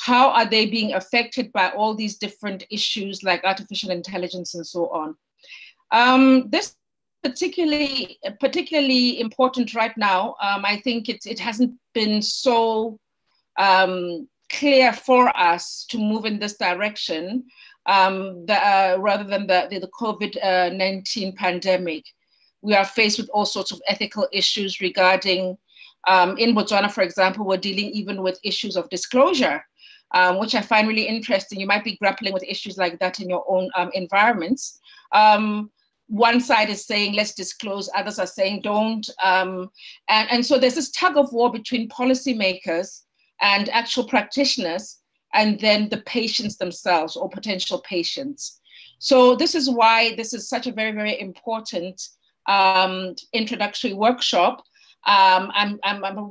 how are they being affected by all these different issues like artificial intelligence and so on. This particularly important right now. I think it hasn't been so clear for us to move in this direction rather than the COVID-19 pandemic. We are faced with all sorts of ethical issues regarding, in Botswana, for example, we're dealing even with issues of disclosure, which I find really interesting. You might be grappling with issues like that in your own environments. One side is saying, let's disclose, others are saying, don't. And so there's this tug of war between policymakers and actual practitioners, and then the patients themselves or potential patients. So this is why this is such a very, very important introductory workshop. I'm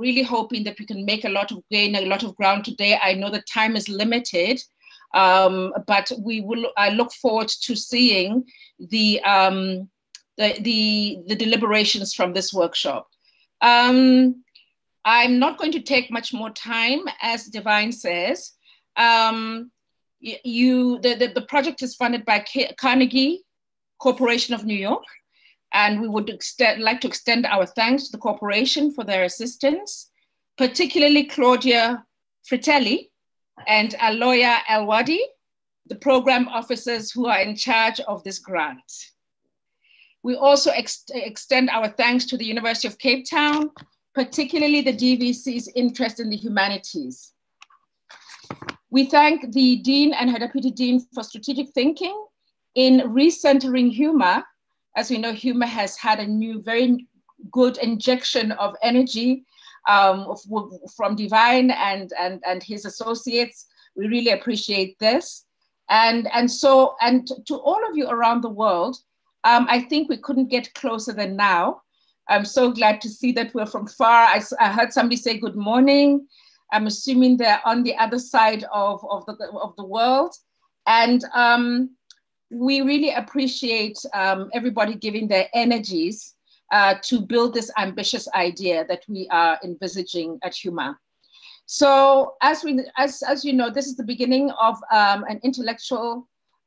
really hoping that we can make gain a lot of ground today. I know the time is limited, but I look forward to seeing the deliberations from this workshop. I'm not going to take much more time, as Divine says. The project is funded by Carnegie Corporation of New York, and we would like to extend our thanks to the corporation for their assistance, particularly Claudia Fritelli and Aloya Elwadi, the program officers who are in charge of this grant. We also extend our thanks to the University of Cape Town, particularly the DVC's interest in the humanities. We thank the Dean and her Deputy Dean for strategic thinking in recentering HUMA. As we know, HUMA has had a new, very good injection of energy from Divine and his associates. We really appreciate this. And to all of you around the world, I think we couldn't get closer than now. I'm so glad to see that we're from far. I heard somebody say good morning. I'm assuming they're on the other side of the world. And we really appreciate everybody giving their energies to build this ambitious idea that we are envisaging at HUMA. So as you know, this is the beginning of a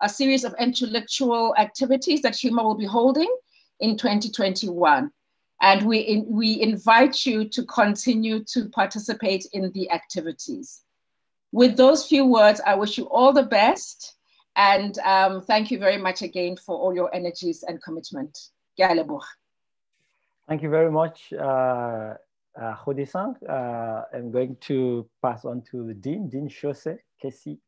series of intellectual activities that HUMA will be holding in 2021. And we invite you to continue to participate in the activities. With those few words, I wish you all the best. And thank you very much again for all your energies and commitment. Thank you very much, Khody-san. I'm going to pass on to the Dean, Dean Chose Kessie.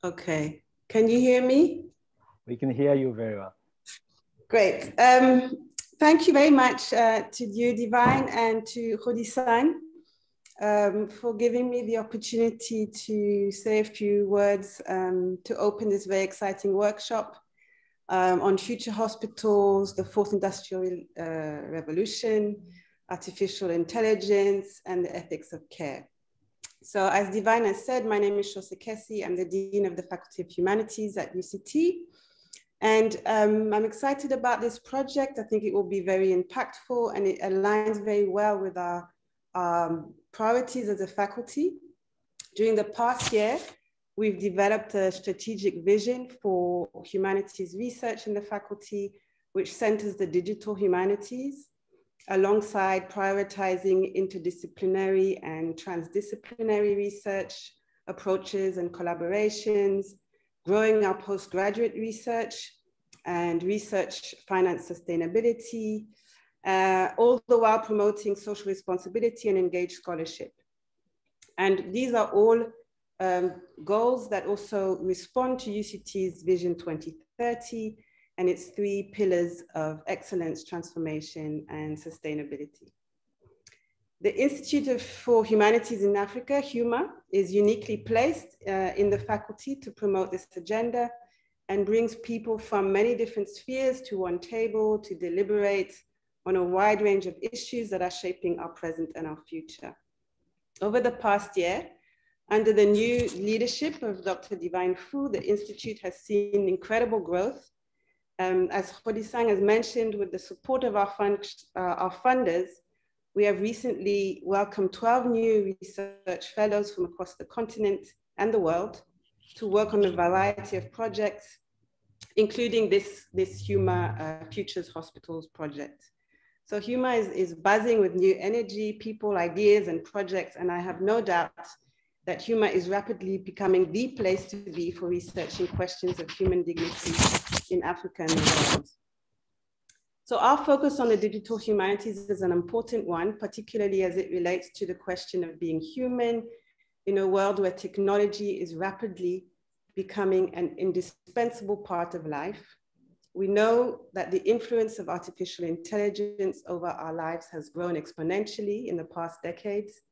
Okay, can you hear me? We can hear you very well. Great. Thank you very much to you, Divine, and to Khody-san for giving me the opportunity to say a few words to open this very exciting workshop on future hospitals, the fourth industrial revolution, artificial intelligence, and the ethics of care. So as Divine has said, my name is Chose Kessie. I'm the Dean of the Faculty of Humanities at UCT. And I'm excited about this project. I think it will be very impactful and it aligns very well with our priorities as a faculty. During the past year, we've developed a strategic vision for humanities research in the faculty, which centers the digital humanities, alongside prioritizing interdisciplinary and transdisciplinary research approaches and collaborations, growing our postgraduate research and research finance sustainability, all the while promoting social responsibility and engaged scholarship. And these are all goals that also respond to UCT's Vision 2030 and its 3 pillars of excellence, transformation, and sustainability. The Institute for Humanities in Africa, HUMA, is uniquely placed in the faculty to promote this agenda and brings people from many different spheres to one table to deliberate on a wide range of issues that are shaping our present and our future. Over the past year, under the new leadership of Dr. Divine Fu, the Institute has seen incredible growth. As Khody-san has mentioned, with the support of our funders, we have recently welcomed 12 new research fellows from across the continent and the world to work on a variety of projects, including this HUMA Futures Hospitals project. So HUMA is buzzing with new energy, people, ideas, and projects, and I have no doubt that HUMA is rapidly becoming the place to be for researching questions of human dignity in Africa and the world. So our focus on the digital humanities is an important one, particularly as it relates to the question of being human in a world where technology is rapidly becoming an indispensable part of life. We know that the influence of artificial intelligence over our lives has grown exponentially in the past decades.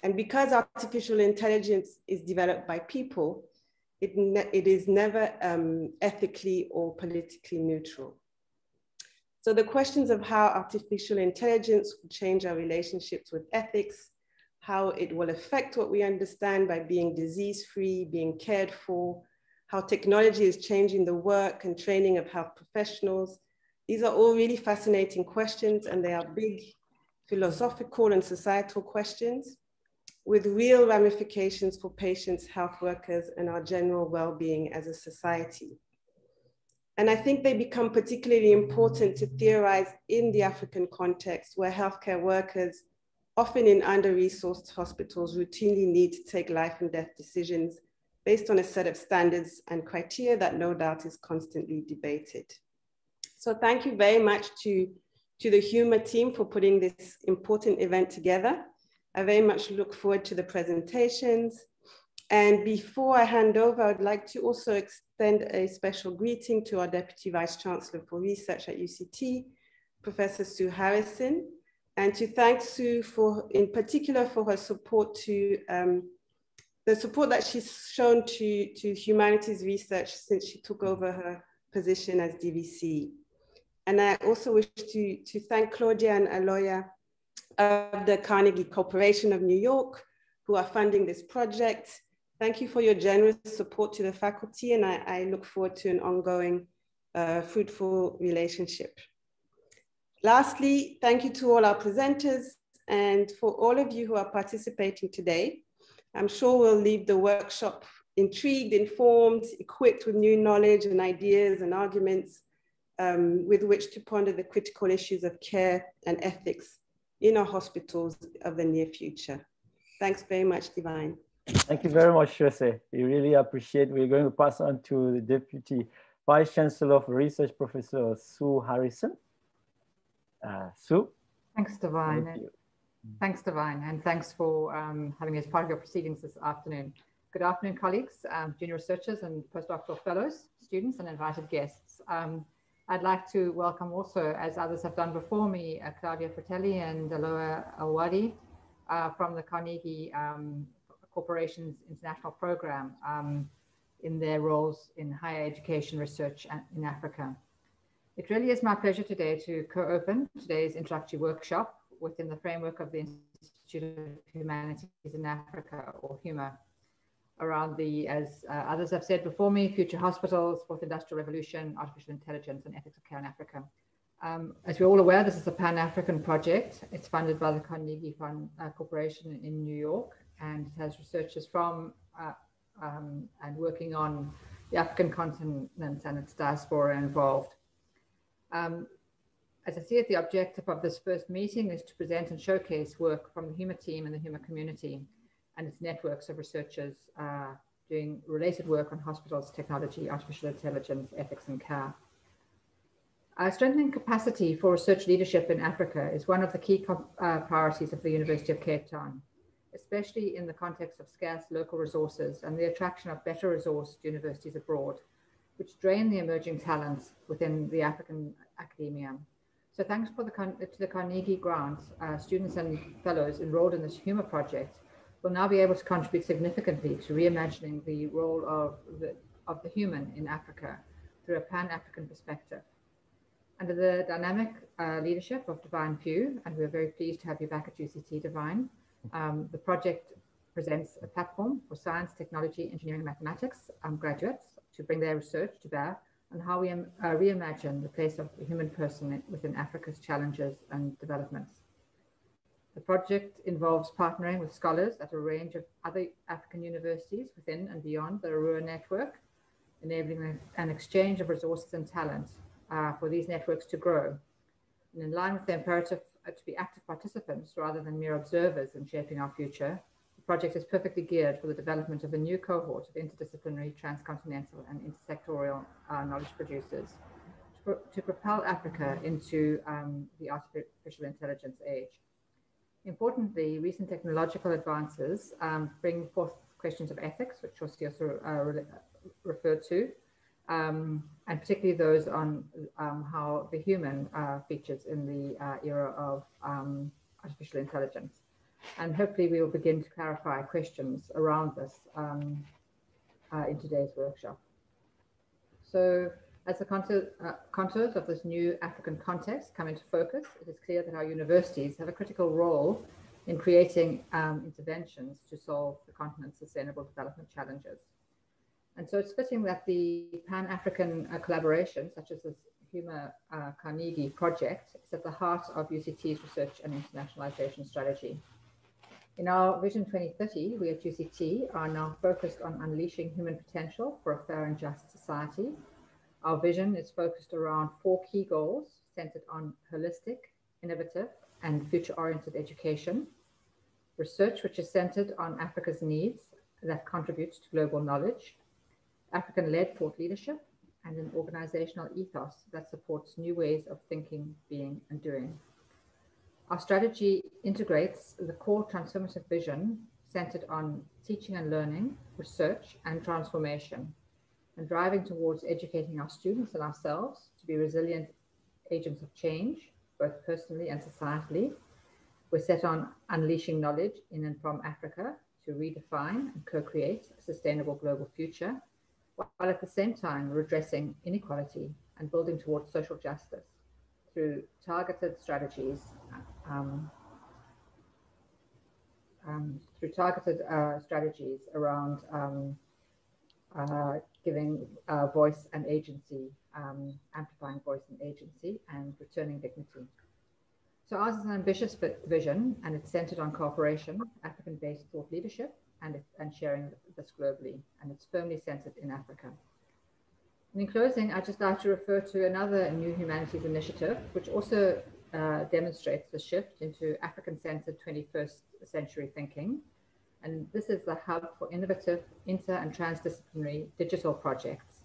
And because artificial intelligence is developed by people, it is never ethically or politically neutral. So the questions of how artificial intelligence will change our relationships with ethics, how it will affect what we understand by being disease-free, being cared for, how technology is changing the work and training of health professionals. These are all really fascinating questions, and they are big philosophical and societal questions with real ramifications for patients, health workers, and our general well-being as a society. And I think they become particularly important to theorize in the African context, where healthcare workers, often in under-resourced hospitals, routinely need to take life and death decisions based on a set of standards and criteria that no doubt is constantly debated. So thank you very much to the HUMA team for putting this important event together. I very much look forward to the presentations. And before I hand over, I'd like to also extend a special greeting to our Deputy Vice Chancellor for Research at UCT, Professor Sue Harrison, and to thank Sue in particular for her support to, the support that she's shown to humanities research since she took over her position as DVC. And I also wish to thank Claudia and Aloya of the Carnegie Corporation of New York, who are funding this project. Thank you for your generous support to the faculty, and I look forward to an ongoing fruitful relationship. Lastly, thank you to all our presenters, and for all of you who are participating today. I'm sure we'll leave the workshop intrigued, informed, equipped with new knowledge and ideas and arguments with which to ponder the critical issues of care and ethics in our hospitals of the near future. Thanks very much, Divine. Thank you very much, Jose. We really appreciate. We're going to pass on to the Deputy Vice Chancellor of Research, Professor Sue Harrison. Sue. Thanks, Divine. Thanks, Divine, and thanks for having me as part of your proceedings this afternoon. Good afternoon, colleagues, junior researchers and postdoctoral fellows, students, and invited guests. I'd like to welcome also, as others have done before me, Claudia Fratelli and Aloha Awadi from the Carnegie Corporation's International Program in their roles in higher education research in Africa. It really is my pleasure today to co-open today's introductory workshop within the framework of the Institute of Humanities in Africa, or HUMA, around the, as others have said before me, future hospitals, fourth industrial revolution, artificial intelligence, and ethics of care in Africa. As we're all aware, this is a Pan-African project. It's funded by the Carnegie Corporation in New York, and it has researchers from and working on the African continent and its diaspora involved. As I see it, the objective of this first meeting is to present and showcase work from the HUMA team and the HUMA community and its networks of researchers doing related work on hospitals, technology, artificial intelligence, ethics, and care. Strengthening capacity for research leadership in Africa is one of the key priorities of the University of Cape Town, especially in the context of scarce local resources and the attraction of better resourced universities abroad, which drain the emerging talents within the African academia. So thanks to the Carnegie grants, students and fellows enrolled in this HUMA project will now be able to contribute significantly to reimagining the role of the human in Africa through a Pan-African perspective. Under the dynamic leadership of Divine Pugh, and we're very pleased to have you back at UCT, Divine, the project presents a platform for science, technology, engineering, and mathematics graduates to bring their research to bear on how we reimagine the place of the human person within Africa's challenges and developments. The project involves partnering with scholars at a range of other African universities within and beyond the Arua network, enabling an exchange of resources and talent for these networks to grow. And in line with the imperative to be active participants rather than mere observers in shaping our future, the project is perfectly geared for the development of a new cohort of interdisciplinary, transcontinental, and intersectorial knowledge producers to propel Africa into the artificial intelligence age. Importantly, recent technological advances bring forth questions of ethics, which Shosti also referred to, and particularly those on how the human features in the era of artificial intelligence. And hopefully we will begin to clarify questions around this in today's workshop. So as the contours of this new African context come into focus, it is clear that our universities have a critical role in creating interventions to solve the continent's sustainable development challenges. And so it's fitting that the Pan-African collaboration, such as this HUMA Carnegie project, is at the heart of UCT's research and internationalization strategy. In our Vision 2030, we at UCT are now focused on unleashing human potential for a fair and just society. Our vision is focused around 4 key goals centered on holistic, innovative, and future-oriented education, research which is centered on Africa's needs that contributes to global knowledge, African-led thought leadership, and an organizational ethos that supports new ways of thinking, being, and doing. Our strategy integrates the core transformative vision centered on teaching and learning, research, and transformation, and driving towards educating our students and ourselves to be resilient agents of change, both personally and societally. We're set on unleashing knowledge in and from Africa to redefine and co-create a sustainable global future, while at the same time redressing inequality and building towards social justice through targeted strategies around giving voice and agency, amplifying voice and agency, and returning dignity. So ours is an ambitious vision, and it's centered on cooperation, African-based thought leadership, and sharing this globally, and it's firmly centered in Africa. And in closing, I'd just like to refer to another new humanities initiative, which also demonstrates the shift into African-centered 21st century thinking. And this is the hub for innovative inter and transdisciplinary digital projects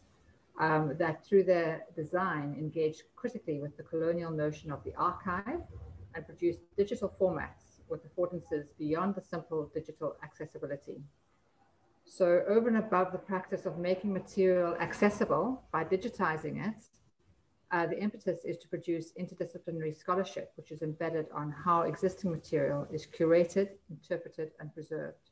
that through their design engage critically with the colonial notion of the archive and produce digital formats with affordances beyond the simple digital accessibility. So over and above the practice of making material accessible by digitizing it, the impetus is to produce interdisciplinary scholarship, which is embedded on how existing material is curated, interpreted, and preserved.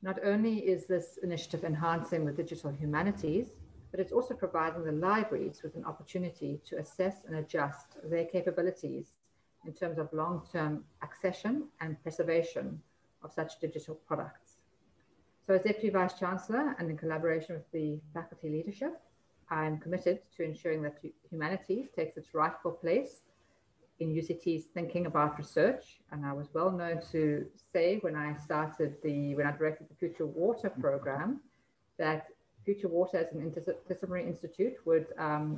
Not only is this initiative enhancing the digital humanities, but it's also providing the libraries with an opportunity to assess and adjust their capabilities in terms of long-term accession and preservation of such digital products. So as Deputy Vice Chancellor and in collaboration with the faculty leadership, I am committed to ensuring that humanities takes its rightful place in UCT's thinking about research. And I was well known to say when I directed the Future Water program, that Future Water as an interdisciplinary institute would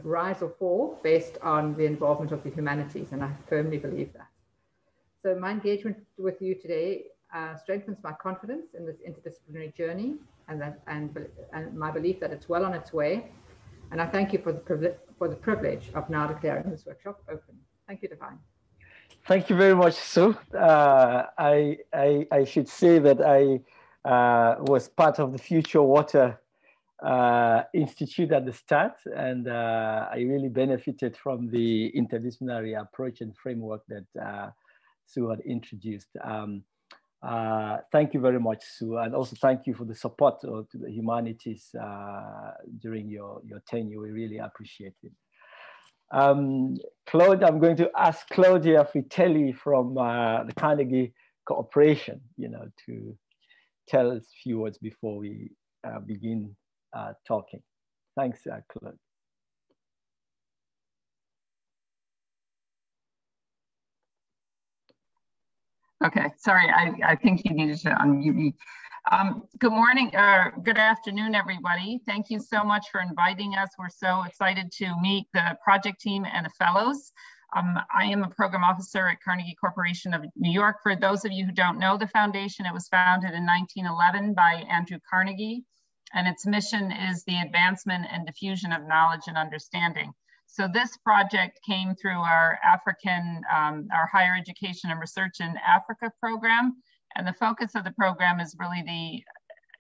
rise or fall based on the involvement of the humanities, and I firmly believe that. So my engagement with you today strengthens my confidence in this interdisciplinary journey and my belief that it's well on its way. And I thank you for the privilege of now declaring this workshop open. Thank you, Divine. Thank you very much, Sue. I should say that I was part of the Future Water Institute at the start, and I really benefited from the interdisciplinary approach and framework that Sue had introduced. Thank you very much, Sue, and also thank you for the support to the humanities during your tenure. We really appreciate it. Claude, I'm going to ask Claudia Fritelli from the Carnegie Corporation, to tell us a few words before we begin talking. Thanks, Claude. Okay, sorry, I think you needed to unmute me. Good morning, good afternoon, everybody. Thank you so much for inviting us. We're so excited to meet the project team and the fellows. I am a program officer at Carnegie Corporation of New York. For those of you who don't know the foundation, it was founded in 1911 by Andrew Carnegie, and its mission is the advancement and diffusion of knowledge and understanding. So this project came through our our higher education and research in Africa program. And the focus of the program is really the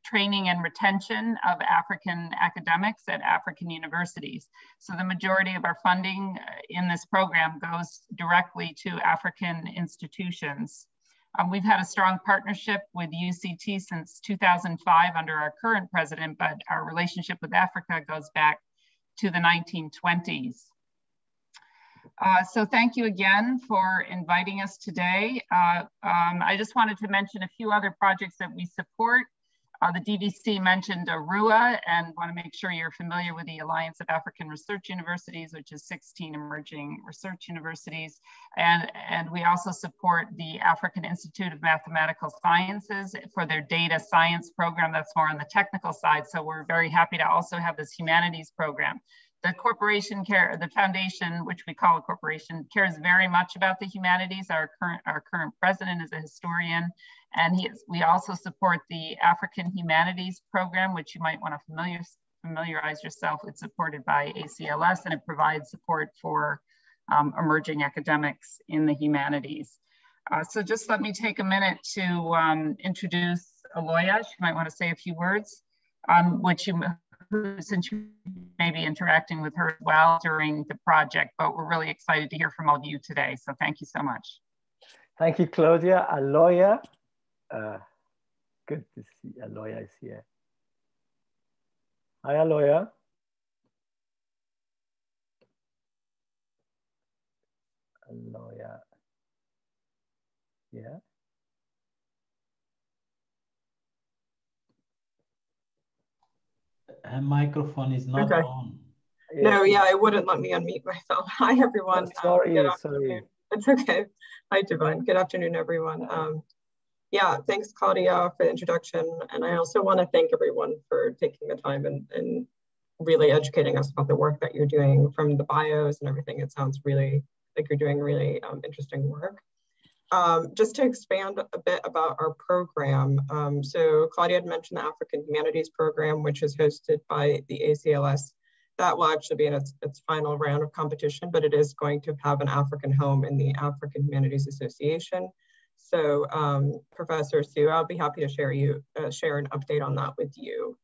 training and retention of African academics at African universities. So the majority of our funding in this program goes directly to African institutions. We've had a strong partnership with UCT since 2005 under our current president, but our relationship with Africa goes back to the 1920s. So thank you again for inviting us today. I just wanted to mention a few other projects that we support. The DVC mentioned ARUA, and want to make sure you're familiar with the Alliance of African Research Universities, which is 16 emerging research universities. And we also support the African Institute of Mathematical Sciences for their data science program. That's more on the technical side. So we're very happy to also have this humanities program. The the foundation, which we call a corporation, cares very much about the humanities. Our current president is a historian, and we also support the African Humanities program, which you might want to familiarize yourself. It's supported by ACLS, and it provides support for emerging academics in the humanities. So just let me take a minute to introduce Aloya. She might want to say a few words, since you may be interacting with her as well during the project, but we're really excited to hear from all of you today. So thank you so much. Thank you, Claudia. Aloya, good to see Aloya is here. Hi, Aloya. Aloya, yeah. Her microphone is not on. No, yeah, it wouldn't let me unmute myself. Hi, everyone. Sorry. It's okay. Hi, Divine. Good afternoon, everyone. Yeah, thanks, Claudia, for the introduction. And I also want to thank everyone for taking the time and really educating us about the work that you're doing from the bios and everything. It sounds really like you're doing really interesting work. Just to expand a bit about our program. So Claudia had mentioned the African Humanities program, which is hosted by the ACLS. That will actually be in its final round of competition, but it is going to have an African home in the African Humanities Association. So Professor Sue, I'll be happy to share an update on that with you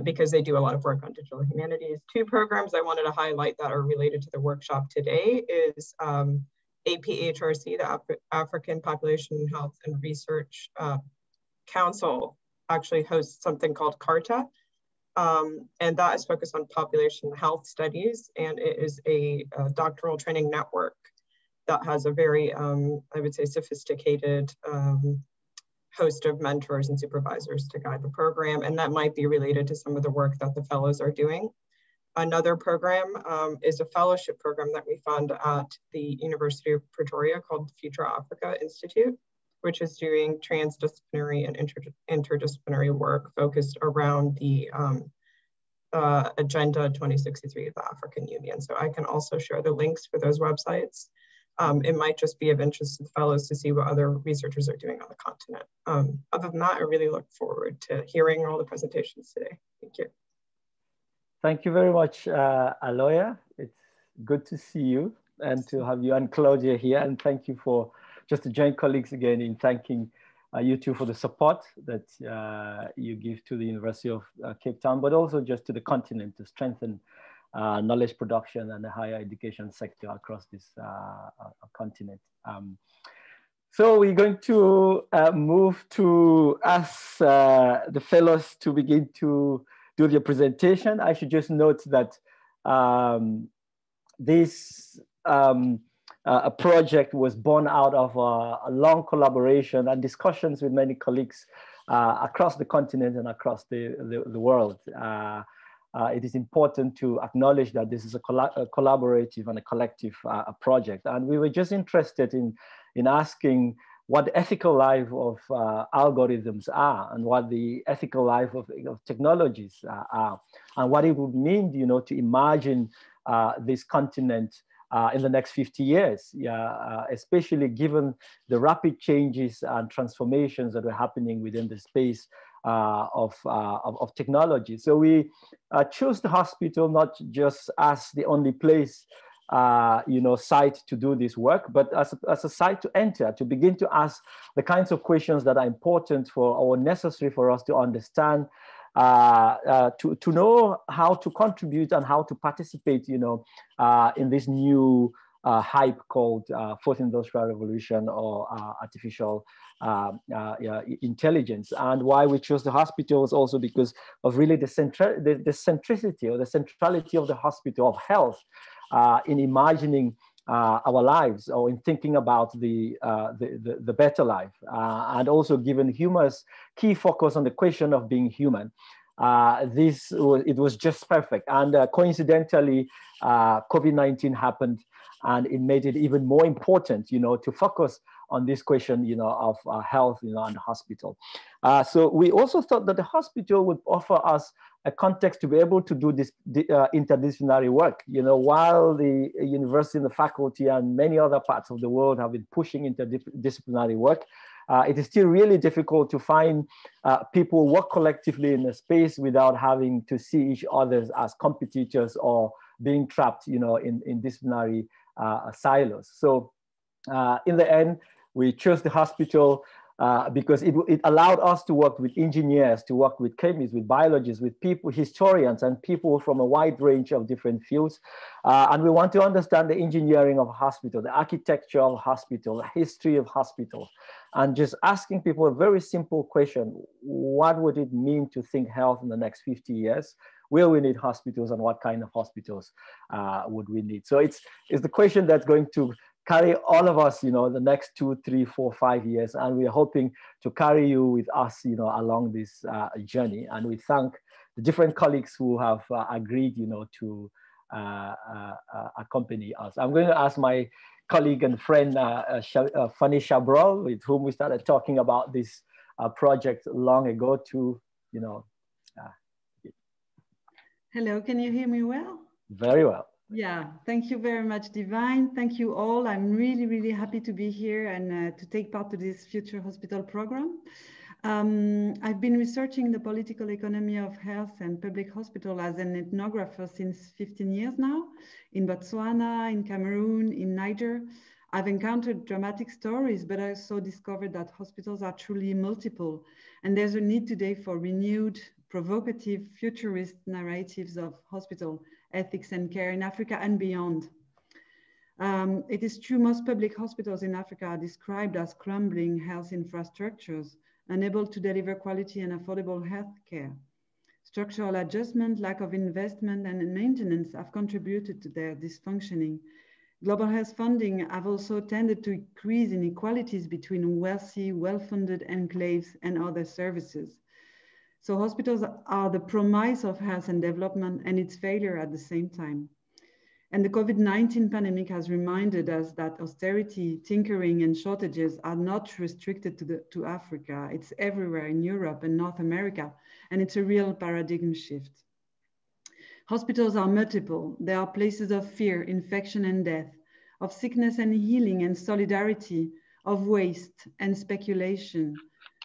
because they do a lot of work on digital humanities. Two programs I wanted to highlight that are related to the workshop today is APHRC, the African Population Health and Research Council, actually hosts something called CARTA, and that is focused on population health studies, and it is a doctoral training network that has a very, I would say, sophisticated host of mentors and supervisors to guide the program, and that might be related to some of the work that the fellows are doing. Another program is a fellowship program that we fund at the University of Pretoria called the Future Africa Institute, which is doing transdisciplinary and interdisciplinary work focused around the Agenda 2063 of the African Union. So I can also share the links for those websites. It might just be of interest to the fellows to see what other researchers are doing on the continent. Other than that, I really look forward to hearing all the presentations today. Thank you. Thank you very much, Aloya. It's good to see you and to have you and Claudia here. And thank you for just to join colleagues again in thanking you two for the support that you give to the University of Cape Town, but also just to the continent to strengthen knowledge production and the higher education sector across this continent. So we're going to move to ask the fellows to begin to do their presentation. I should just note that this a project was born out of a long collaboration and discussions with many colleagues across the continent and across the world. It is important to acknowledge that this is a collaborative and a collective project. And we were just interested in asking what the ethical life of algorithms are, and what the ethical life of technologies are, and what it would mean, you know, to imagine this continent in the next 50 years, especially given the rapid changes and transformations that are happening within the space of technology. So we chose the hospital not just as the only place, you know, site to do this work, but as a site to enter, to begin to ask the kinds of questions that are important for or necessary for us to understand, to know how to contribute and how to participate, you know, in this new hype called Fourth Industrial Revolution or artificial intelligence. And why we chose the hospital is also because of really the centricity or the centrality of the hospital, of health, in imagining our lives, or in thinking about the better life, and also given HUMA's key focus on the question of being human. It was just perfect. And coincidentally, COVID-19 happened, and it made it even more important, you know, to focus on this question, you know, of health, you know, and the hospital. So we also thought that the hospital would offer us a context to be able to do this interdisciplinary work. You know, while the university and the faculty and many other parts of the world have been pushing interdisciplinary work, it is still really difficult to find people work collectively in a space without having to see each other as competitors or being trapped, you know, in disciplinary silos. So in the end, we chose the hospital because it allowed us to work with engineers, to work with chemists, with biologists, with people, historians, and people from a wide range of different fields. And we want to understand the engineering of hospital, the architecture of hospital, the history of hospitals, and just asking people a very simple question: what would it mean to think health in the next 50 years? Will we need hospitals, and what kind of hospitals would we need? So it's the question that's going to carry all of us, you know, the next 2, 3, 4, 5 years. And we're hoping to carry you with us, you know, along this journey. And we thank the different colleagues who have agreed, you know, to accompany us. I'm going to ask my colleague and friend, Fanny Chabrol, with whom we started talking about this project long ago, to, you know. Hello, can you hear me well? Very well. Yeah, thank you very much, Divine. Thank you all. I'm really, really happy to be here and to take part to this Future Hospital program. I've been researching the political economy of health and public hospital as an ethnographer since 15 years now, in Botswana, in Cameroon, in Niger. I've encountered dramatic stories, but I also discovered that hospitals are truly multiple. And there's a need today for renewed, provocative, futurist narratives of hospital ethics and care in Africa and beyond. It is true most public hospitals in Africa are described as crumbling health infrastructures, unable to deliver quality and affordable health care. Structural adjustment, lack of investment and maintenance have contributed to their dysfunctioning. Global health funding have also tended to increase inequalities between wealthy, well-funded enclaves and other services. So hospitals are the promise of health and development and its failure at the same time. And the COVID-19 pandemic has reminded us that austerity, tinkering, and shortages are not restricted to Africa. It's everywhere in Europe and North America, and it's a real paradigm shift. Hospitals are multiple. They are places of fear, infection, and death, of sickness and healing and solidarity, of waste and speculation.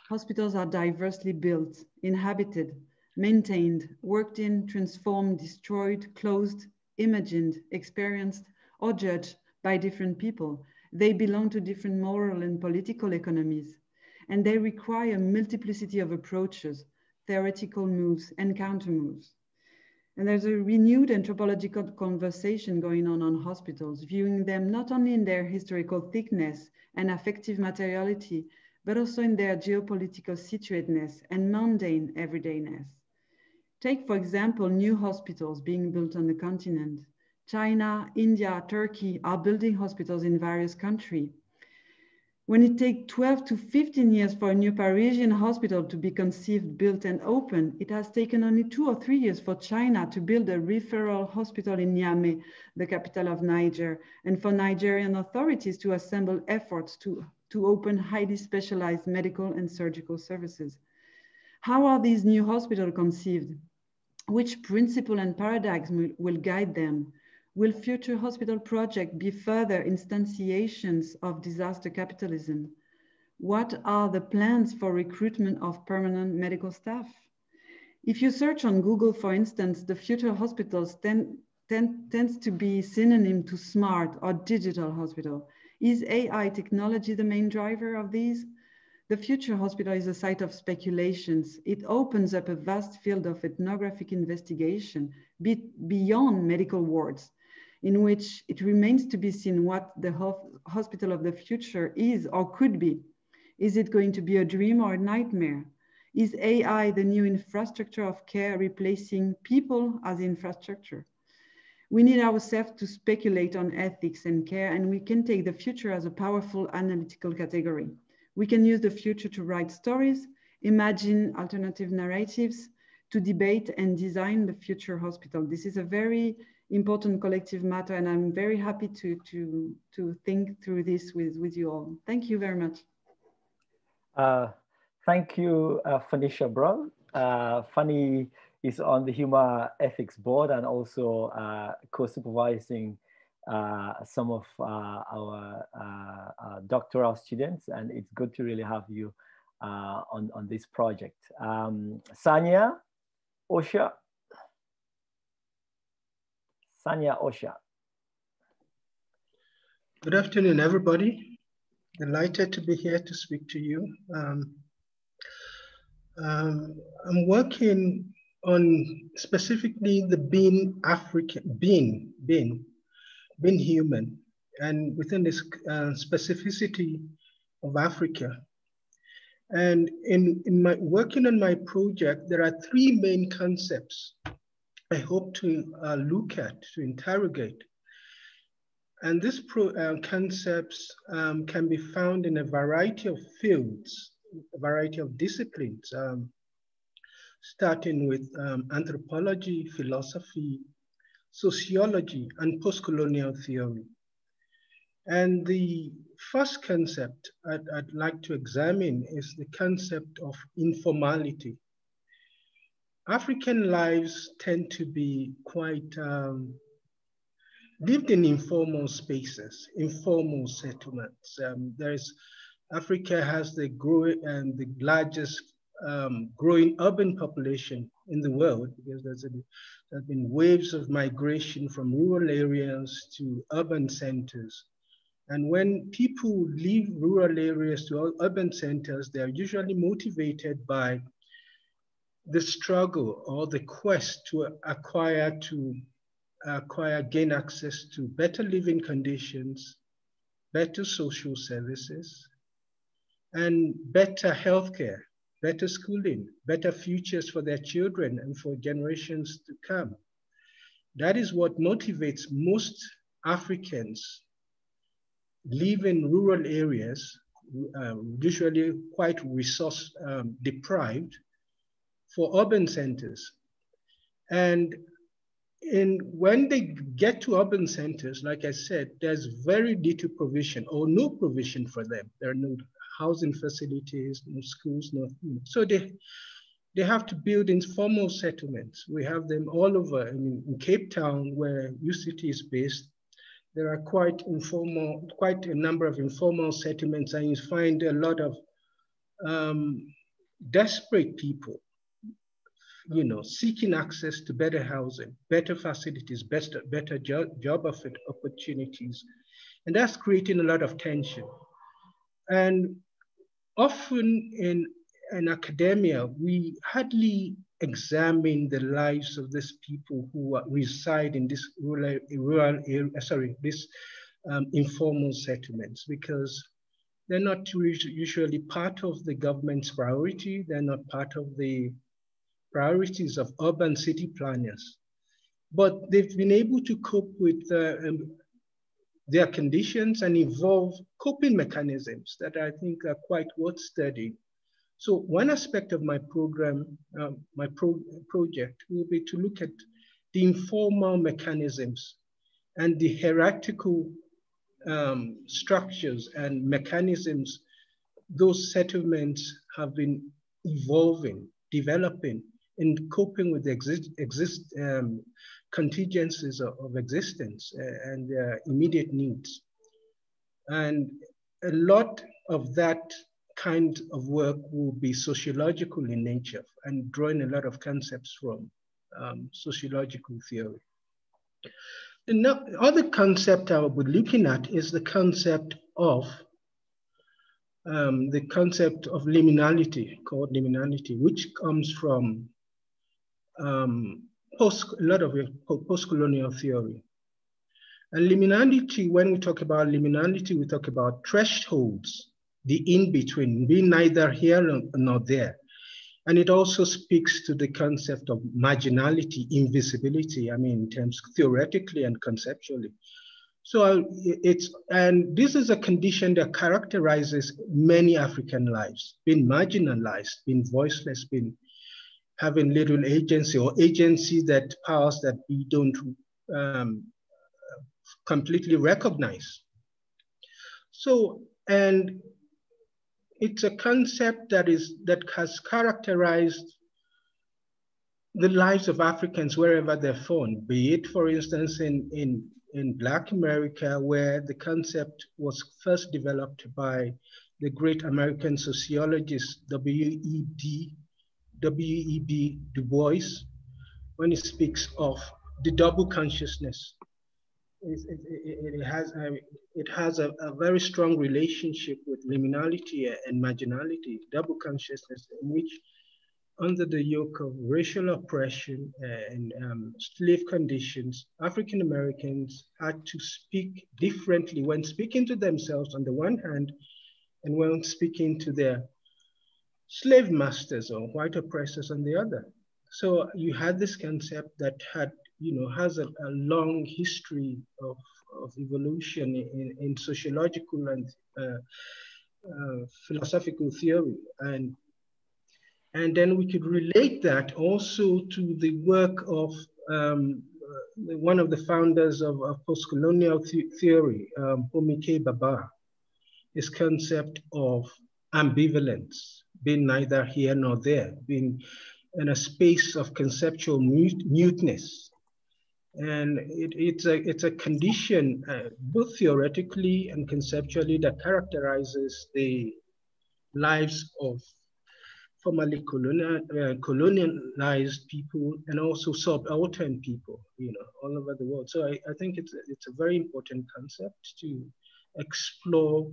Hospitals are diversely built, inhabited, maintained, worked in, transformed, destroyed, closed, imagined, experienced, or judged by different people. They belong to different moral and political economies, and they require a multiplicity of approaches, theoretical moves, and counter moves. And there's a renewed anthropological conversation going on hospitals, viewing them not only in their historical thickness and affective materiality, but also in their geopolitical situateness and mundane everydayness. Take, for example, new hospitals being built on the continent. China, India, Turkey are building hospitals in various countries. When it takes 12 to 15 years for a new Parisian hospital to be conceived, built, and opened, it has taken only 2 or 3 years for China to build a referral hospital in Niamey, the capital of Niger, and for Nigerian authorities to assemble efforts to to open highly specialized medical and surgical services. How are these new hospitals conceived? Which principle and paradigms will guide them? Will future hospital projects be further instantiations of disaster capitalism? What are the plans for recruitment of permanent medical staff? If you search on Google, for instance, the future hospitals tends to be synonym to smart or digital hospital. Is AI technology the main driver of these? The future hospital is a site of speculations. It opens up a vast field of ethnographic investigation beyond medical wards, in which it remains to be seen what the hospital of the future is or could be. Is it going to be a dream or a nightmare? Is AI the new infrastructure of care replacing people as infrastructure? We need ourselves to speculate on ethics and care, and we can take the future as a powerful analytical category. We can use the future to write stories, imagine alternative narratives, to debate and design the future hospital. This is a very important collective matter, and I'm very happy to think through this with you all. Thank you very much. Thank you, Phanisha Brown. Fanny is on the HUMA Ethics Board and also co-supervising some of our doctoral students, and it's good to really have you on this project. Sanya Osha. Sanya Osha. Good afternoon, everybody. Delighted to be here to speak to you. I'm working on specifically the being human, and within this specificity of Africa. And in my working on my project, there are three main concepts I hope to look at, to interrogate. And these concepts can be found in a variety of fields, a variety of disciplines, starting with anthropology, philosophy, sociology, and post-colonial theory. And the first concept I'd like to examine is the concept of informality. African lives tend to be quite lived in informal spaces, informal settlements. Africa has the largest growing urban population in the world, because there have been waves of migration from rural areas to urban centers. And when people leave rural areas to urban centers, they are usually motivated by the struggle or the quest to gain access to better living conditions, better social services, and better healthcare, better schooling, better futures for their children and for generations to come. That is what motivates most Africans live in rural areas, usually quite resource deprived, for urban centers. And when they get to urban centers, like I said, there's very little provision or no provision for them. There are no housing facilities, no schools, so they have to build informal settlements. We have them all over. In Cape Town, where UCT is based, there are quite a number of informal settlements, and you find a lot of desperate people, seeking access to better housing, better facilities, better job opportunities. And that's creating a lot of tension. And often in academia, we hardly examine the lives of these people who reside in this informal settlements, because they're not usually part of the government's priority. They're not part of the priorities of urban city planners. But they've been able to cope with their conditions and evolve coping mechanisms that I think are quite worth studying. So one aspect of my program, project, will be to look at the informal mechanisms and the hierarchical structures and mechanisms, those settlements have been evolving, developing, and coping with the contingencies of existence and their immediate needs. And a lot of that kind of work will be sociological in nature and drawing a lot of concepts from sociological theory. The other concept I will be looking at is the concept of liminality, called liminality, which comes from a lot of post-colonial theory. And liminality, when we talk about liminality, we talk about thresholds, the in-between, being neither here nor there. And it also speaks to the concept of marginality, invisibility, I mean, in terms theoretically and conceptually. So and this is a condition that characterizes many African lives, being marginalized, being voiceless, being having little agency, or agency that powers that we don't completely recognize. So, and it's a concept that has characterized the lives of Africans wherever they're found, be it, for instance, in Black America, where the concept was first developed by the great American sociologist W.E.B. Du Bois, when he speaks of the double consciousness. It has a very strong relationship with liminality and marginality, double consciousness, in which under the yoke of racial oppression and slave conditions, African Americans had to speak differently when speaking to themselves on the one hand, and when speaking to their slave masters or white oppressors on the other. So you had this concept that has a long history of evolution in sociological and philosophical theory. And then we could relate that also to the work of one of the founders of post-colonial theory, Homike Baba, his concept of ambivalence, being neither here nor there, being in a space of conceptual muteness. And it's a condition, both theoretically and conceptually, that characterizes the lives of formerly colonialized people and also subaltern people, all over the world. So I think it's a very important concept to explore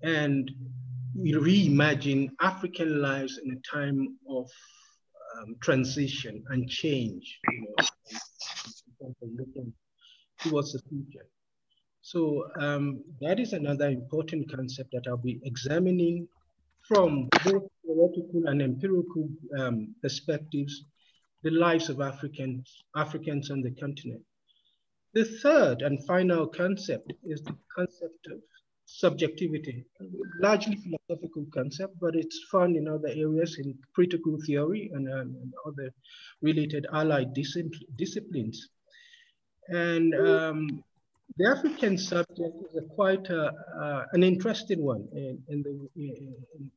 and reimagine African lives in a time of transition and change, looking towards the future. So that is another important concept that I'll be examining from both theoretical and empirical perspectives, the lives of Africans on the continent. The third and final concept is the concept of subjectivity, largely philosophical concept, but it's found in other areas in critical theory and other related allied disciplines. And the African subject is quite an interesting one in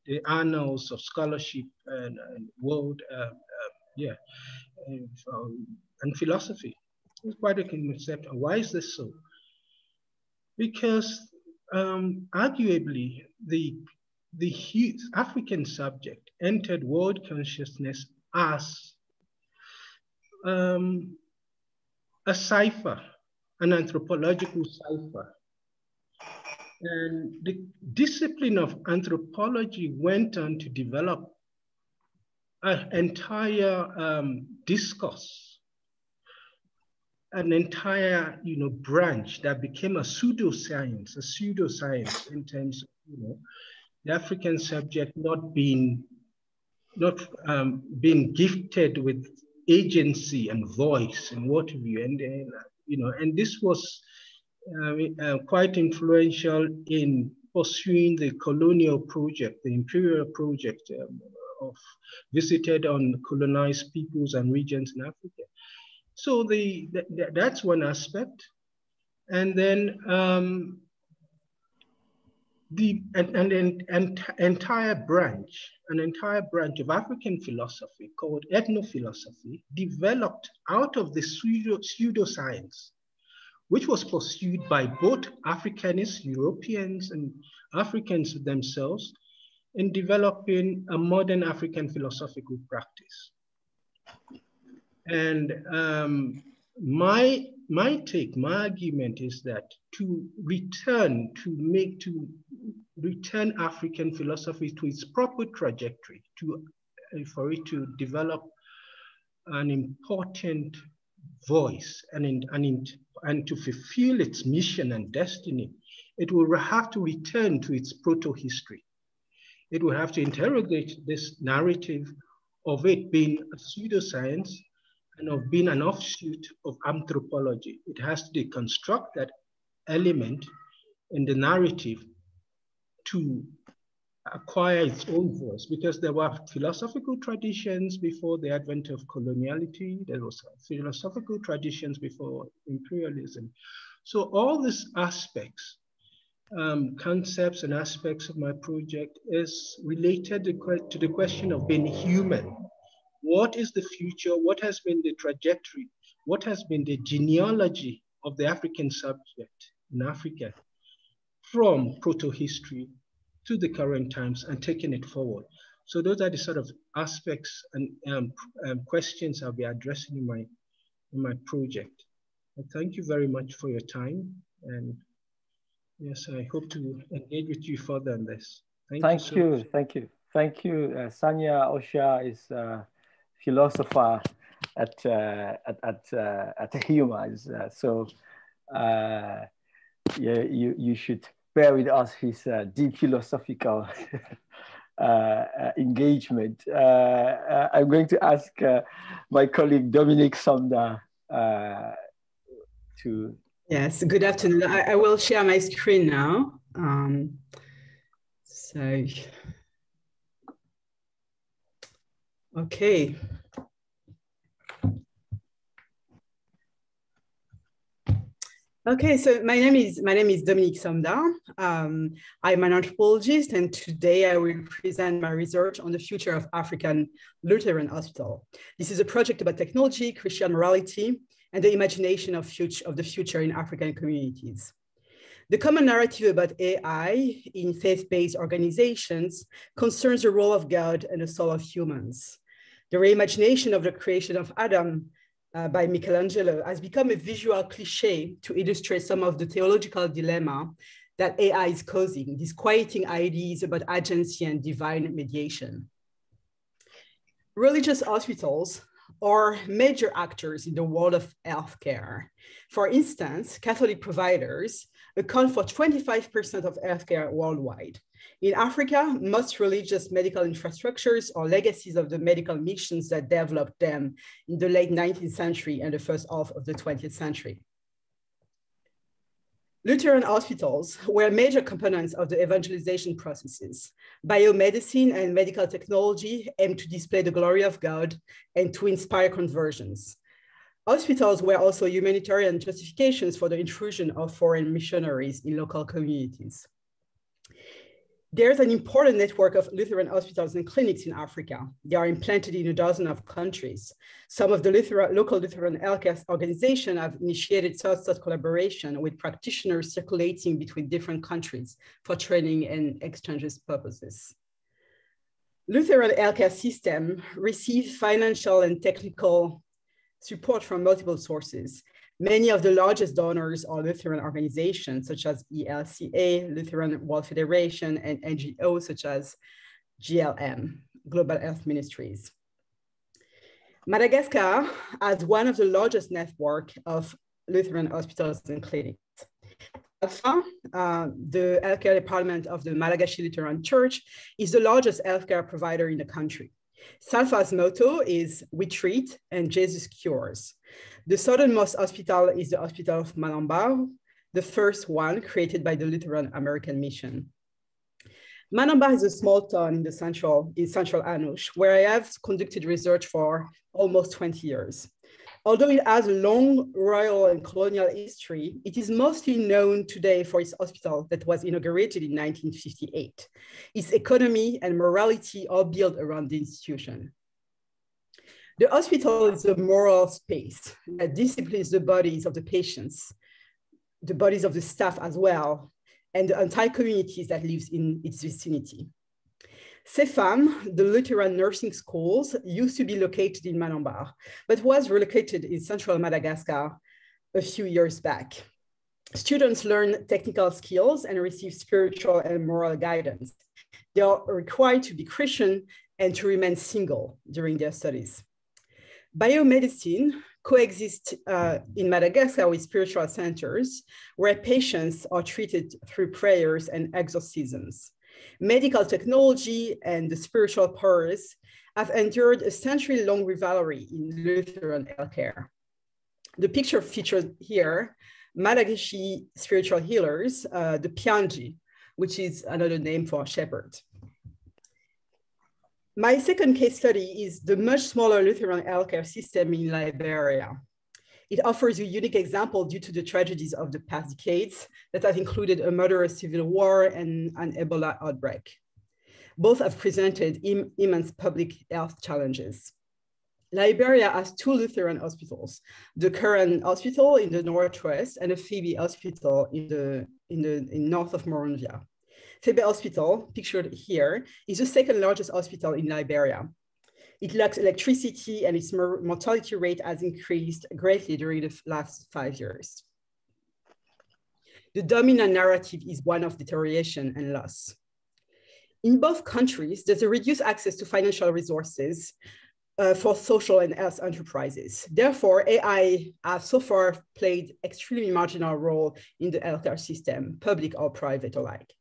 the annals of scholarship and world, and philosophy. It's quite a concept. Why is this so? Because arguably the African subject entered world consciousness as a cipher, an anthropological cipher. And the discipline of anthropology went on to develop an entire discourse, an entire branch that became a pseudoscience in terms of the African subject not being gifted with agency and voice and what have you, and this was quite influential in pursuing the colonial project, the imperial project of visited on colonized peoples and regions in Africa. So that's one aspect. And then entire branch of African philosophy called ethnophilosophy developed out of the pseudoscience, which was pursued by both Africanists, Europeans, and Africans themselves in developing a modern African philosophical practice. And my argument is that to return African philosophy to its proper trajectory, for it to develop an important voice and to fulfill its mission and destiny, it will have to return to its proto-history. It will have to interrogate this narrative of it being a pseudoscience and of being an offshoot of anthropology. It has to deconstruct that element in the narrative to acquire its own voice, because there were philosophical traditions before the advent of coloniality. There was philosophical traditions before imperialism. So all these aspects, concepts and aspects of my project is related to the question of being human. What is the future? What has been the trajectory? What has been the genealogy of the African subject in Africa from proto-history to the current times and taking it forward? So those are the sort of aspects and questions I'll be addressing in my project. And thank you very much for your time. And yes, I hope to engage with you further on this. Thank you. Sanya Osha is a philosopher at HUMA. So yeah, you should bear with us his deep philosophical engagement. I'm going to ask my colleague Dominique Somda to. Yes, good afternoon. I will share my screen now. Okay. Okay, so my name is Dominique Somda. I'm an anthropologist, and today I will present my research on the future of African Lutheran Hospital. This is a project about technology, Christian morality, and the imagination of the future in African communities. The common narrative about AI in faith-based organizations concerns the role of God and the soul of humans. The reimagination of the creation of Adam by Michelangelo has become a visual cliche to illustrate some of the theological dilemma that AI is causing, disquieting ideas about agency and divine mediation. Religious hospitals are major actors in the world of healthcare. For instance, Catholic providers account for 25% of healthcare worldwide. In Africa, most religious medical infrastructures are legacies of the medical missions that developed them in the late 19th century and the first half of the 20th century. Lutheran hospitals were major components of the evangelization processes. Biomedicine and medical technology aim to display the glory of God and to inspire conversions. Hospitals were also humanitarian justifications for the intrusion of foreign missionaries in local communities. There's an important network of Lutheran hospitals and clinics in Africa. They are implanted in a dozen of countries. Some of the local Lutheran healthcare organizations have initiated South-South collaboration with practitioners circulating between different countries for training and exchanges purposes. Lutheran healthcare system receives financial and technical support from multiple sources. Many of the largest donors are Lutheran organizations such as ELCA, Lutheran World Federation, and NGOs such as GLM, Global Health Ministries. Madagascar has one of the largest networks of Lutheran hospitals and clinics. Alpha, the healthcare department of the Malagasy Lutheran Church, is the largest healthcare provider in the country. Salfa's motto is "We treat and Jesus cures." The southernmost hospital is the Hospital of Malambar, the first one created by the Lutheran American Mission. Malambar is a small town in central Anush, where I have conducted research for almost 20 years. Although it has a long royal and colonial history, it is mostly known today for its hospital that was inaugurated in 1958. Its economy and morality are built around the institution. The hospital is a moral space that disciplines the bodies of the patients, the bodies of the staff as well, and the entire communities that lives in its vicinity. CEFAM, the Lutheran nursing schools, used to be located in Malambar, but was relocated in central Madagascar a few years back. Students learn technical skills and receive spiritual and moral guidance. They are required to be Christian and to remain single during their studies. Biomedicine coexists in Madagascar with spiritual centers where patients are treated through prayers and exorcisms. Medical technology and the spiritual powers have endured a century-long rivalry in Lutheran healthcare. The picture featured here, Malagasy spiritual healers, the Pianji, which is another name for shepherd. My second case study is the much smaller Lutheran healthcare system in Liberia. It offers a unique example due to the tragedies of the past decades that have included a murderous civil war and an Ebola outbreak. Both have presented immense public health challenges. Liberia has two Lutheran hospitals, the Curran Hospital in the northwest and the Phoebe Hospital in north of Monrovia. Phoebe Hospital, pictured here, is the second largest hospital in Liberia. It lacks electricity and its mortality rate has increased greatly during the last 5 years. The dominant narrative is one of deterioration and loss. In both countries, there's a reduced access to financial resources for social and health enterprises. Therefore, AI has so far played extremely marginal role in the healthcare system, public or private alike.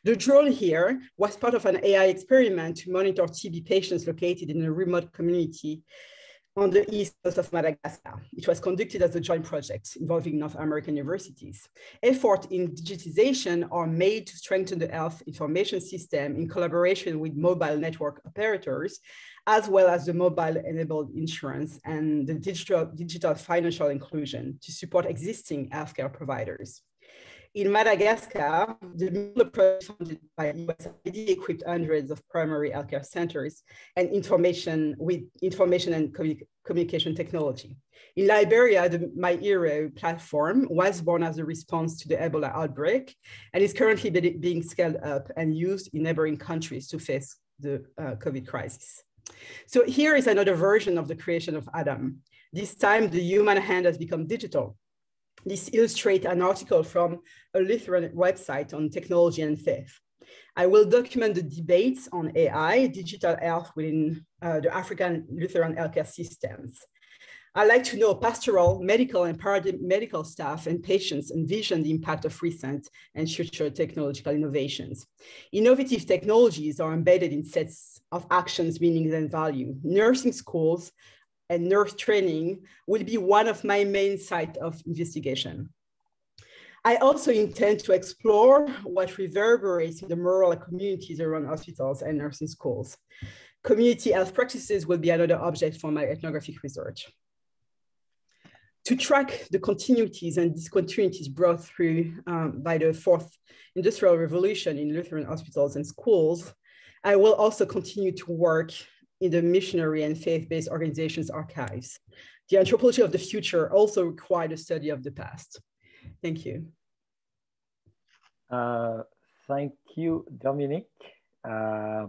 The drone here was part of an AI experiment to monitor TB patients located in a remote community on the east coast of Madagascar. It was conducted as a joint project involving North American universities. Efforts in digitization are made to strengthen the health information system in collaboration with mobile network operators, as well as the mobile-enabled insurance and the digital financial inclusion to support existing healthcare providers. In Madagascar, the approach funded by USAID equipped hundreds of primary healthcare centers and information and communication technology. In Liberia, the My Hero platform was born as a response to the Ebola outbreak and is currently being scaled up and used in neighboring countries to face the COVID crisis. So here is another version of the creation of Adam. This time, the human hand has become digital. This illustrates an article from a Lutheran website on technology and faith. I will document the debates on AI, digital health within the African Lutheran healthcare systems. I'd like to know pastoral, medical, and paramedical staff and patients envision the impact of recent and future technological innovations. Innovative technologies are embedded in sets of actions, meanings, and value. Nursing schools and nurse training will be one of my main sites of investigation. I also intend to explore what reverberates in the moral communities around hospitals and nursing schools. Community health practices will be another object for my ethnographic research. To track the continuities and discontinuities brought through by the fourth industrial revolution in Lutheran hospitals and schools, I will also continue to work in the missionary and faith-based organizations' archives. The anthropology of the future also required a study of the past. Thank you. Thank you, Dominique. There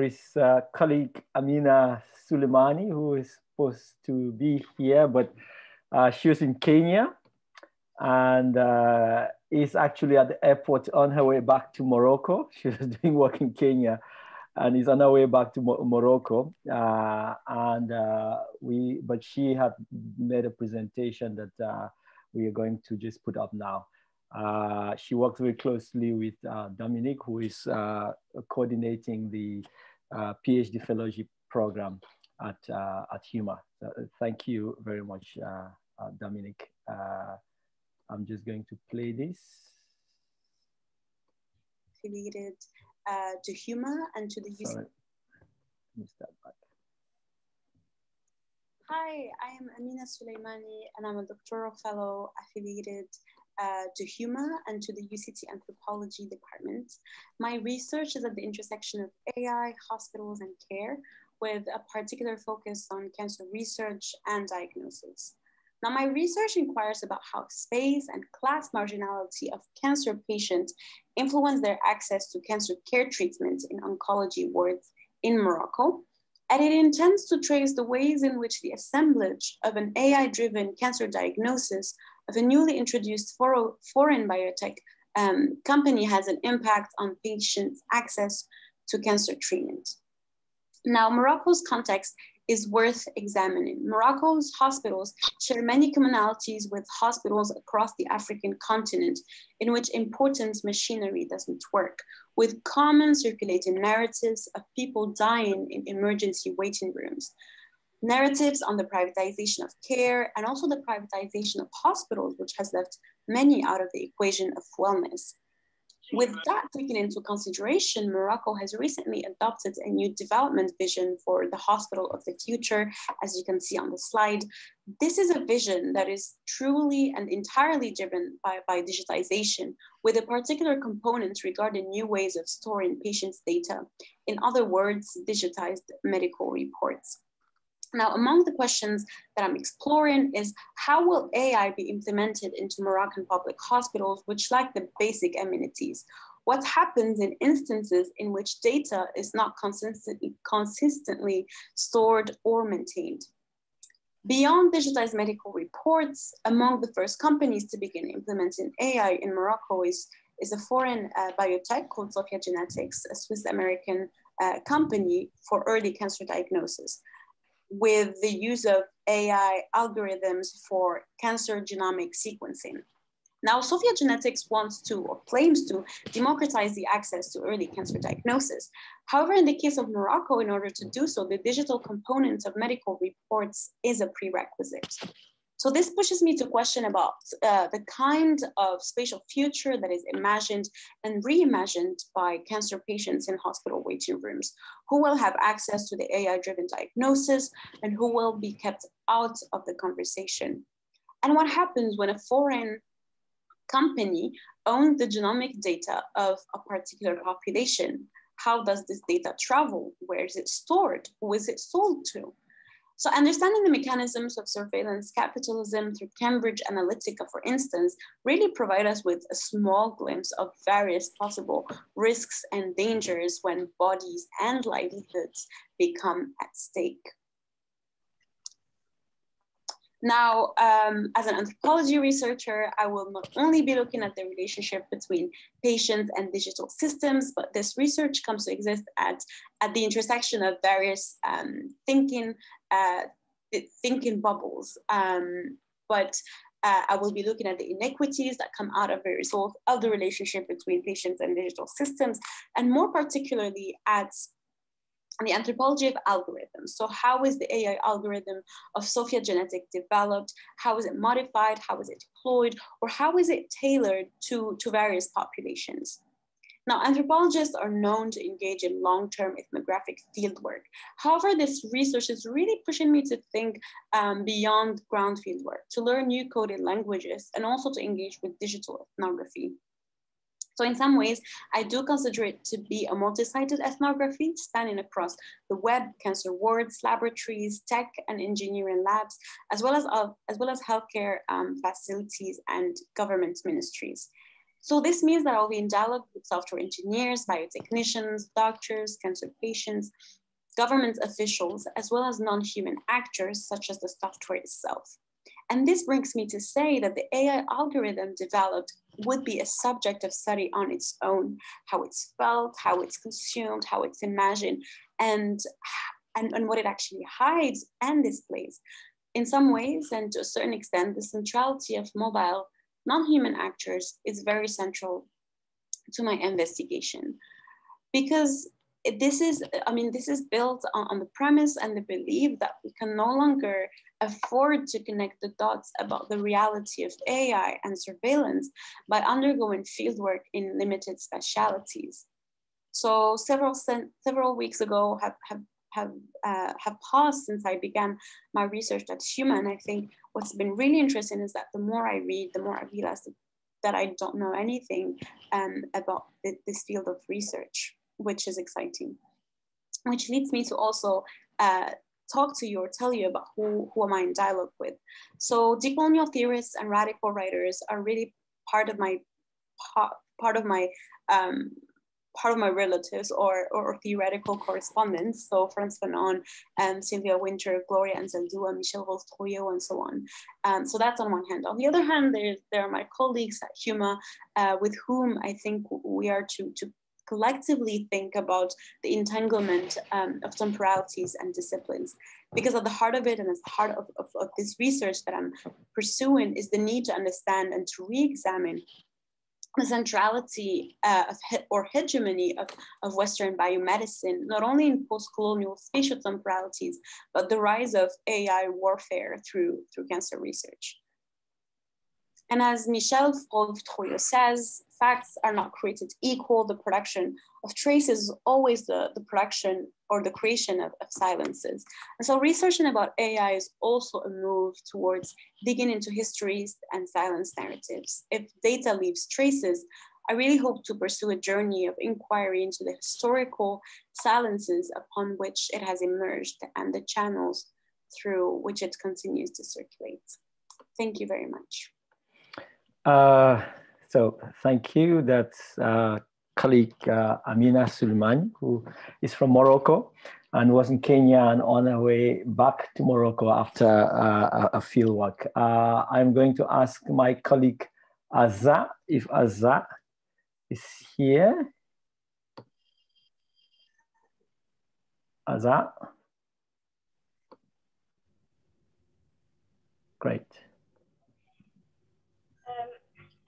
is a colleague, Amina Suleimani, who is supposed to be here, but she was in Kenya and is actually at the airport on her way back to Morocco. She was doing work in Kenya and is on her way back to Morocco. But she had made a presentation that we are going to just put up now. She works very closely with Dominique, who is coordinating the PhD fellowship program at HUMA. So thank you very much, Dominique. I'm just going to play this. Affiliated to HUMA and to the UC. Missed that back. Hi, I am Amina Suleimani, and I'm a doctoral fellow affiliated to HUMA and to the UCT Anthropology Department. My research is at the intersection of AI, hospitals, and care, with a particular focus on cancer research and diagnosis. Now, my research inquires about how space and class marginality of cancer patients influence their access to cancer care treatment in oncology wards in Morocco. And it intends to trace the ways in which the assemblage of an AI-driven cancer diagnosis of a newly introduced foreign biotech company has an impact on patients' access to cancer treatment. Now, Morocco's context is worth examining. Morocco's hospitals share many commonalities with hospitals across the African continent, in which important machinery doesn't work, with common circulating narratives of people dying in emergency waiting rooms, narratives on the privatization of care, and also the privatization of hospitals, which has left many out of the equation of wellness. With that taken into consideration, Morocco has recently adopted a new development vision for the hospital of the future, as you can see on the slide. This is a vision that is truly and entirely driven by digitization, with a particular component regarding new ways of storing patients' data. In other words, digitized medical reports. Now, among the questions that I'm exploring is how will AI be implemented into Moroccan public hospitals, which lack the basic amenities? What happens in instances in which data is not consistently stored or maintained? Beyond digitized medical reports, among the first companies to begin implementing AI in Morocco is a foreign biotech called Sophia Genetics, a Swiss-American company for early cancer diagnosis, with the use of AI algorithms for cancer genomic sequencing. Now, Sophia Genetics wants to, or claims to, democratize the access to early cancer diagnosis. However, in the case of Morocco, in order to do so, the digital component of medical reports is a prerequisite. So this pushes me to question about the kind of spatial future that is imagined and reimagined by cancer patients in hospital waiting rooms. Who will have access to the AI-driven diagnosis and who will be kept out of the conversation? And what happens when a foreign company owns the genomic data of a particular population? How does this data travel? Where is it stored? Who is it sold to? So understanding the mechanisms of surveillance capitalism through Cambridge Analytica, for instance, really provide us with a small glimpse of various possible risks and dangers when bodies and livelihoods become at stake. Now, as an anthropology researcher, I will not only be looking at the relationship between patients and digital systems, but this research comes to exist at the intersection of various thinking bubbles. But I will be looking at the inequities that come out of the result of the relationship between patients and digital systems, and more particularly at the anthropology of algorithms. So how is the AI algorithm of Sophia Genetics developed? How is it modified? How is it deployed? Or how is it tailored to various populations? Now, anthropologists are known to engage in long-term ethnographic fieldwork. However, this research is really pushing me to think beyond ground fieldwork, to learn new coded languages, and also to engage with digital ethnography. So in some ways, I do consider it to be a multi-sided ethnography spanning across the web, cancer wards, laboratories, tech and engineering labs, as well as healthcare facilities and government ministries. So this means that I'll be in dialogue with software engineers, biotechnicians, doctors, cancer patients, government officials, as well as non-human actors such as the software itself. And this brings me to say that the AI algorithm developed would be a subject of study on its own, how it's felt, how it's consumed, how it's imagined, and what it actually hides and displays. In some ways, and to a certain extent, the centrality of mobile non-human actors is very central to my investigation, because this is built on the premise and the belief that we can no longer afford to connect the dots about the reality of AI and surveillance by undergoing fieldwork in limited specialities. So several weeks ago, paused since I began my research at HUMA. And I think what's been really interesting is that the more I read, the more I realize that I don't know anything about this field of research, which is exciting. Which leads me to also talk to you or tell you about who am I in dialogue with. So decolonial theorists and radical writers are really part of my relatives or theoretical correspondents. So Frantz Fanon, Sylvia Winter, Gloria Anzaldúa, Michel Rolf-Trouillot, and so on. So that's on one hand. On the other hand, there are my colleagues at HUMA with whom I think we are to collectively think about the entanglement of temporalities and disciplines. Because at the heart of it and at the heart of this research that I'm pursuing is the need to understand and to re-examine the centrality or hegemony of Western biomedicine, not only in post-colonial spatial temporalities, but the rise of AI warfare through cancer research. And as Michel Rolf-Trouillot says, facts are not created equal. The production of traces is always the production or the creation of silences. And so researching about AI is also a move towards digging into histories and silence narratives. If data leaves traces, I really hope to pursue a journey of inquiry into the historical silences upon which it has emerged and the channels through which it continues to circulate. Thank you very much. So thank you. That's colleague Amina Suleiman, who is from Morocco and was in Kenya and on her way back to Morocco after a field work. I'm going to ask my colleague Azza, if Azza is here. Azza. Great.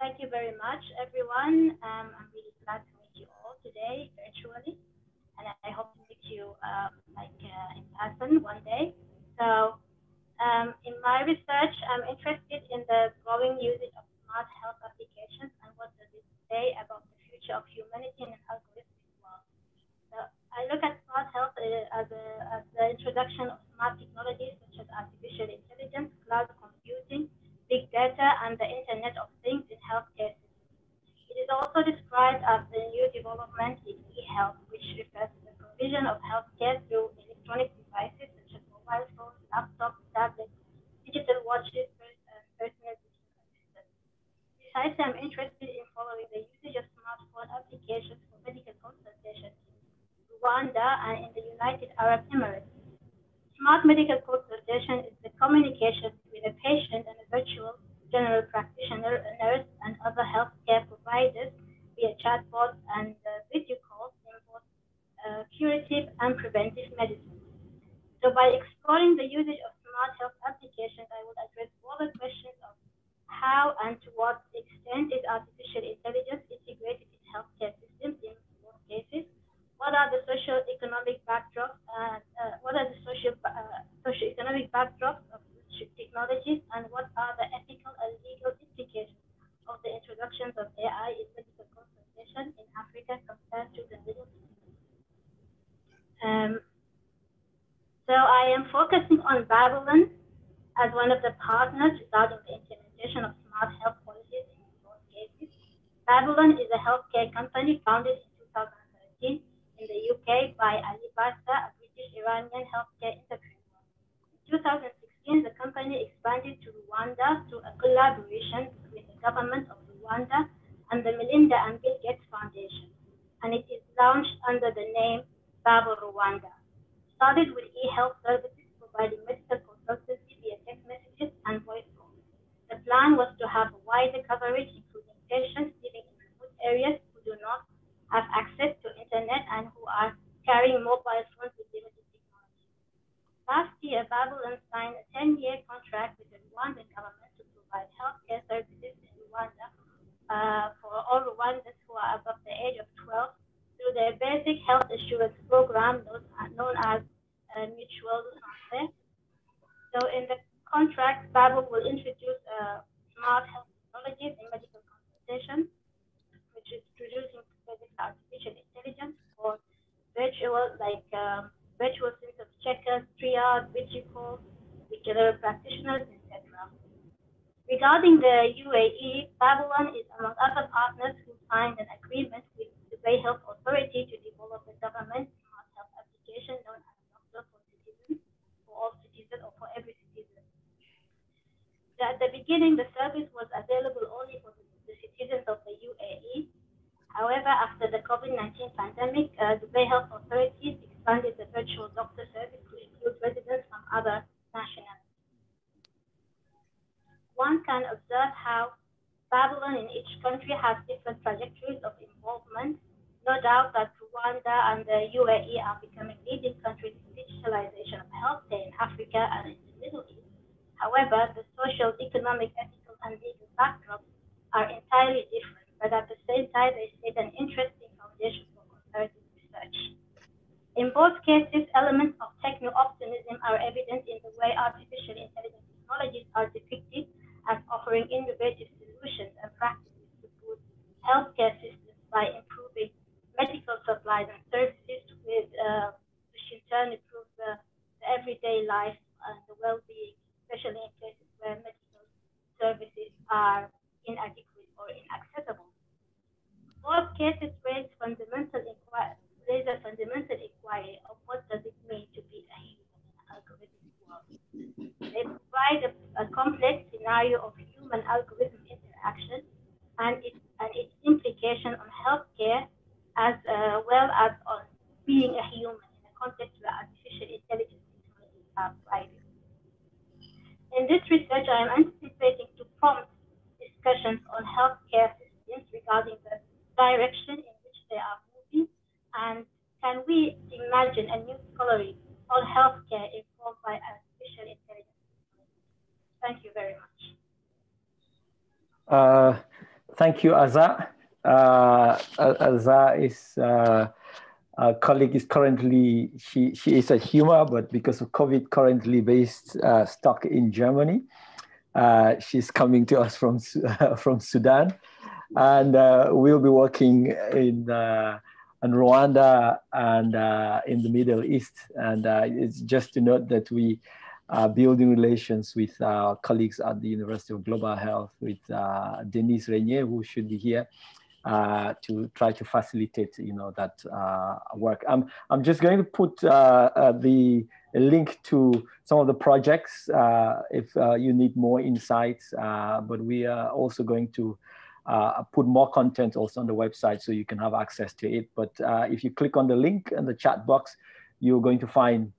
Thank you very much, everyone. I'm really glad to meet you all today virtually, and I hope to meet you in person one day. So in my research, I'm interested in the growing usage of smart health applications and what does it say about the future of humanity in an algorithmic world. So I look at smart health as the introduction of smart technologies such as artificial intelligence, cloud computing, big data, and the Internet of Things in healthcare systems. It is also described as the new development in e-health, which refers to the provision of healthcare through electronic devices such as mobile phones, laptops, tablets, digital watches, and personal digital assistants. Besides, I'm interested in following the usage of smartphone applications for medical consultation in Rwanda and in the United Arab Emirates. Smart medical consultation is the communication between a patient and a virtual general practitioner, a nurse, and other healthcare providers via chatbots and video calls in both curative and preventive medicine. So by exploring the usage of smart health applications, I will address all the questions of how and to what extent is artificial intelligence integrated in healthcare systems in both cases. What are the socio-economic backdrops socio-economic backdrops of technologies, and what are the ethical and legal implications of the introductions of AI in medical consultation in Africa compared to the Middle East? So I am focusing on Babylon as one of the partners regarding the implementation of smart health policies in both cases. Babylon is a healthcare company founded in 2013 in the UK by Ali Basta, a British-Iranian healthcare entrepreneur. In 2016, the company expanded to Rwanda through a collaboration between the government of Rwanda and the Melinda and Bill Gates Foundation, and it is launched under the name Babo Rwanda. Started with e-health services, providing medical consultancy via text messages and voice calls. The plan was to have a wider coverage, including patients living in remote areas who do not have access to internet and who are carrying mobile phones with limited technology. Last year, Babylon signed a 10-year contract with the Rwandan government to provide healthcare services in Rwanda for all Rwandans who are above the age of 12 through their basic health assurance program known as Mutual Santé. So in the contract, Babel will introduce smart health technologies in medical consultation, which is introducing artificial intelligence for virtual symptom checkers, triage, vigil, general practitioners, etc. Regarding the UAE, Babylon is among other partners who signed an agreement with the Dubai Health Authority to develop a government smart health application known as Doctor for Citizens, for all citizens or for every citizen. At the beginning, the service was available only for the citizens of the UAE. However, after the COVID-19 pandemic, Dubai Health Authorities expanded the virtual doctor service to include residents from other nationalities. One can observe how Babylon in each country has different trajectories of involvement. No doubt that Rwanda and the UAE are becoming leading countries in digitalization of healthcare in Africa and in the Middle East. However, the social, economic, ethical, and legal backdrops are entirely different, but at the same time, they set an interesting foundation for comparative research. In both cases, elements of techno-optimism are evident in the way artificial intelligence technologies are depicted as offering innovative solutions and practices to boost healthcare systems by improving medical supplies and services, which in turn improves the everyday life and the well-being, especially in places where medical services are inadequate or inaccessible. Both cases raise a fundamental inquiry of what does it mean to be a human in an algorithmic world. They provide a complex scenario of human-algorithm interaction and its implication on healthcare, as well as on being a human in a context where artificial intelligence technologies are thriving. In this research, I am anticipating to prompt discussions on healthcare systems regarding the direction in which they are moving, and can we imagine a new scholarly on healthcare informed by artificial intelligence? Thank you very much. Thank you, Azza. Azza is a colleague is currently, she is at HUMA, but because of COVID, currently based stuck in Germany. She's coming to us from Sudan, and we'll be working in Rwanda and in the Middle East. And it's just to note that we are building relations with our colleagues at the University of Global Health, with Denise Renier, who should be here, to try to facilitate, that work. I'm just going to put the link to some of the projects if you need more insights, but we are also going to put more content also on the website so you can have access to it. But if you click on the link in the chat box, you're going to find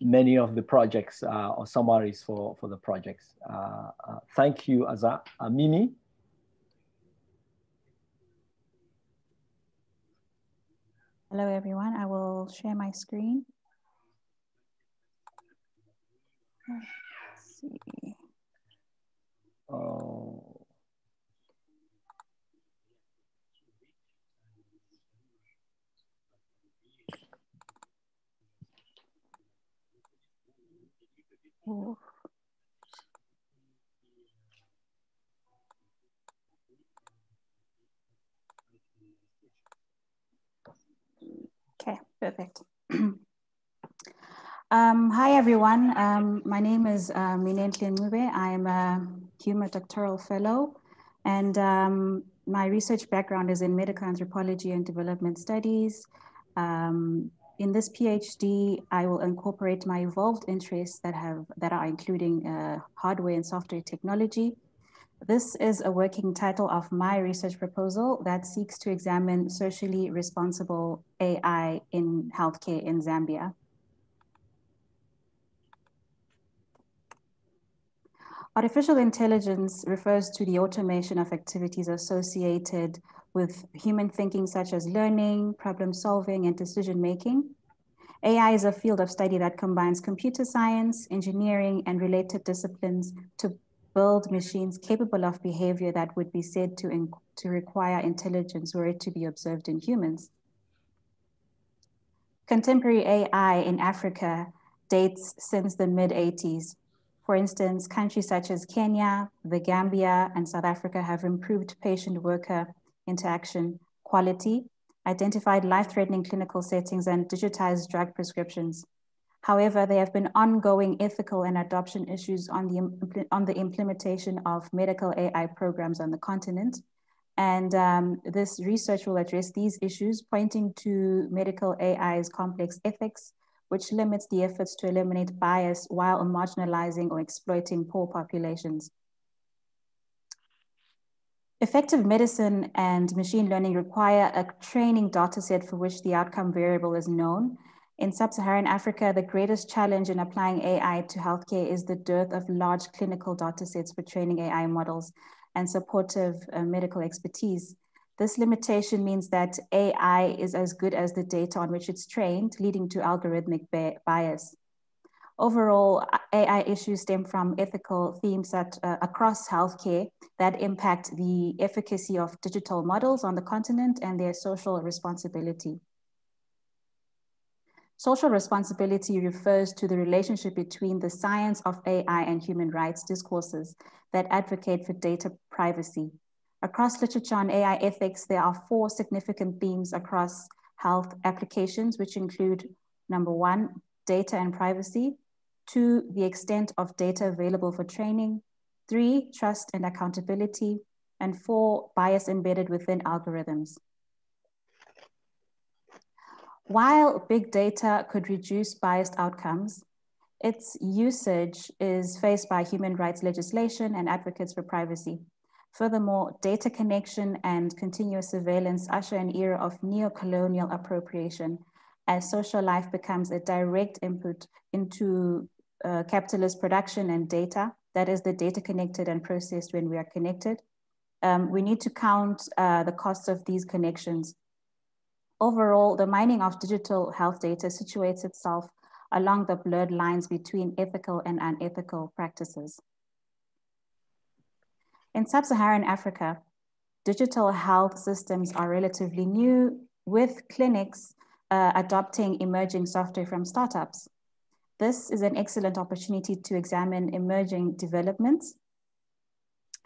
many of the projects or summaries for the projects. Thank you, Azza. Mimi? Hello, everyone. I will share my screen. Let's see. Oh. Oh. Okay, perfect. Hi, everyone. My name is Minentle Ngube. I am a HUMA doctoral fellow, and my research background is in medical anthropology and development studies. In this PhD, I will incorporate my evolved interests that are including hardware and software technology. This is a working title of my research proposal that seeks to examine socially responsible AI in healthcare in Zambia. Artificial intelligence refers to the automation of activities associated with human thinking, such as learning, problem solving, and decision making. AI is a field of study that combines computer science, engineering, and related disciplines to build machines capable of behavior that would be said to require intelligence were it to be observed in humans. Contemporary AI in Africa dates since the mid-80s. For instance, countries such as Kenya, the Gambia, and South Africa have improved patient-worker interaction quality, identified life-threatening clinical settings, and digitized drug prescriptions. However, there have been ongoing ethical and adoption issues on the implementation of medical AI programs on the continent. And this research will address these issues, pointing to medical AI's complex ethics, which limits the efforts to eliminate bias while marginalizing or exploiting poor populations. Effective medicine and machine learning require a training dataset for which the outcome variable is known. In sub-Saharan Africa, the greatest challenge in applying AI to healthcare is the dearth of large clinical datasets for training AI models and supportive medical expertise. This limitation means that AI is as good as the data on which it's trained, leading to algorithmic bias. Overall, AI issues stem from ethical themes that across healthcare that impact the efficacy of digital models on the continent and their social responsibility. Social responsibility refers to the relationship between the science of AI and human rights discourses that advocate for data privacy. Across literature on AI ethics, there are 4 significant themes across health applications, which include, number 1, data and privacy; 2, the extent of data available for training; 3, trust and accountability; and 4, bias embedded within algorithms. While big data could reduce biased outcomes, its usage is faced by human rights legislation and advocates for privacy. Furthermore, data connection and continuous surveillance usher an era of neo-colonial appropriation as social life becomes a direct input into capitalist production and data, that is the data connected and processed when we are connected. We need to count the costs of these connections. Overall, the mining of digital health data situates itself along the blurred lines between ethical and unethical practices. In sub-Saharan Africa, digital health systems are relatively new, with clinics adopting emerging software from startups. This is an excellent opportunity to examine emerging developments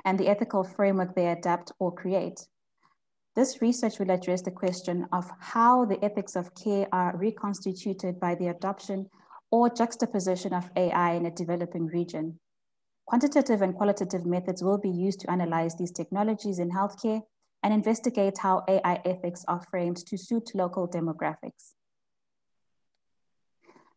and the ethical framework they adapt or create. This research will address the question of how the ethics of care are reconstituted by the adoption or juxtaposition of AI in a developing region. Quantitative and qualitative methods will be used to analyze these technologies in healthcare and investigate how AI ethics are framed to suit local demographics.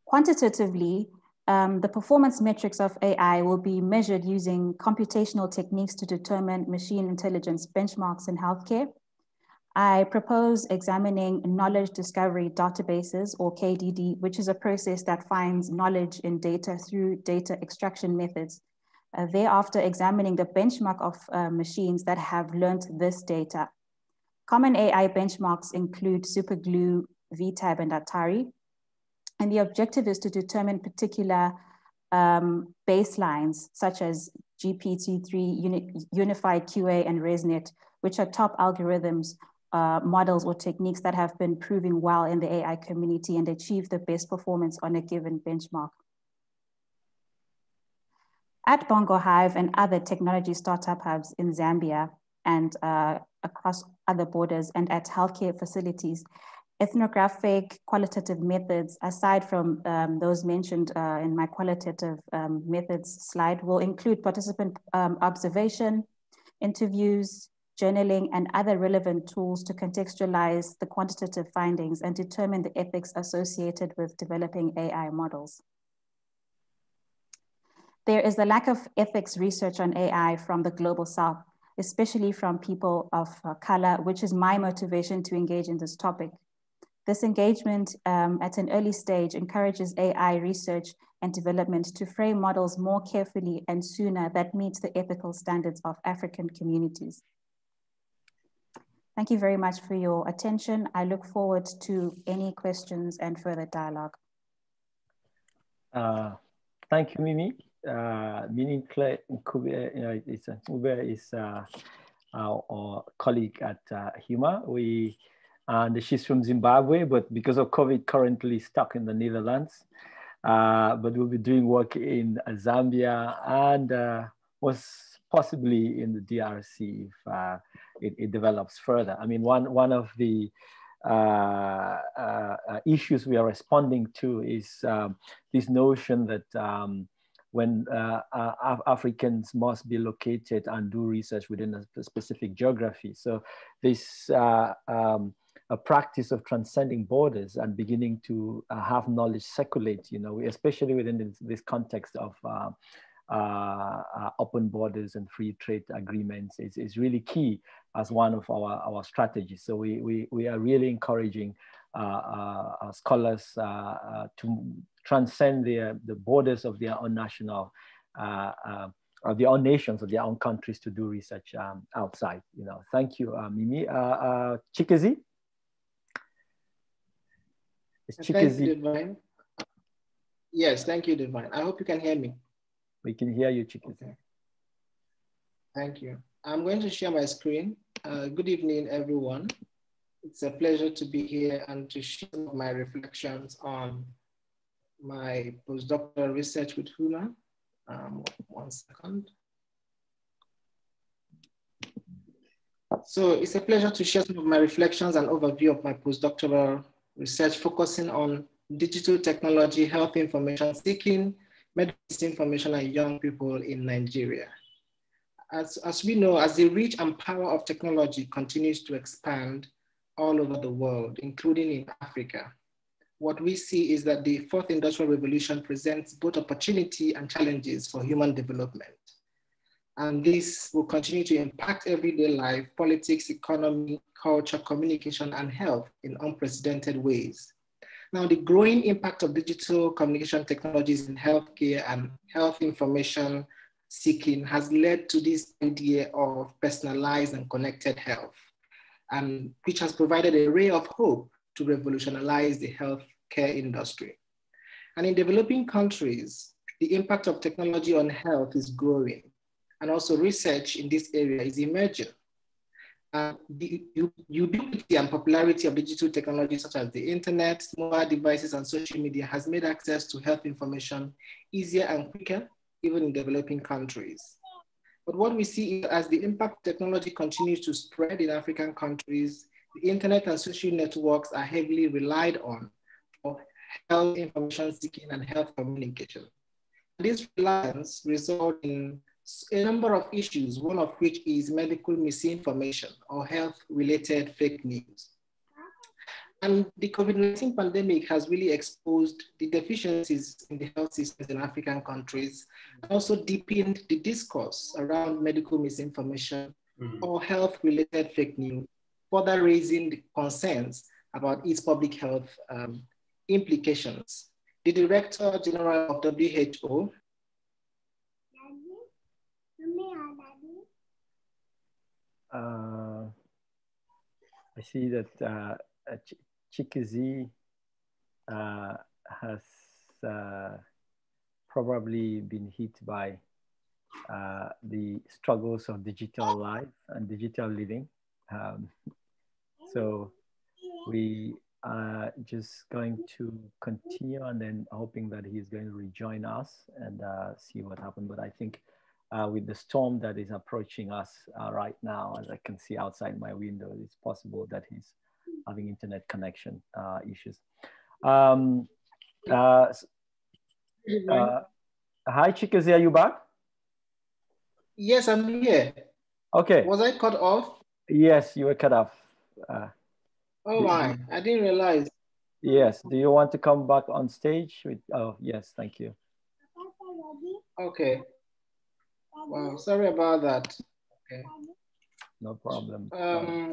Quantitatively, the performance metrics of AI will be measured using computational techniques to determine machine intelligence benchmarks in healthcare. I propose examining knowledge discovery databases, or KDD, which is a process that finds knowledge in data through data extraction methods. Thereafter, examining the benchmark of machines that have learned this data. Common AI benchmarks include Superglue, VTab, and Atari. And the objective is to determine particular baselines, such as GPT-3, Unified QA, and ResNet, which are top algorithms, models, or techniques that have been proving well in the AI community and achieve the best performance on a given benchmark. At Bongo Hive and other technology startup hubs in Zambia and across other borders and at healthcare facilities, ethnographic qualitative methods, aside from those mentioned in my qualitative methods slide, will include participant observation, interviews, journaling, and other relevant tools to contextualize the quantitative findings and determine the ethics associated with developing AI models. There is a lack of ethics research on AI from the global South, especially from people of color, which is my motivation to engage in this topic. This engagement at an early stage encourages AI research and development to frame models more carefully and sooner that meet the ethical standards of African communities. Thank you very much for your attention. I look forward to any questions and further dialogue. Thank you, Mimi. Mimi Nkube is our colleague at HUMA. And she's from Zimbabwe, but because of COVID, currently stuck in the Netherlands. But we'll be doing work in Zambia and most possibly in the DRC if it develops further. I mean, one of the issues we are responding to is this notion that when Africans must be located and do research within a specific geography. So this a practice of transcending borders and beginning to have knowledge circulate, especially within this context of open borders and free trade agreements is really key as one of our strategies. So we are really encouraging scholars to transcend the borders of their own national, of their own nations, of their own countries to do research outside. Thank you, Mimi. Chikezi? Thank you, Divine. Yes, thank you, Divine. I hope you can hear me. We can hear you, Chikezi. Okay. Thank you. I'm going to share my screen. Good evening, everyone. It's a pleasure to be here and to share some of my reflections on my postdoctoral research with HUMA. 1 second. So it's a pleasure to share some of my reflections and overview of my postdoctoral research focusing on digital technology, health information seeking, medicine information, and young people in Nigeria. As we know, as the reach and power of technology continues to expand all over the world, including in Africa, what we see is that the fourth industrial revolution presents both opportunity and challenges for human development. And this will continue to impact everyday life, politics, economy, culture, communication, and health in unprecedented ways. Now, the growing impact of digital communication technologies in healthcare and health information seeking has led to this idea of personalized and connected health, and which has provided a ray of hope to revolutionize the healthcare industry. And in developing countries, the impact of technology on health is growing, and also research in this area is emerging. The ubiquity and popularity of digital technologies such as the internet, mobile devices, and social media has made access to health information easier and quicker, even in developing countries. But what we see is as the impact of technology continues to spread in African countries, the internet and social networks are heavily relied on for health information seeking and health communication. This reliance results in a number of issues, one of which is medical misinformation or health-related fake news. And the COVID-19 pandemic has really exposed the deficiencies in the health systems in African countries, and also deepened the discourse around medical misinformation or health-related fake news, further raising the concerns about its public health implications. The Director General of WHO, I see that Chikezi has probably been hit by the struggles of digital life and digital living. So we are just going to continue and then hoping that he's going to rejoin us and see what happened. But I think with the storm that is approaching us right now, as I can see outside my window, it's possible that he's having internet connection issues. Hi, Chikezi, are you back? Yes, I'm here. Okay. Was I cut off? Yes, you were cut off. Oh my, I didn't realize. Yes, do you want to come back on stage? Oh, yes, thank you. Okay. Wow, sorry about that. Okay. No problem.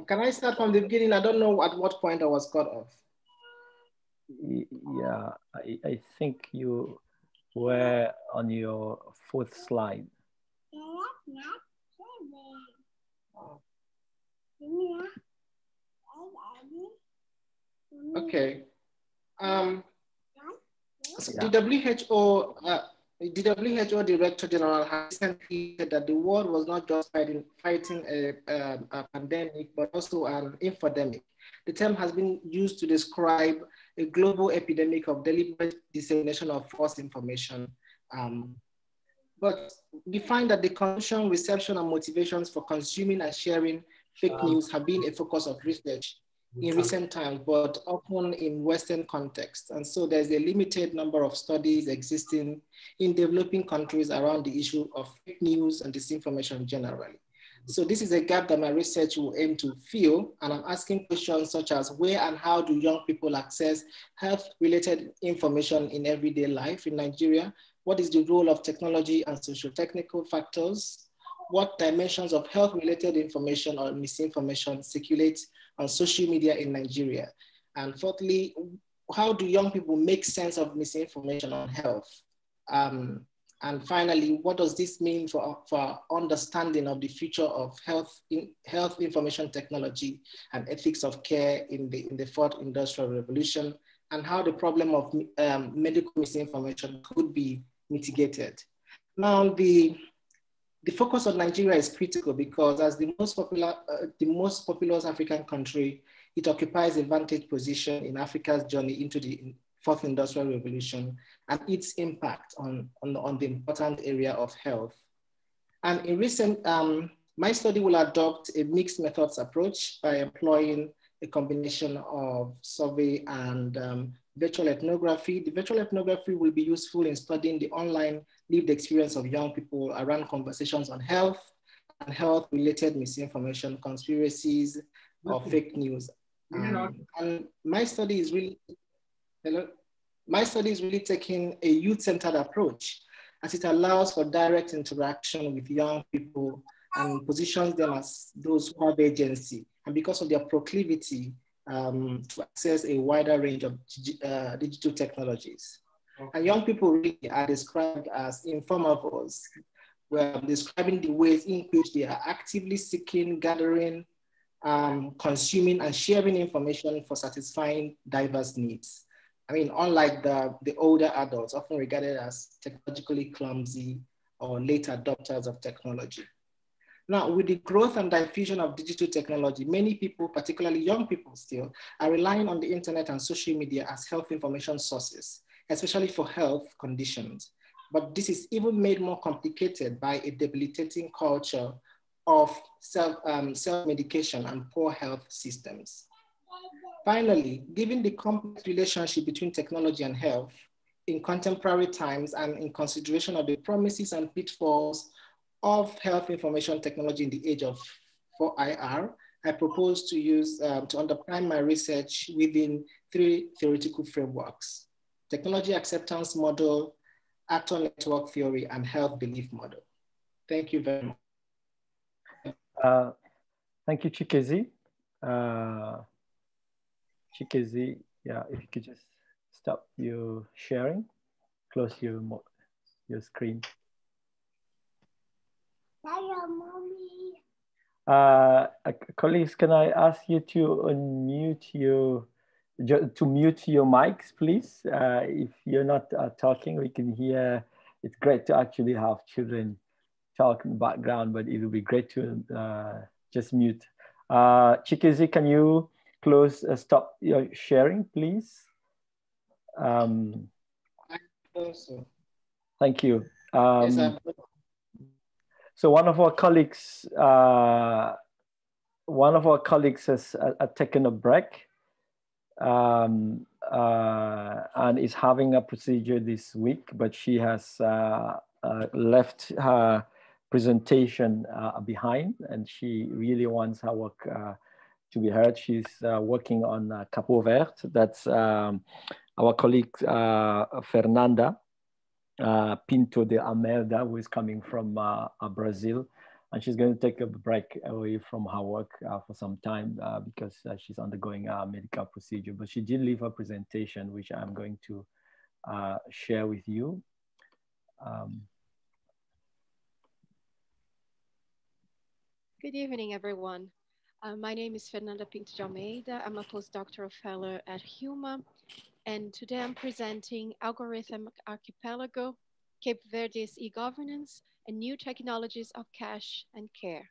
Can I start from the beginning? I don't know at what point I was cut off. Yeah, I think you were on your 4th slide. Okay. So the WHO Director General has recently said that the world was not just fighting a pandemic, but also an infodemic. The term has been used to describe a global epidemic of deliberate dissemination of false information. But we find that the consumption, reception, and motivations for consuming and sharing fake news have been a focus of research in recent times, but often in Western context. And so there's a limited number of studies existing in developing countries around the issue of fake news and disinformation generally. So this is a gap that my research will aim to fill, and I'm asking questions such as where and how do young people access health-related information in everyday life in Nigeria? What is the role of technology and socio-technical factors? What dimensions of health-related information or misinformation circulate on social media in Nigeria? And fourthly, how do young people make sense of misinformation on health? And finally, what does this mean for understanding of the future of health information technology and ethics of care in the fourth industrial revolution, and how the problem of medical misinformation could be mitigated? Now, the focus on Nigeria is critical because as the most populous African country, it occupies a vantage position in Africa's journey into the fourth industrial revolution and its impact on the important area of health. And in recent, my study will adopt a mixed methods approach by employing a combination of survey and virtual ethnography. The virtual ethnography will be useful in studying the online lived experience of young people around conversations on health and health-related misinformation, conspiracies, or fake news. And my study is really, taking a youth-centered approach as it allows for direct interaction with young people and positions them as those who have agency. And because of their proclivity to access a wider range of digital technologies. And young people really are described as informavores. We're describing the ways in which they are actively seeking, gathering, consuming, and sharing information for satisfying diverse needs. I mean, unlike the older adults, often regarded as technologically clumsy or late adopters of technology. Now, with the growth and diffusion of digital technology, many people, particularly young people still, are relying on the internet and social media as health information sources, especially for health conditions. But this is even made more complicated by a debilitating culture of self-medication and poor health systems. Finally, given the complex relationship between technology and health in contemporary times and in consideration of the promises and pitfalls of health information technology in the age of 4IR, I propose to use to underpin my research within 3 theoretical frameworks: technology acceptance model, actor network theory, and health belief model. Thank you very much. Thank you, Chikezi. Chikezi, yeah, if you could just stop your sharing, close your screen. Colleagues, can I ask you to unmute mute your mics, please? If you're not talking, we can hear. It's great to actually have children talk in the background, but it would be great to just mute. Chikezi, can you stop your sharing, please? Thank you. So one of our colleagues has taken a break and is having a procedure this week, but she has left her presentation behind, and she really wants her work to be heard. She's working on Capo Verde. That's our colleague Fernanda Pinto de Almeida, who is coming from Brazil, and she's going to take a break away from her work for some time because she's undergoing a medical procedure. But she did leave a presentation, which I'm going to share with you. Good evening, everyone. My name is Fernanda Pinto de Almeida. I'm a postdoctoral fellow at HUMA, and today I'm presenting Algorithm Archipelago, Cape Verde's e-governance, and new technologies of cash and care.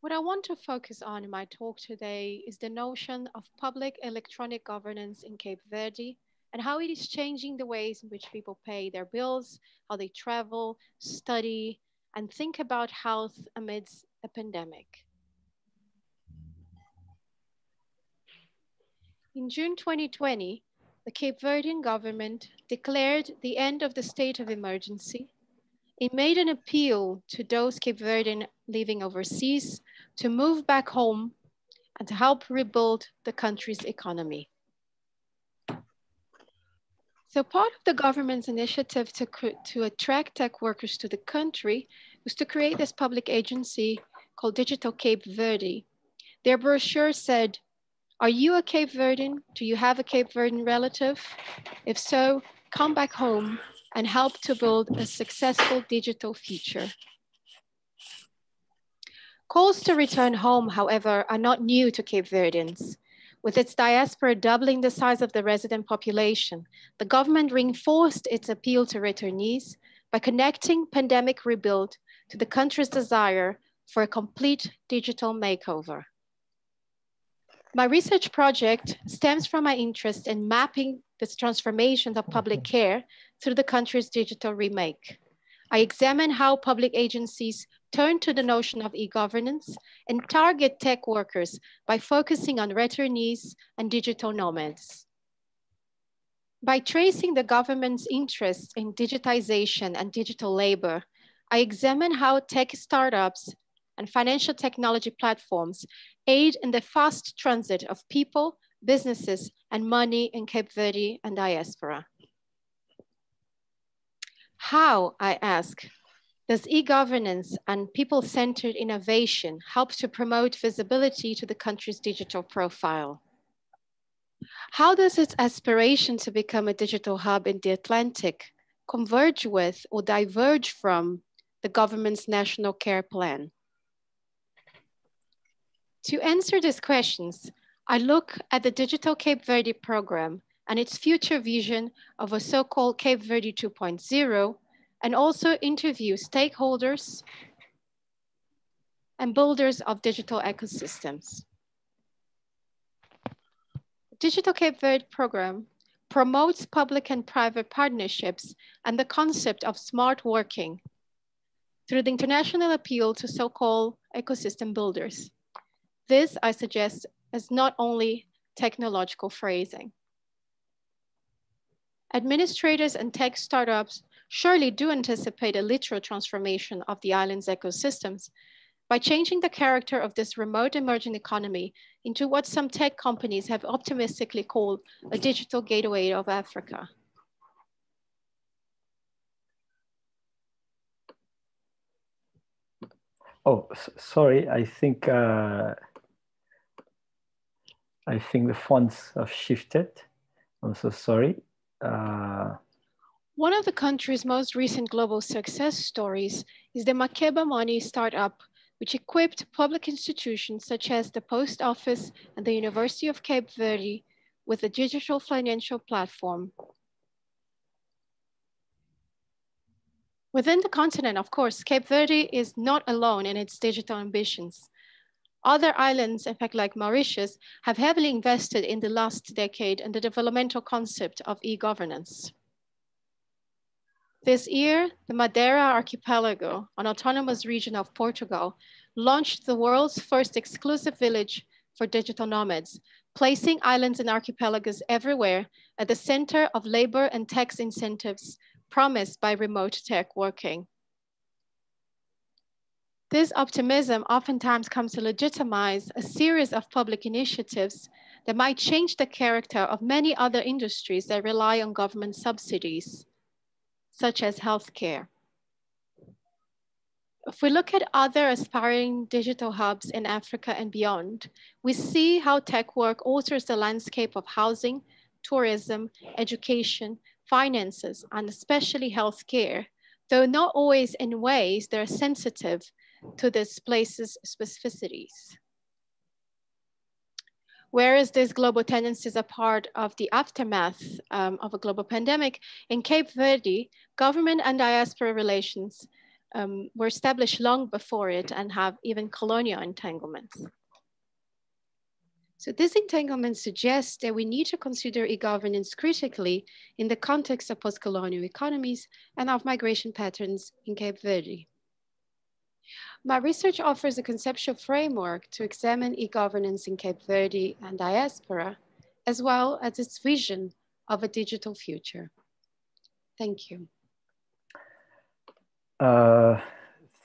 What I want to focus on in my talk today is the notion of public electronic governance in Cape Verde and how it is changing the ways in which people pay their bills, how they travel, study, and think about health amidst a pandemic. In June 2020, the Cape Verdean government declared the end of the state of emergency. It made an appeal to those Cape Verdean living overseas to move back home and to help rebuild the country's economy. So part of the government's initiative to attract tech workers to the country was to create this public agency called Digital Cape Verde. Their brochure said, "Are you a Cape Verdean? Do you have a Cape Verdean relative? If so, come back home and help to build a successful digital future." Calls to return home, however, are not new to Cape Verdeans. With its diaspora doubling the size of the resident population, the government reinforced its appeal to returnees by connecting pandemic rebuild to the country's desire for a complete digital makeover. My research project stems from my interest in mapping the transformations of public care through the country's digital remake. I examine how public agencies turn to the notion of e-governance and target tech workers by focusing on returnees and digital nomads. By tracing the government's interest in digitization and digital labor, I examine how tech startups and financial technology platforms aid in the fast transit of people, businesses, and money in Cape Verde and diaspora. How, I ask, does e-governance and people-centered innovation help to promote visibility to the country's digital profile? How does its aspiration to become a digital hub in the Atlantic converge with or diverge from the government's national care plan? To answer these questions, I look at the Digital Cape Verde program and its future vision of a so-called Cape Verde 2.0, and also interview stakeholders and builders of digital ecosystems. The Digital Cape Verde program promotes public and private partnerships and the concept of smart working through the international appeal to so-called ecosystem builders. This, I suggest, is not only technological phrasing. Administrators and tech startups surely do anticipate a literal transformation of the island's ecosystems by changing the character of this remote emerging economy into what some tech companies have optimistically called a digital gateway of Africa. Oh, sorry, I think the fonts have shifted. I'm so sorry. One of the country's most recent global success stories is the Makeba Money startup, which equipped public institutions such as the Post Office and the University of Cape Verde with a digital financial platform. Within the continent, of course, Cape Verde is not alone in its digital ambitions. Other islands, in fact, like Mauritius, have heavily invested in the last decade in the developmental concept of e-governance. This year, the Madeira archipelago, an autonomous region of Portugal, launched the world's first exclusive village for digital nomads, placing islands and archipelagos everywhere at the center of labor and tax incentives promised by remote tech working. This optimism oftentimes comes to legitimize a series of public initiatives that might change the character of many other industries that rely on government subsidies, such as healthcare. If we look at other aspiring digital hubs in Africa and beyond, we see how tech work alters the landscape of housing, tourism, education, finances, and especially healthcare, though not always in ways that are sensitive to this place's specificities. Whereas these global tendencies are part of the aftermath of a global pandemic, in Cape Verde, government and diaspora relations were established long before it and have even colonial entanglements. So this entanglement suggests that we need to consider e-governance critically in the context of post-colonial economies and of migration patterns in Cape Verde. My research offers a conceptual framework to examine e-governance in Cape Verde and diaspora as well as its vision of a digital future. Thank you.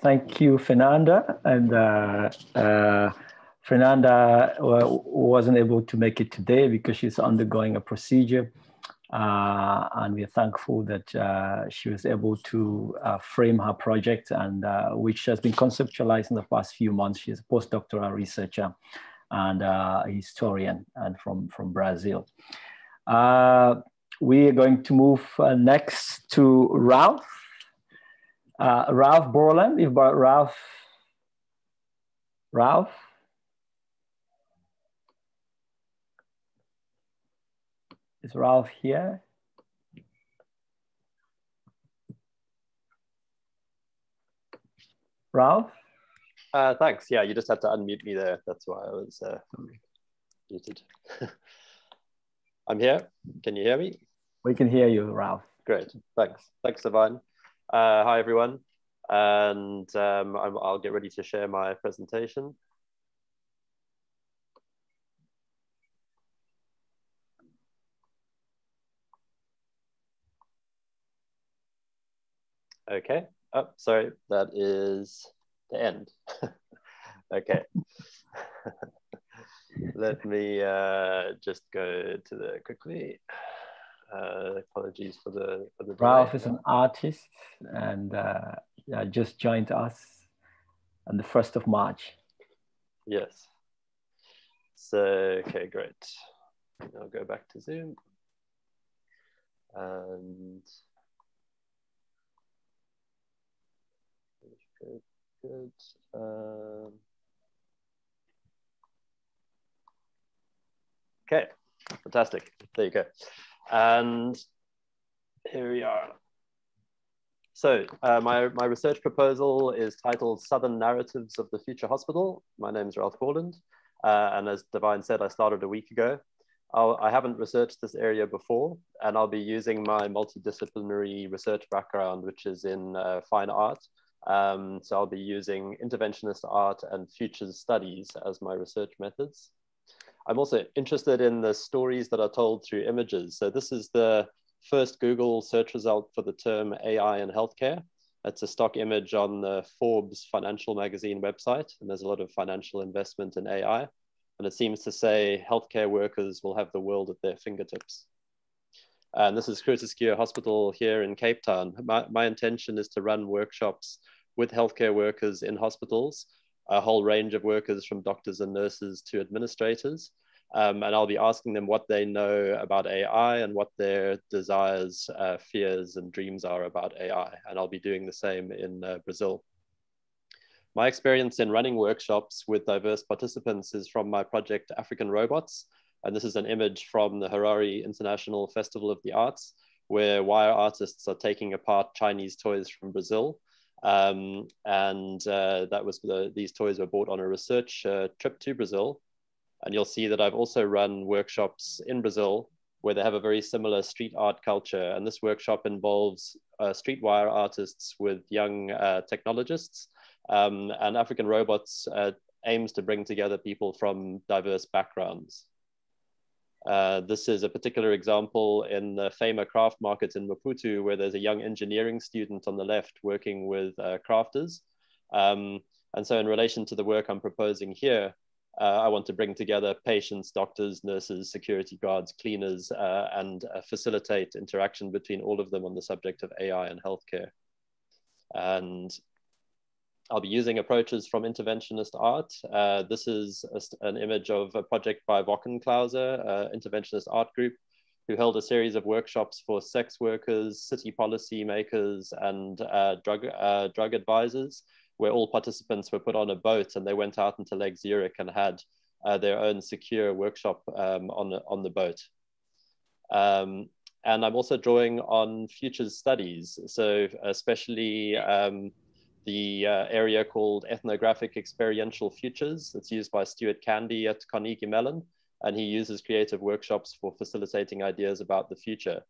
Thank you, Fernanda. And Fernanda wasn't able to make it today because she's undergoing a procedure. And we're thankful that she was able to frame her project, and which has been conceptualized in the past few months. She's a postdoctoral researcher and a historian, and from Brazil. We are going to move next to Ralph. Ralph Borland. If Ralph. Is Ralph here? Ralph? Thanks. Yeah, you just had to unmute me there. That's why I was muted. I'm here. Can you hear me? We can hear you, Ralph. Great. Thanks. Thanks, Divine. Hi, everyone. And I'll get ready to share my presentation. Okay. Oh, sorry. That is the end. Okay. Let me just go to the quickly. Apologies for the delay. Ralph is an artist and just joined us on the 1st of March. Yes. So, okay, great. I'll go back to Zoom. And good. Okay, fantastic. There you go. And here we are. So my research proposal is titled Southern Narratives of the Future Hospital. My name is Ralph Borland. And as Divine said, I started a week ago. I haven't researched this area before, and I'll be using my multidisciplinary research background, which is in fine art. So I'll be using interventionist art and futures studies as my research methods. I'm also interested in the stories that are told through images. So this is the first Google search result for the term AI in healthcare. It's a stock image on the Forbes financial magazine website, and there's a lot of financial investment in AI. And it seems to say healthcare workers will have the world at their fingertips. And this is Groote Hospital here in Cape Town. My intention is to run workshops with healthcare workers in hospitals, a whole range of workers from doctors and nurses to administrators. And I'll be asking them what they know about AI and what their desires, fears, and dreams are about AI. And I'll be doing the same in Brazil. My experience in running workshops with diverse participants is from my project African Robots. And this is an image from the Harare International Festival of the Arts, where wire artists are taking apart Chinese toys from Brazil. These toys were bought on a research trip to Brazil. And you'll see that I've also run workshops in Brazil where they have a very similar street art culture. And this workshop involves street wire artists with young technologists. And African Robots aims to bring together people from diverse backgrounds. This is a particular example in the FEMA craft market in Maputo, where there's a young engineering student on the left working with crafters. And so in relation to the work I'm proposing here, I want to bring together patients, doctors, nurses, security guards, cleaners, and facilitate interaction between all of them on the subject of AI and healthcare. And I'll be using approaches from interventionist art. This is an image of a project by Wochenklauser, interventionist art group, who held a series of workshops for sex workers, city policy makers, and drug advisors, where all participants were put on a boat and they went out into Lake Zurich and had their own secure workshop on the boat. And I'm also drawing on futures studies. So especially the area called ethnographic experiential futures. It's used by Stuart Candy at Carnegie Mellon, and he uses creative workshops for facilitating ideas about the future.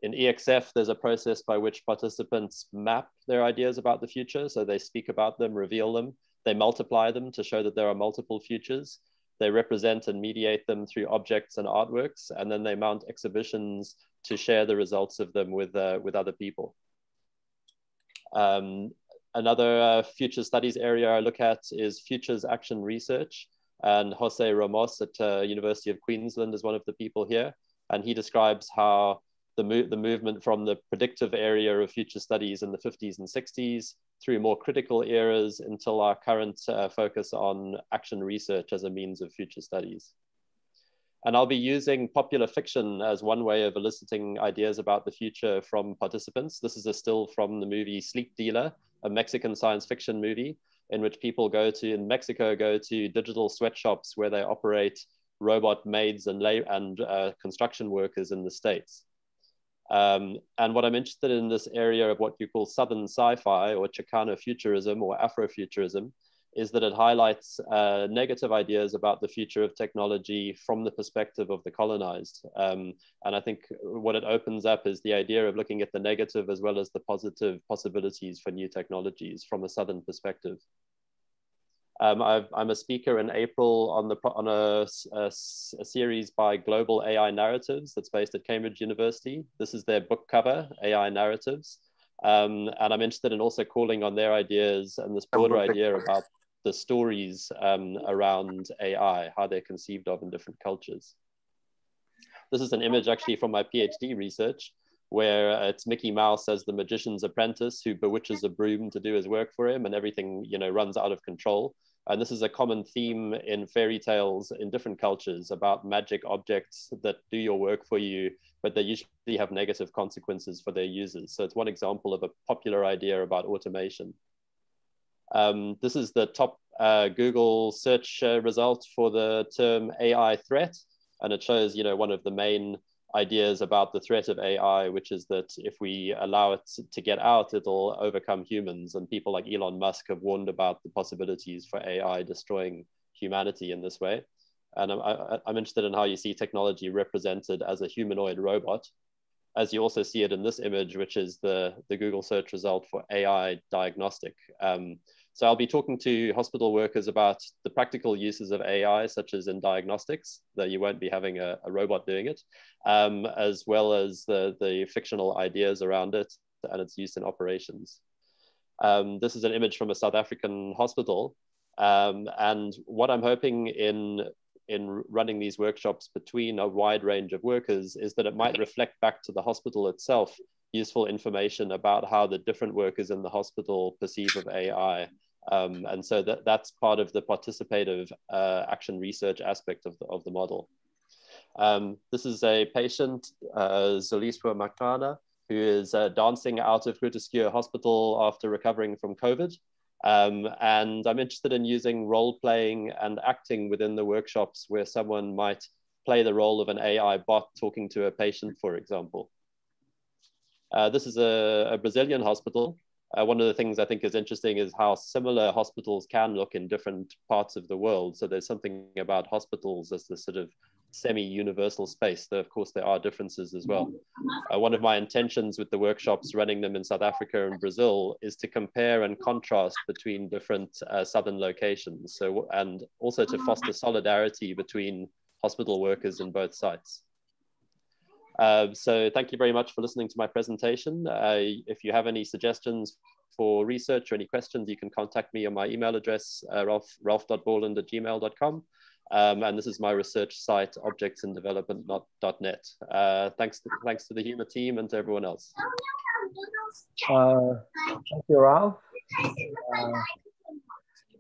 In EXF, there's a process by which participants map their ideas about the future. So they speak about them, reveal them, they multiply them to show that there are multiple futures. They represent and mediate them through objects and artworks, and then they mount exhibitions to share the results of them with other people. Another future studies area I look at is futures action research. And Jose Ramos at University of Queensland is one of the people here. And he describes how the movement from the predictive area of future studies in the 50s and 60s through more critical eras until our current focus on action research as a means of future studies. And I'll be using popular fiction as one way of eliciting ideas about the future from participants. This is a still from the movie Sleep Dealer, a Mexican science fiction movie in which people in Mexico go to digital sweatshops where they operate robot maids and construction workers in the States. And what I'm interested in this area of what you call Southern sci-fi or Chicano futurism or Afrofuturism is that it highlights negative ideas about the future of technology from the perspective of the colonized. And I think what it opens up is the idea of looking at the negative as well as the positive possibilities for new technologies from a Southern perspective. I'm a speaker in April on a series by Global AI Narratives that's based at Cambridge University. This is their book cover, AI Narratives. And I'm interested in also calling on their ideas and this broader idea about the stories around AI, how they're conceived of in different cultures. This is an image actually from my PhD research, where it's Mickey Mouse as the magician's apprentice who bewitches a broom to do his work for him, and everything runs out of control. And this is a common theme in fairy tales in different cultures about magic objects that do your work for you, but they usually have negative consequences for their users. So it's one example of a popular idea about automation. This is the top Google search result for the term AI threat. And it shows, one of the main ideas about the threat of AI, which is that if we allow it to get out, it'll overcome humans. And people like Elon Musk have warned about the possibilities for AI destroying humanity in this way. And I'm interested in how you see technology represented as a humanoid robot, as you also see it in this image, which is the Google search result for AI diagnostic. So I'll be talking to hospital workers about the practical uses of AI, such as in diagnostics, though you won't be having a robot doing it, as well as the fictional ideas around it and its use in operations. This is an image from a South African hospital. And what I'm hoping in running these workshops between a wide range of workers is that it might reflect back to the hospital itself useful information about how the different workers in the hospital perceive of AI. And so that's part of the participative action research aspect of the model. This is a patient, Zoliswa Makana, who is dancing out of Groote Hospital after recovering from COVID. And I'm interested in using role-playing and acting within the workshops where someone might play the role of an AI bot talking to a patient, for example. This is a Brazilian hospital. One of the things I think is interesting is how similar hospitals can look in different parts of the world. So there's something about hospitals as this sort of semi-universal space, though of course there are differences as well. One of my intentions with the workshops, running them in South Africa and Brazil, is to compare and contrast between different southern locations. So, and also to foster solidarity between hospital workers in both sites. So thank you very much for listening to my presentation. If you have any suggestions for research or any questions, you can contact me on my email address, ralph.borland@gmail.com. And this is my research site, objectsindevelopment.net. Thanks to the HUMA team and to everyone else. Thank you, Ralph.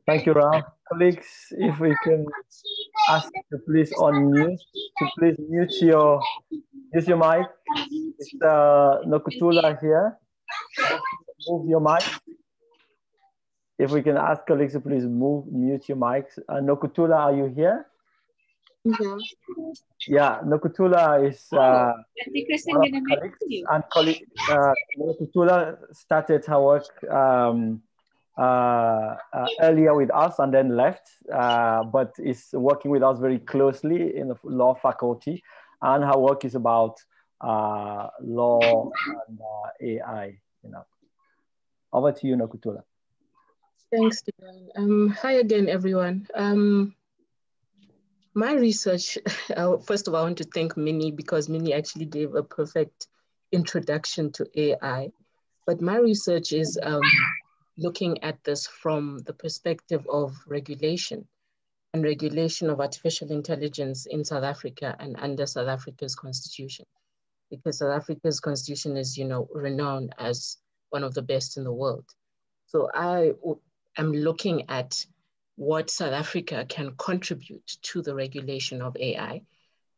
Thank you, Ralph. Colleagues, if we can ask you to please unmute, use your mic. It's Nokutula here. Move your mic. If we can ask colleagues to please mute your mics. Nokutula, are you here? Yeah, Nokutula is Nokutula started her work earlier with us and then left, but is working with us very closely in the law faculty, and her work is about law and AI. Over to you, Nokutula. Thanks, Stephen. Hi again, everyone. My research, first of all, I want to thank Minnie because Minnie actually gave a perfect introduction to AI. But my research is looking at this from the perspective of regulation and regulation of artificial intelligence in South Africa and under South Africa's constitution. Because South Africa's constitution is, renowned as one of the best in the world. So I am looking at what South Africa can contribute to the regulation of AI.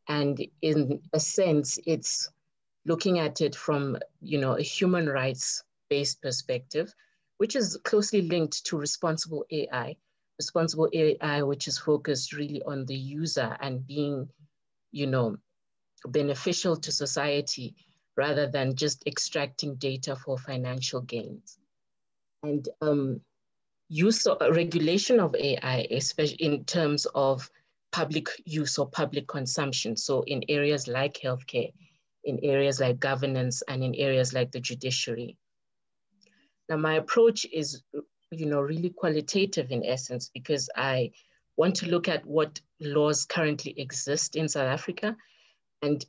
And in a sense, it's looking at it from, a human rights-based perspective, which is closely linked to responsible AI. Responsible AI, which is focused really on the user and being, beneficial to society rather than just extracting data for financial gains. And regulation of AI, especially in terms of public use or public consumption. So in areas like healthcare, in areas like governance, and in areas like the judiciary. Now, my approach is, really qualitative in essence, because I want to look at what laws currently exist in South Africa. And,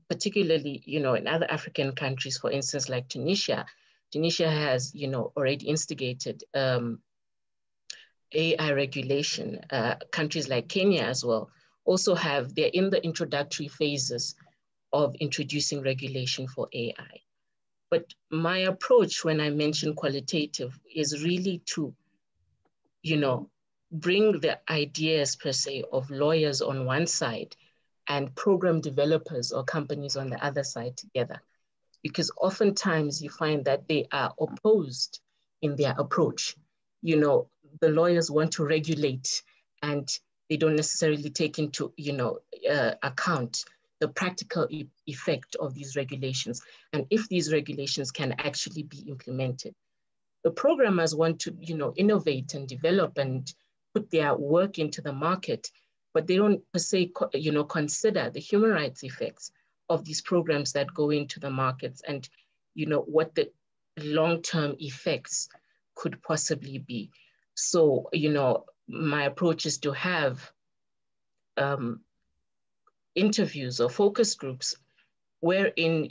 particularly, in other African countries, for instance, like Tunisia has, already instigated AI regulation. Countries like Kenya as well also they're in the introductory phases of introducing regulation for AI. But my approach when I mention qualitative is really to, bring the ideas per se of lawyers on one side and program developers or companies on the other side together. Because oftentimes you find that they are opposed in their approach. The lawyers want to regulate and they don't necessarily take into, account the practical effect of these regulations and if these regulations can actually be implemented. The programmers want to, innovate and develop and put their work into the market, but they don't per se, consider the human rights effects of these programs that go into the markets and, what the long-term effects could possibly be. So, my approach is to have interviews or focus groups wherein,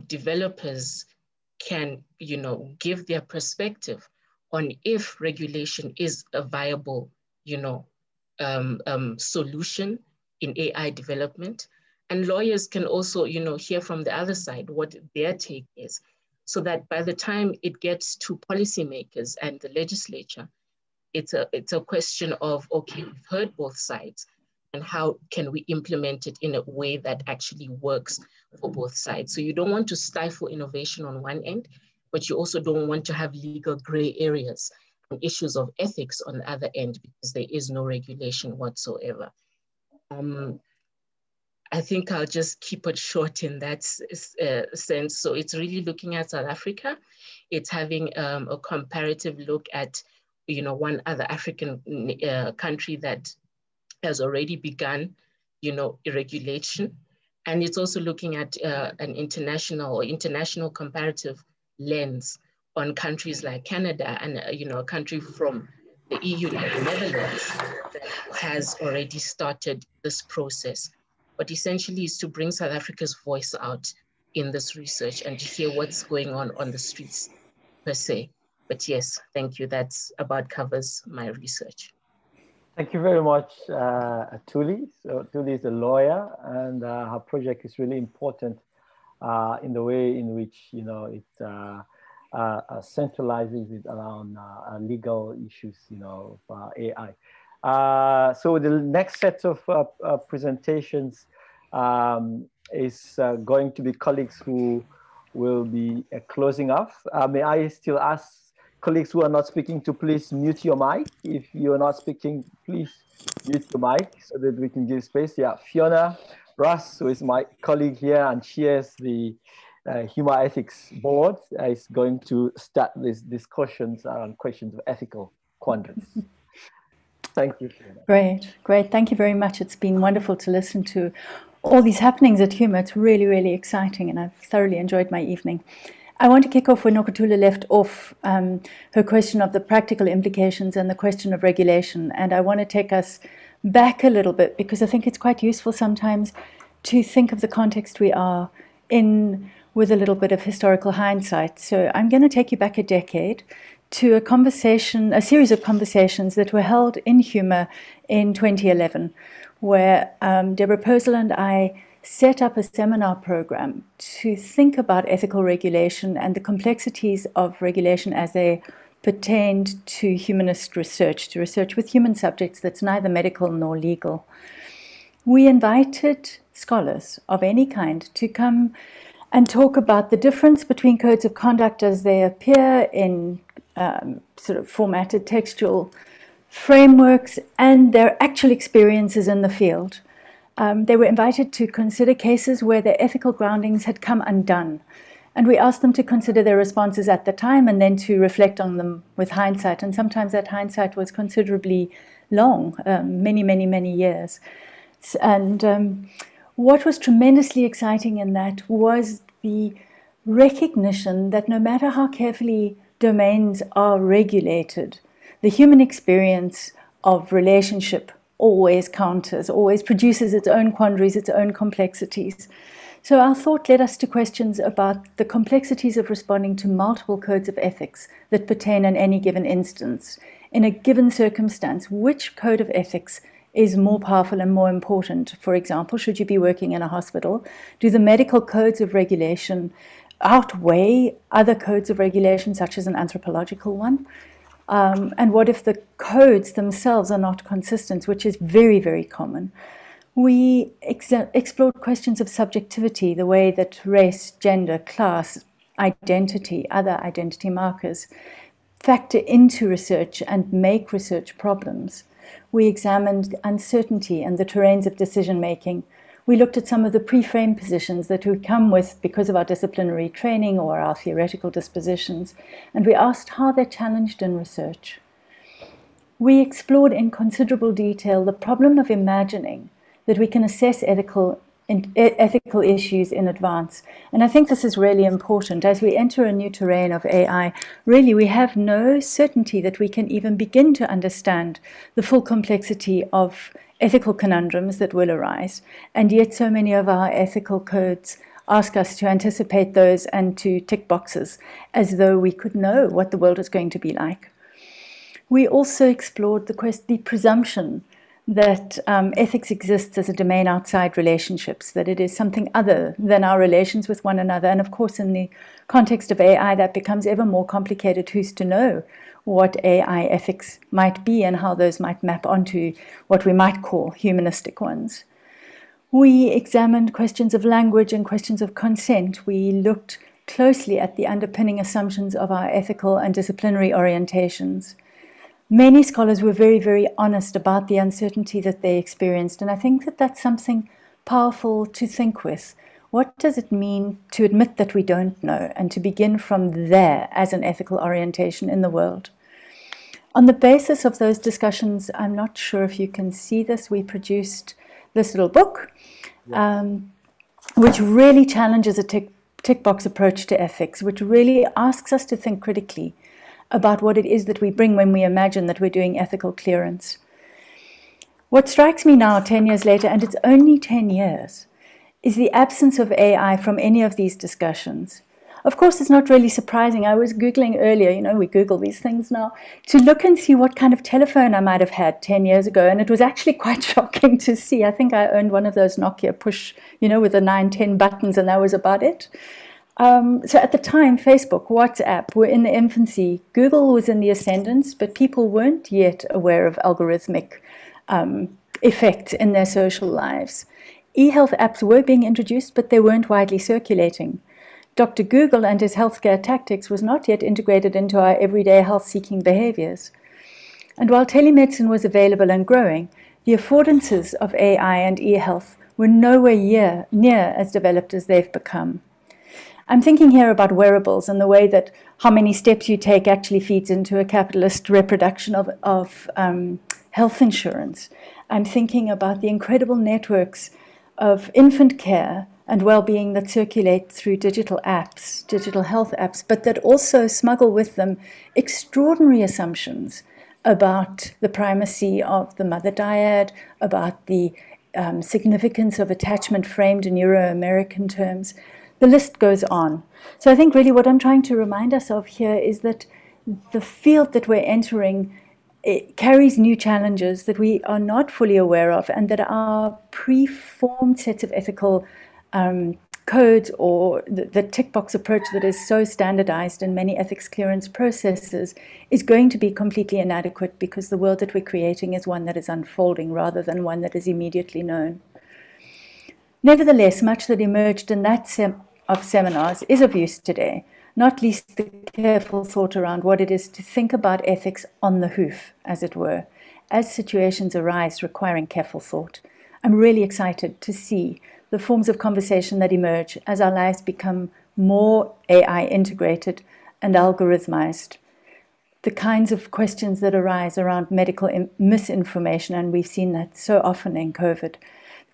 developers can, give their perspective on if regulation is a viable, solution in AI development. And lawyers can also, hear from the other side what their take is, so that by the time it gets to policymakers and the legislature, it's a question of, okay, we've heard both sides, and how can we implement it in a way that actually works for both sides? So you don't want to stifle innovation on one end, but you also don't want to have legal gray areas and issues of ethics on the other end, because there is no regulation whatsoever. I think I'll just keep it short in that sense. So it's really looking at South Africa. It's having a comparative look at, one other African country that has already begun, regulation. And it's also looking at an international comparative lens on countries like Canada and, a country from the EU, like the Netherlands, that has already started this process. But essentially is to bring South Africa's voice out in this research and to hear what's going on the streets per se. But yes, thank you. That's about covers my research. Thank you very much, Thuli. So Thuli is a lawyer, and her project is really important in the way in which it centralizes it around legal issues, of AI. So the next set of presentations is going to be colleagues who will be closing off. May I still ask colleagues who are not speaking to please mute your mic. If you're not speaking, please mute your mic so that we can give space. Yeah, Fiona Russ, who is my colleague here and chairs the HUMA Ethics Board, is going to start these discussions around questions of ethical quandaries. Thank you. Great, great. Thank you very much. It's been wonderful to listen to all these happenings at HUMA. It's really, really exciting, and I've thoroughly enjoyed my evening. I want to kick off where Nokuthula left off, her question of the practical implications and the question of regulation. And I want to take us back a little bit, because I think it's quite useful sometimes to think of the context we are in with a little bit of historical hindsight. So I'm going to take you back a decade to a series of conversations that were held in HUMA in 2011, where Deborah Purcell and I set up a seminar program to think about ethical regulation and the complexities of regulation as they pertained to humanist research, to research with human subjects that's neither medical nor legal. We invited scholars of any kind to come and talk about the difference between codes of conduct as they appear in sort of formatted textual frameworks and their actual experiences in the field. They were invited to consider cases where their ethical groundings had come undone. And we asked them to consider their responses at the time and then to reflect on them with hindsight. And sometimes that hindsight was considerably long, many, many, many years. And what was tremendously exciting in that was the recognition that no matter how carefully domains are regulated, the human experience of relationship always counters, always produces its own quandaries, its own complexities. So our thought led us to questions about the complexities of responding to multiple codes of ethics that pertain in any given instance. In a given circumstance, which code of ethics is more powerful and more important? For example, should you be working in a hospital? Do the medical codes of regulation outweigh other codes of regulation, such as an anthropological one? And what if the codes themselves are not consistent, which is very, very common? We explored questions of subjectivity, the way that race, gender, class, identity, other identity markers factor into research and make research problems. We examined uncertainty and the terrains of decision-making. We looked at some of the pre-framed positions that we come with because of our disciplinary training or our theoretical dispositions, and we asked how they're challenged in research. We explored in considerable detail the problem of imagining that we can assess ethical issues in advance. And I think this is really important. As we enter a new terrain of AI, really we have no certainty that we can even begin to understand the full complexity of ethical conundrums that will arise. And yet so many of our ethical codes ask us to anticipate those and to tick boxes as though we could know what the world is going to be like. We also explored the presumption that ethics exists as a domain outside relationships, that it is something other than our relations with one another. And of course, in the context of AI, that becomes ever more complicated. Who's to know what AI ethics might be and how those might map onto what we might call humanistic ones? We examined questions of language and questions of consent. We looked closely at the underpinning assumptions of our ethical and disciplinary orientations. Many scholars were very, very honest about the uncertainty that they experienced, and I think that that's something powerful to think with. What does it mean to admit that we don't know and to begin from there as an ethical orientation in the world? On the basis of those discussions, I'm not sure if you can see this, we produced this little book, which really challenges a tick box approach to ethics, which really asks us to think critically about what it is that we bring when we imagine that we're doing ethical clearance. What strikes me now, 10 years later, and it's only 10 years, is the absence of AI from any of these discussions. Of course, it's not really surprising. I was Googling earlier, you know, we Google these things now, to look and see what kind of telephone I might have had 10 years ago, and it was actually quite shocking to see. I think I owned one of those Nokia push, you know, with the 9, 10 buttons, and that was about it. So at the time, Facebook, WhatsApp were in the infancy. Google was in the ascendance, but people weren't yet aware of algorithmic effects in their social lives. E-health apps were being introduced, but they weren't widely circulating. Dr. Google and his healthcare tactics was not yet integrated into our everyday health-seeking behaviors. And while telemedicine was available and growing, the affordances of AI and e-health were nowhere near as developed as they've become. I'm thinking here about wearables and the way that how many steps you take actually feeds into a capitalist reproduction of health insurance. I'm thinking about the incredible networks of infant care and well-being that circulate through digital apps, digital health apps, but that also smuggle with them extraordinary assumptions about the primacy of the mother dyad, about the significance of attachment framed in Euro-American terms. The list goes on. So I think really what I'm trying to remind us of here is that the field that we're entering, it carries new challenges that we are not fully aware of, and that our pre-formed sets of ethical codes, or the tick box approach that is so standardized in many ethics clearance processes, is going to be completely inadequate, because the world that we're creating is one that is unfolding rather than one that is immediately known. Nevertheless, much that emerged in that of seminars is of use today, not least the careful thought around what it is to think about ethics on the hoof, as it were, as situations arise requiring careful thought. I'm really excited to see the forms of conversation that emerge as our lives become more AI integrated and algorithmized. The kinds of questions that arise around medical misinformation, and we've seen that so often in COVID.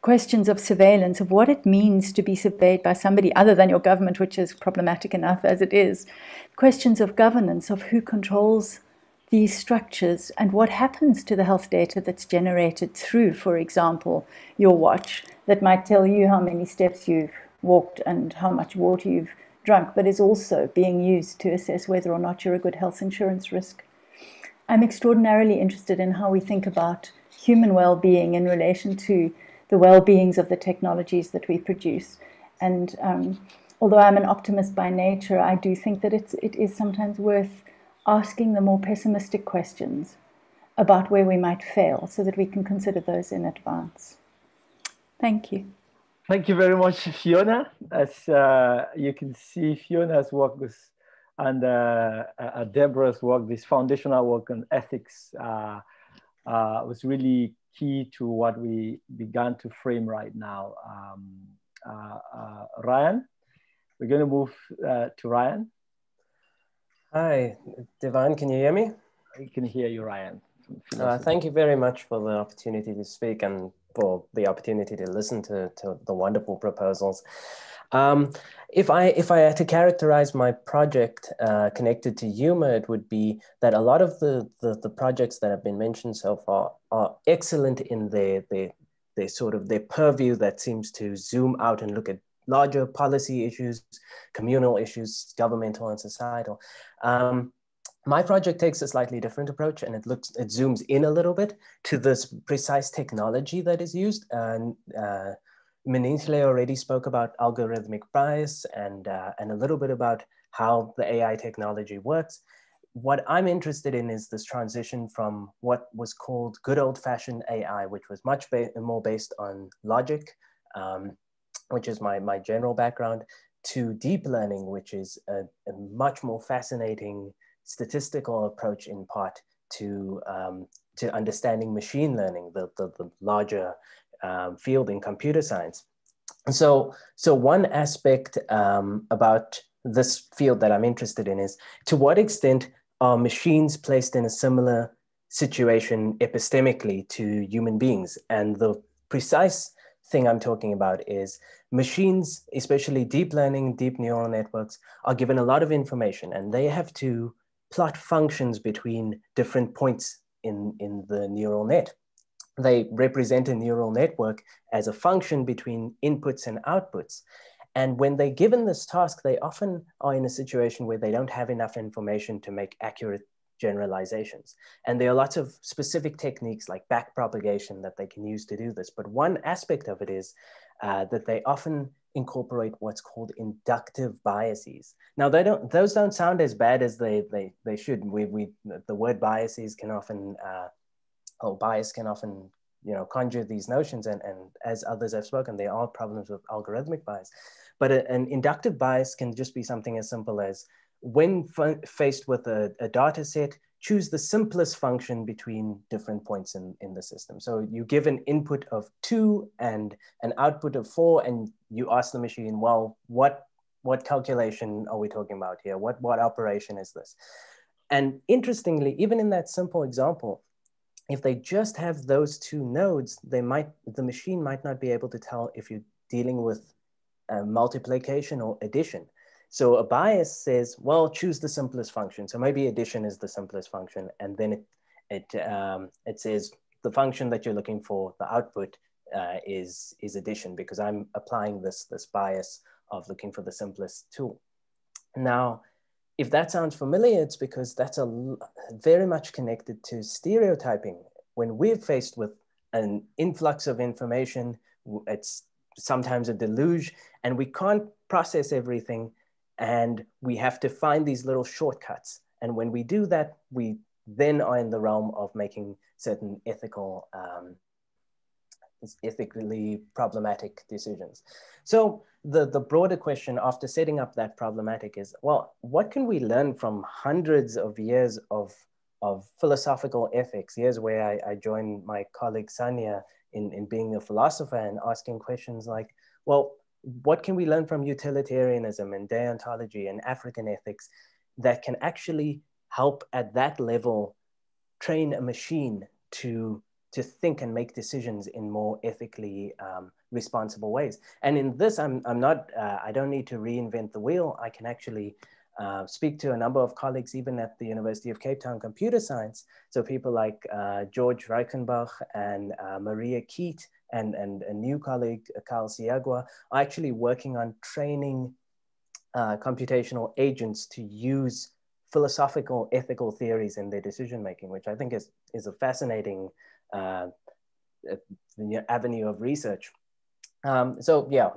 Questions of surveillance, of what it means to be surveyed by somebody other than your government, which is problematic enough as it is. Questions of governance, of who controls these structures and what happens to the health data that's generated through, for example, your watch, that might tell you how many steps you've walked and how much water you've drunk, but is also being used to assess whether or not you're a good health insurance risk. I'm extraordinarily interested in how we think about human well-being in relation to the well-beings of the technologies that we produce. And although I'm an optimist by nature, I do think that it is sometimes worth asking the more pessimistic questions about where we might fail, so that we can consider those in advance. Thank you. Thank you very much, Fiona. As you can see, Fiona's work was, and Deborah's work, this foundational work on ethics, was really key to what we began to frame right now. Ryan, we're going to move to Ryan. Hi, Divine, can you hear me? I can hear you, Ryan. Thank you very much for the opportunity to speak and for the opportunity to listen to the wonderful proposals. If I had to characterize my project connected to HUMA, it would be that a lot of the projects that have been mentioned so far are excellent in their sort of their purview that seems to zoom out and look at larger policy issues, communal issues, governmental and societal. My project takes a slightly different approach, and it zooms in a little bit to this precise technology that is used. And Menintle already spoke about algorithmic bias and a little bit about how the AI technology works. What I'm interested in is this transition from what was called good old-fashioned AI, which was much more based on logic, which is my general background, to deep learning, which is a much more fascinating statistical approach in part to understanding machine learning, the larger field in computer science. And so one aspect about this field that I'm interested in is, to what extent are machines placed in a similar situation epistemically to human beings? And the precise thing I'm talking about is machines, especially deep learning, deep neural networks, are given a lot of information, and they have to plot functions between different points in the neural net. They represent a neural network as a function between inputs and outputs. And when they're given this task, they often are in a situation where they don't have enough information to make accurate generalizations. And there are lots of specific techniques like backpropagation that they can use to do this. But one aspect of it is that they often incorporate what's called inductive biases. Now, those don't sound as bad as they should. The word biases can often, or bias can often, conjure these notions. And as others have spoken, there are problems with algorithmic bias. But an inductive bias can just be something as simple as, when faced with a data set, choose the simplest function between different points in the system. So you give an input of 2 and an output of 4, and you ask the machine, well, what calculation are we talking about here? What operation is this? And interestingly, even in that simple example, if they just have those 2 nodes, the machine might not be able to tell if you're dealing with multiplication or addition. So a bias says, well, choose the simplest function. So maybe addition is the simplest function, and then it says the function that you're looking for, the output is addition, because I'm applying this bias of looking for the simplest tool. Now, if that sounds familiar, it's because that's very much connected to stereotyping. When we're faced with an influx of information, it's sometimes a deluge, and we can't process everything, and we have to find these little shortcuts. And when we do that, we then are in the realm of making certain ethically problematic decisions. So the broader question after setting up that problematic is, well, what can we learn from hundreds of years of philosophical ethics, years where I joined my colleague Sanya in being a philosopher and asking questions like, well, what can we learn from utilitarianism and deontology and African ethics that can actually help at that level train a machine to think and make decisions in more ethically responsible ways? And in this, I don't need to reinvent the wheel. I can actually speak to a number of colleagues, even at the University of Cape Town Computer Science. So people like George Reichenbach and Maria Keat and a new colleague, Carl Siagwa, are actually working on training computational agents to use philosophical ethical theories in their decision-making, which I think is a fascinating avenue of research. So yeah,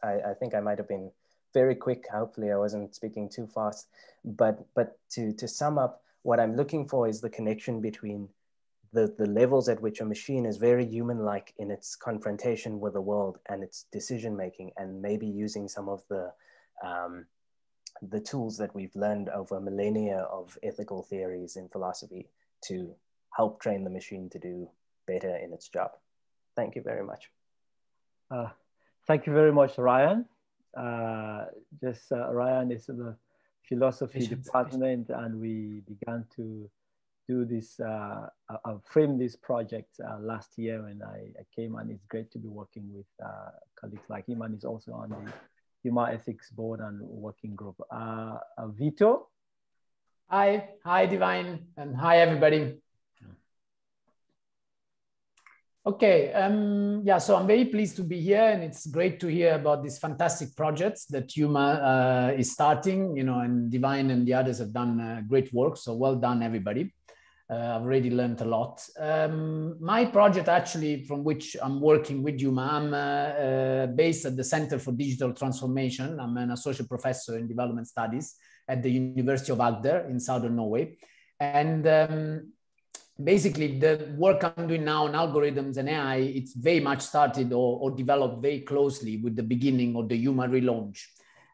I think I might have been very quick. Hopefully I wasn't speaking too fast, but to sum up, what I'm looking for is the connection between the levels at which a machine is very human-like in its confrontation with the world and its decision-making, and maybe using some of the tools that we've learned over millennia of ethical theories in philosophy to help train the machine to do better in its job. Thank you very much. Thank you very much, Ryan. Ryan is in the philosophy department, and we began to do this, frame this project last year when I came, and it's great to be working with colleagues like him, and he's also on the HUMA Ethics Board and Working Group. Vito? Hi, Divine, and hi, everybody. Okay, yeah, so I'm very pleased to be here, and it's great to hear about these fantastic projects that HUMA is starting, and Divine and the others have done great work, so well done, everybody. I've already learned a lot. My project, actually, from which I'm working with HUMA, I'm based at the Center for Digital Transformation. I'm an associate professor in development studies at the University of Agder in southern Norway. And basically, the work I'm doing now on algorithms and AI, it's very much started or developed very closely with the beginning of the HUMA relaunch.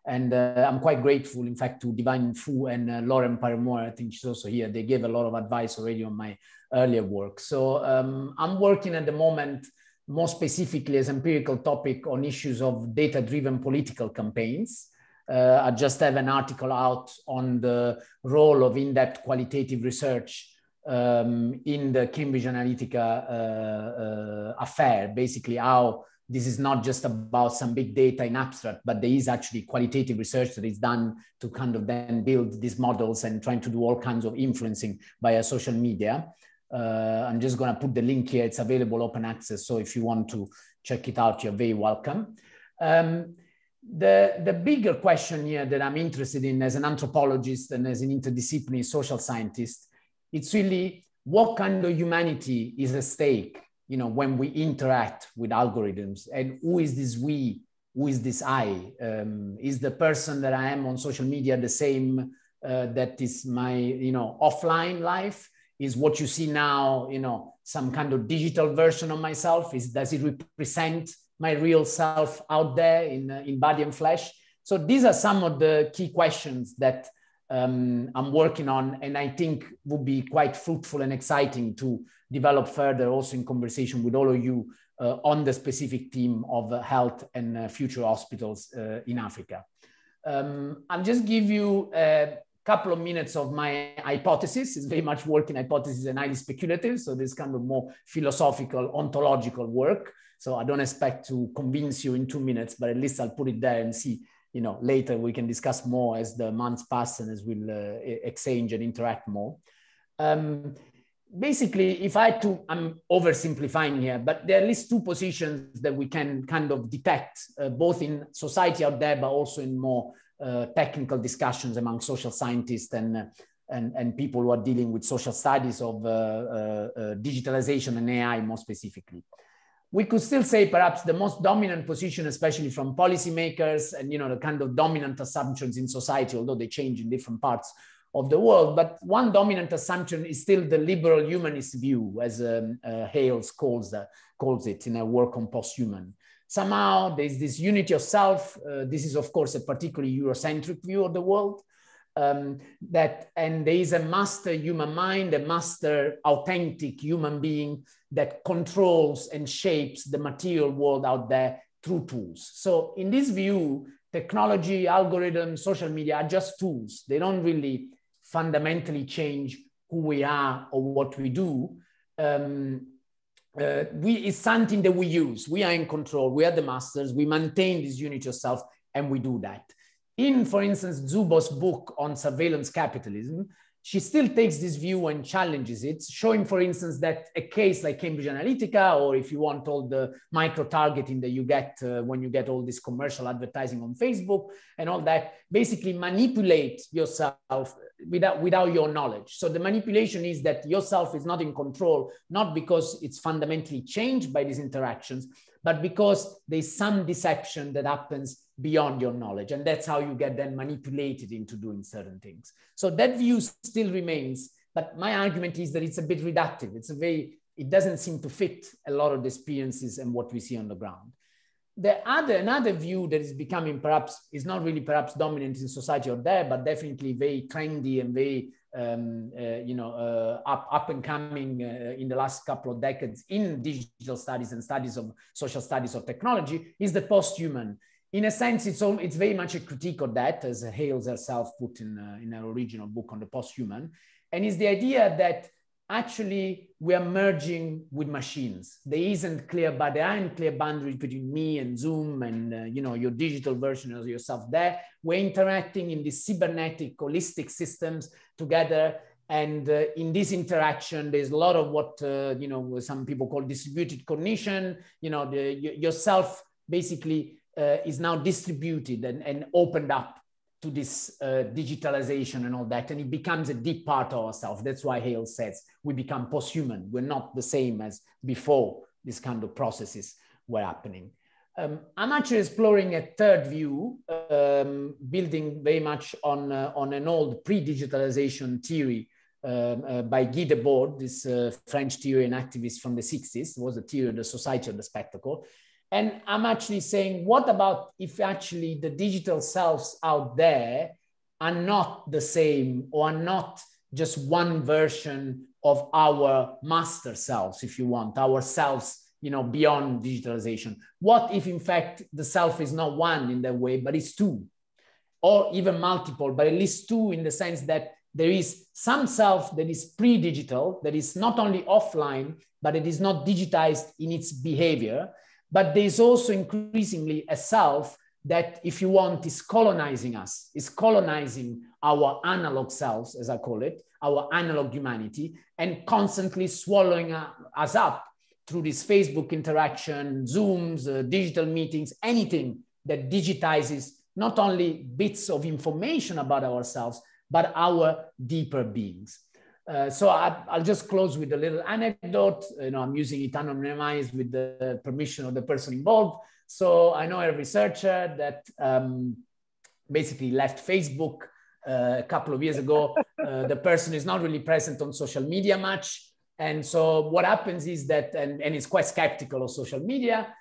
And I'm quite grateful, in fact, to Divine Fu and Lauren Paramore. I think she's also here. They gave a lot of advice already on my earlier work. So I'm working at the moment, more specifically as empirical topic on issues of data-driven political campaigns. I just have an article out on the role of in-depth qualitative research in the Cambridge Analytica affair, basically how this is not just about some big data in abstract, but there is actually qualitative research that is done to kind of then build these models and trying to do all kinds of influencing via social media. I'm just going to put the link here. It's available open access. So if you want to check it out, you're very welcome. The bigger question here that I'm interested in as an anthropologist and as an interdisciplinary social scientist, it's really what kind of humanity is at stake, when we interact with algorithms, and who is this we, who is this I? Is the person that I am on social media the same that is my, offline life? Is what you see now, some kind of digital version of myself? Does it represent my real self out there in body and flesh? So these are some of the key questions that I'm working on, and I think would be quite fruitful and exciting to develop further, also in conversation with all of you on the specific theme of health and future hospitals in Africa. I'll just give you a couple of minutes of my hypothesis. It's very much working hypothesis and highly speculative, so this kind of more philosophical, ontological work. So I don't expect to convince you in 2 minutes, but at least I'll put it there and see. Later we can discuss more as the months pass and as we'll exchange and interact more. basically, if I had to, I'm oversimplifying here, but there are at least two positions that we can kind of detect, both in society out there, but also in more technical discussions among social scientists and people who are dealing with social studies of digitalization and AI more specifically. We could still say perhaps the most dominant position, especially from policymakers and, you know, the kind of dominant assumptions in society, although they change in different parts of the world. But one dominant assumption is still the liberal humanist view, as Hales calls it in a work on post-human. Somehow there's this unity of self. This is, of course, a particularly Eurocentric view of the world. And there is a master human mind, a master authentic human being that controls and shapes the material world out there through tools. So in this view, technology, algorithms, social media are just tools. They don't really fundamentally change who we are or what we do. It's something that we use. We are in control. We are the masters. We maintain this unity of self, and we do that. In, for instance, Zubo's book on surveillance capitalism, she still takes this view and challenges it, showing, for instance, that a case like Cambridge Analytica, or if you want all the micro-targeting that you get when you get all this commercial advertising on Facebook and all that, basically manipulate yourself without your knowledge. So the manipulation is that yourself is not in control, not because it's fundamentally changed by these interactions, but because there's some deception that happens beyond your knowledge. And that's how you get then manipulated into doing certain things. So that view still remains, but my argument is that it's a bit reductive. It doesn't seem to fit a lot of the experiences and what we see on the ground. Another view that is becoming is not really dominant in society out there, but definitely very trendy and very up and coming in the last couple of decades in digital studies and studies of social studies of technology, is the post-human. In a sense, it's very much a critique of that, as Hales herself put in her original book on the post-human, and is the idea that actually we are merging with machines. There aren't clear boundaries between me and Zoom and your digital version of yourself there. We're interacting in these cybernetic, holistic systems together. And in this interaction, there's a lot of what some people call distributed cognition. Yourself basically is now distributed and opened up to this digitalization and all that, and it becomes a deep part of ourselves. That's why Hales says we become post-human. We're not the same as before these kind of processes were happening. I'm actually exploring a third view, building very much on an old pre-digitalization theory by Guy Debord, this French theory and activist from the 60s. It was a theory of the society of the spectacle. And I'm actually saying, what about if actually the digital selves out there are not the same, or are not just one version of our master selves, if you want, ourselves, beyond digitalization? What if in fact the self is not one in that way, but it's two, or even multiple, but at least two, in the sense that there is some self that is pre-digital, that is not only offline, but it is not digitized in its behavior. But there's also increasingly a self that, if you want, is colonizing us, is colonizing our analog selves, as I call it, our analog humanity, and constantly swallowing us up through this Facebook interaction, Zooms, digital meetings, anything that digitizes not only bits of information about ourselves, but our deeper beings. So I'll just close with a little anecdote. I'm using it anonymized with the permission of the person involved. So I know a researcher that basically left Facebook a couple of years ago. The person is not really present on social media much. And so what happens is that, and is quite skeptical of social media.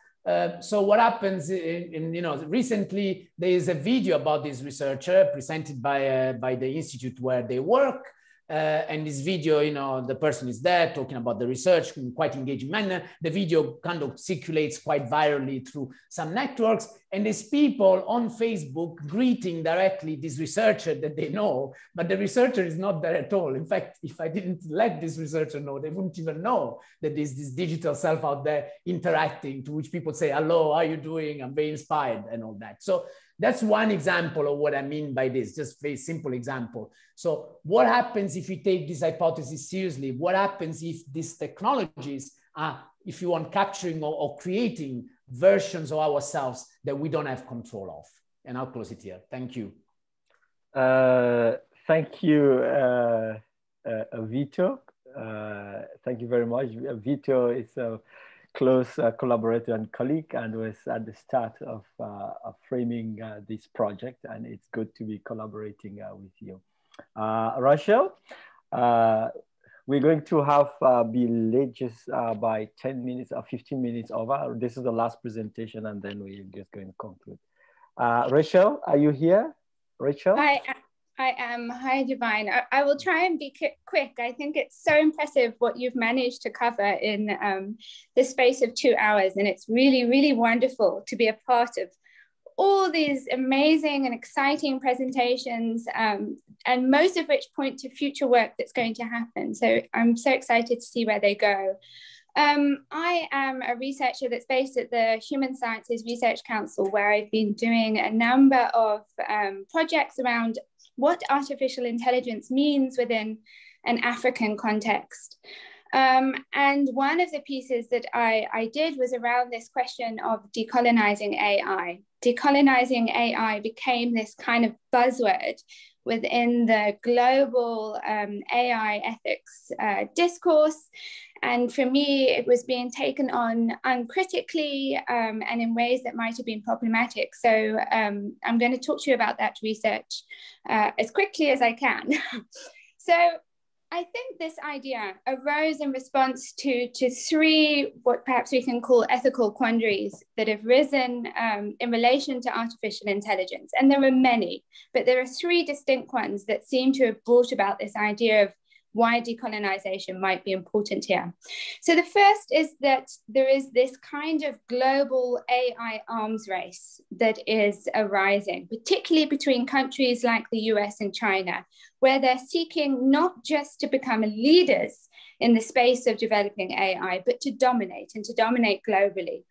So what happens, recently there is a video about this researcher presented by the institute where they work. And this video, the person is there talking about the research in quite engaging manner. The video kind of circulates quite virally through some networks. And there's people on Facebook greeting directly this researcher that they know, but the researcher is not there at all. In fact, if I didn't let this researcher know, they wouldn't even know that there's this digital self out there interacting, to which people say, hello, how are you doing? I'm very inspired and all that. So That's one example of what I mean by this, just a very simple example. So what happens if you take this hypothesis seriously? What happens if these technologies are, if you want, capturing or creating versions of ourselves that we don't have control of? And I'll close it here. Thank you. Thank you, Vito. Thank you very much. Vito is a close collaborator and colleague, and was at the start of framing this project, and it's good to be collaborating with you. Rachel, we're going to have be late just by 10 minutes or 15 minutes over. This is the last presentation, and then we're just going to conclude. Rachel, are you here? Rachel? I am. Hi, Divine. I will try and be quick. I think it's so impressive what you've managed to cover in the space of 2 hours. And it's really, really wonderful to be a part of all these amazing and exciting presentations, and most of which point to future work that's going to happen. So I'm so excited to see where they go. I am a researcher that's based at the Human Sciences Research Council, where I've been doing a number of projects around what artificial intelligence means within an African context. And one of the pieces that I did was around this question of decolonizing AI. Decolonizing AI became this kind of buzzword within the global AI ethics discourse. And for me, it was being taken on uncritically and in ways that might have been problematic. So I'm going to talk to you about that research as quickly as I can. So I think this idea arose in response to three, what perhaps we can call ethical quandaries that have risen in relation to artificial intelligence. And there are many, but there are three distinct ones that seem to have brought about this idea of why decolonization might be important here. So the first is that there is this kind of global AI arms race that is arising, particularly between countries like the US and China, where they're seeking not just to become leaders in the space of developing AI, but to dominate and to dominate globally.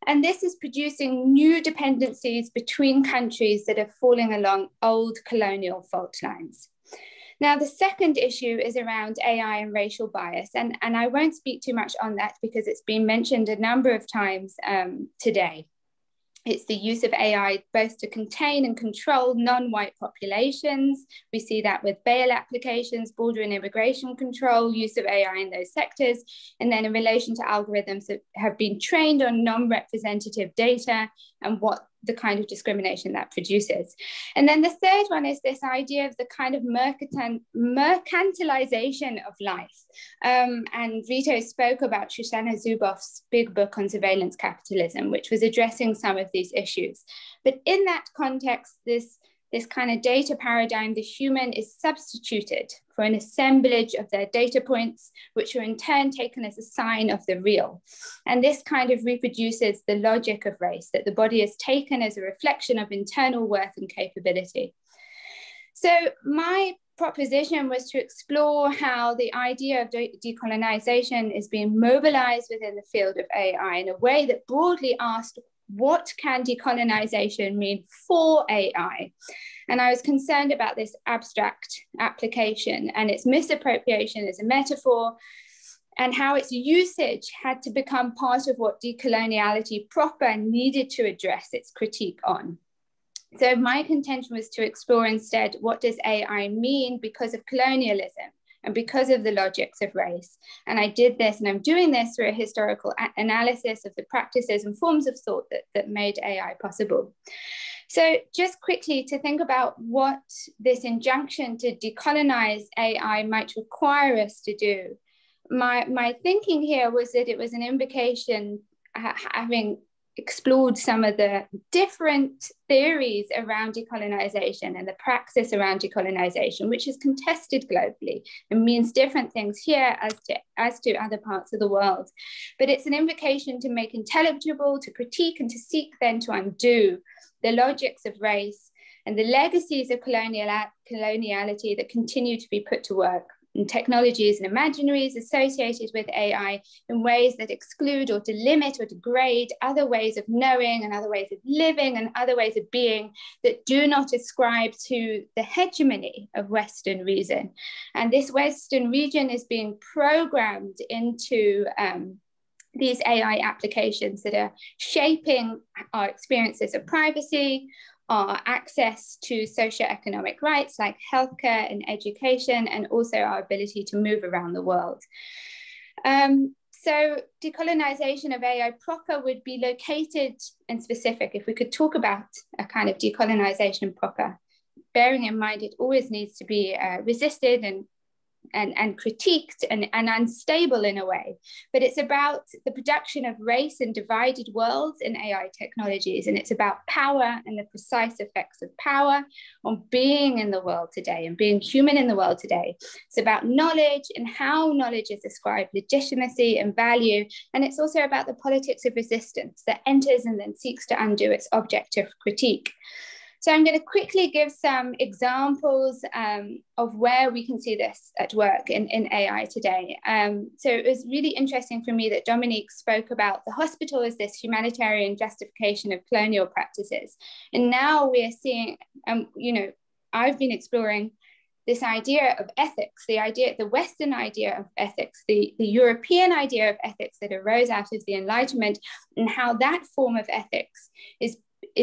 And this is producing new dependencies between countries that are falling along old colonial fault lines. Now, the second issue is around AI and racial bias, and I won't speak too much on that because it's been mentioned a number of times today. It's the use of AI both to contain and control non-white populations. We see that with bail applications, border and immigration control, use of AI in those sectors, and then in relation to algorithms that have been trained on non-representative data and what the kind of discrimination that produces. And then the third one is this idea of the kind of mercantilization of life. And Vito spoke about Shoshana Zuboff's big book on surveillance capitalism, which was addressing some of these issues. But in that context, this kind of data paradigm, the human is substituted for an assemblage of their data points, which are in turn taken as a sign of the real. And this kind of reproduces the logic of race, that the body is taken as a reflection of internal worth and capability. So my proposition was to explore how the idea of decolonization is being mobilized within the field of AI in a way that broadly asked, what can decolonization mean for AI? And I was concerned about this abstract application and its misappropriation as a metaphor, and how its usage had to become part of what decoloniality proper needed to address its critique on. So my contention was to explore instead, what does AI mean because of colonialism and because of the logics of race? And I did this, and I'm doing this through a historical analysis of the practices and forms of thought that made AI possible. So just quickly to think about what this injunction to decolonize AI might require us to do. My thinking here was that it was an invocation, having explored some of the different theories around decolonization and the praxis around decolonization, which is contested globally and means different things here as to other parts of the world. But it's an invocation to make intelligible, to critique, and to seek then to undo the logics of race and the legacies of coloniality that continue to be put to work technologies and imaginaries associated with AI in ways that exclude or delimit or degrade other ways of knowing and other ways of living and other ways of being that do not ascribe to the hegemony of Western reason. And this Western region is being programmed into these AI applications that are shaping our experiences of privacy, our access to socioeconomic rights like healthcare and education, and also our ability to move around the world. So decolonization of AI proper would be located and specific. If we could talk about a kind of decolonization proper, bearing in mind it always needs to be resisted and critiqued and unstable in a way, but it's about the production of race and divided worlds in AI technologies, and it's about power and the precise effects of power on being in the world today and being human in the world today. It's about knowledge and how knowledge is ascribed legitimacy and value, and it's also about the politics of resistance that enters and then seeks to undo its objective critique. So I'm going to quickly give some examples of where we can see this at work in AI today. So it was really interesting for me that Dominique spoke about the hospital as this humanitarian justification of colonial practices. And now we're seeing, I've been exploring this idea of ethics, the Western idea of ethics, the European idea of ethics that arose out of the Enlightenment, and how that form of ethics is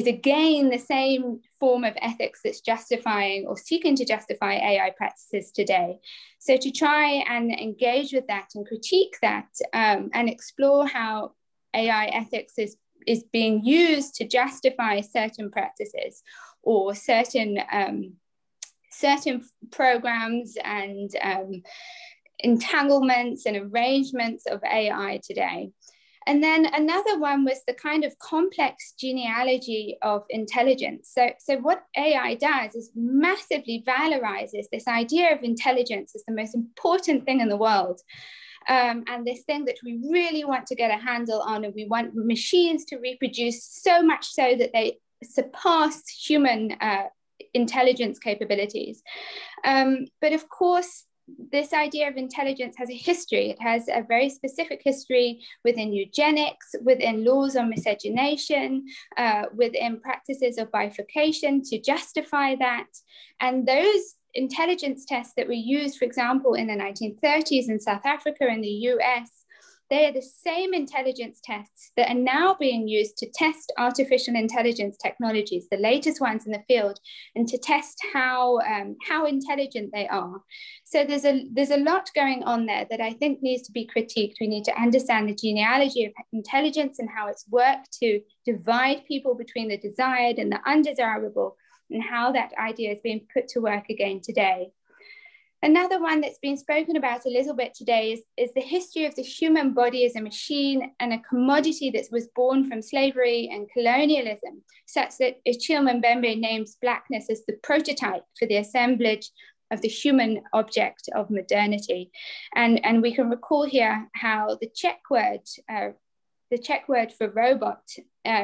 again the same form of ethics that's justifying or seeking to justify AI practices today. So to try and engage with that and critique that and explore how AI ethics is being used to justify certain practices or certain programs and entanglements and arrangements of AI today. And then another one was the kind of complex genealogy of intelligence. So what AI does is massively valorizes this idea of intelligence as the most important thing in the world. And this thing that we really want to get a handle on, and we want machines to reproduce so much so that they surpass human intelligence capabilities. But of course, this idea of intelligence has a history. It has a very specific history within eugenics, within laws on miscegenation, within practices of bifurcation to justify that. And those intelligence tests that were used, for example, in the 1930s in South Africa and the US, they are the same intelligence tests that are now being used to test artificial intelligence technologies, the latest ones in the field, and to test how intelligent they are. So there's a lot going on there that I think needs to be critiqued. We need to understand the genealogy of intelligence and how it's worked to divide people between the desired and the undesirable, and how that idea is being put to work again today. Another one that's been spoken about a little bit today is the history of the human body as a machine and a commodity that was born from slavery and colonialism, such that Achille Mbembe names Blackness as the prototype for the assemblage of the human object of modernity. And we can recall here how the Czech word for robot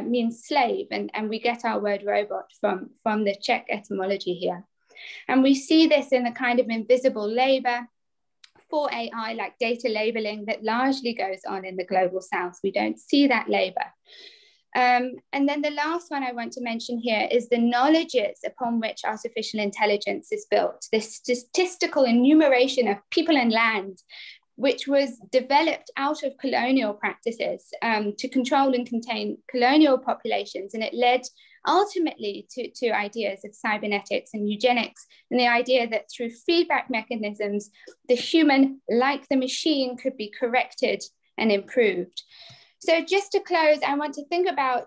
means slave, and we get our word robot from the Czech etymology here. And we see this in the kind of invisible labor for AI, like data labeling, that largely goes on in the global south. We don't see that labor. And then the last one I want to mention here is the knowledges upon which artificial intelligence is built, this statistical enumeration of people and land, which was developed out of colonial practices to control and contain colonial populations. And it led ultimately to ideas of cybernetics and eugenics, and the idea that through feedback mechanisms, the human, like the machine, could be corrected and improved. So just to close, I want to think about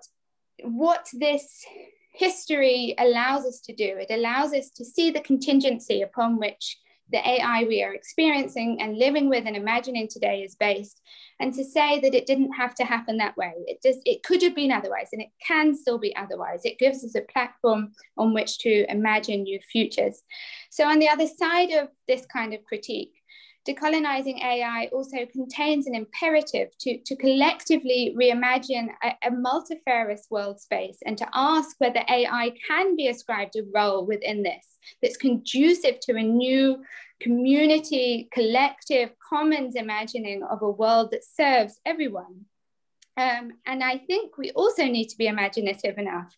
what this history allows us to do. It allows us to see the contingency upon which the AI we are experiencing and living with and imagining today is based, and to say that it didn't have to happen that way. It could have been otherwise, and it can still be otherwise. It gives us a platform on which to imagine new futures. So on the other side of this kind of critique, Decolonizing AI also contains an imperative to collectively reimagine a multifarious world space and to ask whether AI can be ascribed a role within this that's conducive to a new community, collective, commons imagining of a world that serves everyone. And I think we also need to be imaginative enough,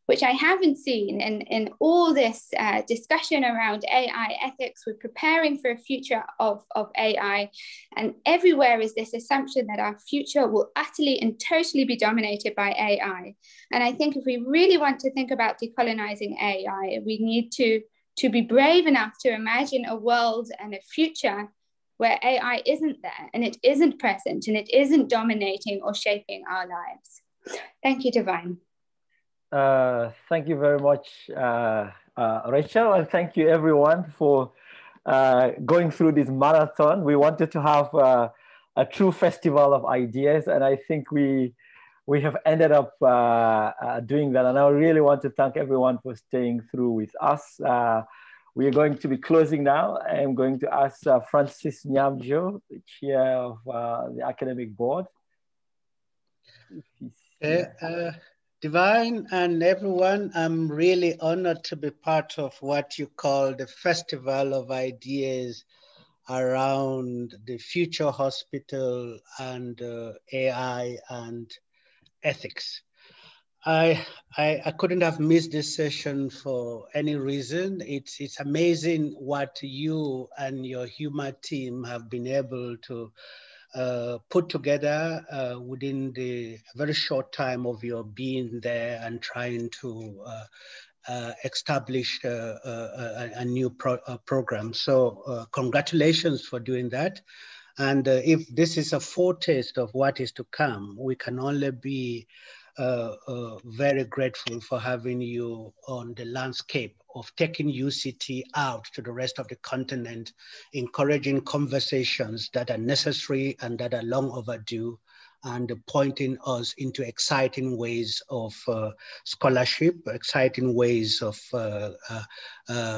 which I haven't seen in all this discussion around AI ethics. We're preparing for a future of AI, and everywhere is this assumption that our future will utterly and totally be dominated by AI. And I think if we really want to think about decolonizing AI, we need to be brave enough to imagine a world and a future where AI isn't there and it isn't present and it isn't dominating or shaping our lives. Thank you, Divine. Thank you very much, Rachel, and thank you everyone for going through this marathon. We wanted to have a true festival of ideas, and I think we have ended up doing that. And I really want to thank everyone for staying through with us. We are going to be closing now. I'm going to ask Francis Nyamjo, the chair of the academic board. Divine and everyone, I'm really honored to be part of what you call the Festival of Ideas around the future hospital and AI and ethics. I couldn't have missed this session for any reason. It's amazing what you and your HUMA team have been able to put together within the very short time of your being there and trying to establish a new program. So congratulations for doing that. And if this is a foretaste of what is to come, we can only be very grateful for having you on the landscape of taking UCT out to the rest of the continent, encouraging conversations that are necessary and that are long overdue, and pointing us into exciting ways of scholarship, exciting ways of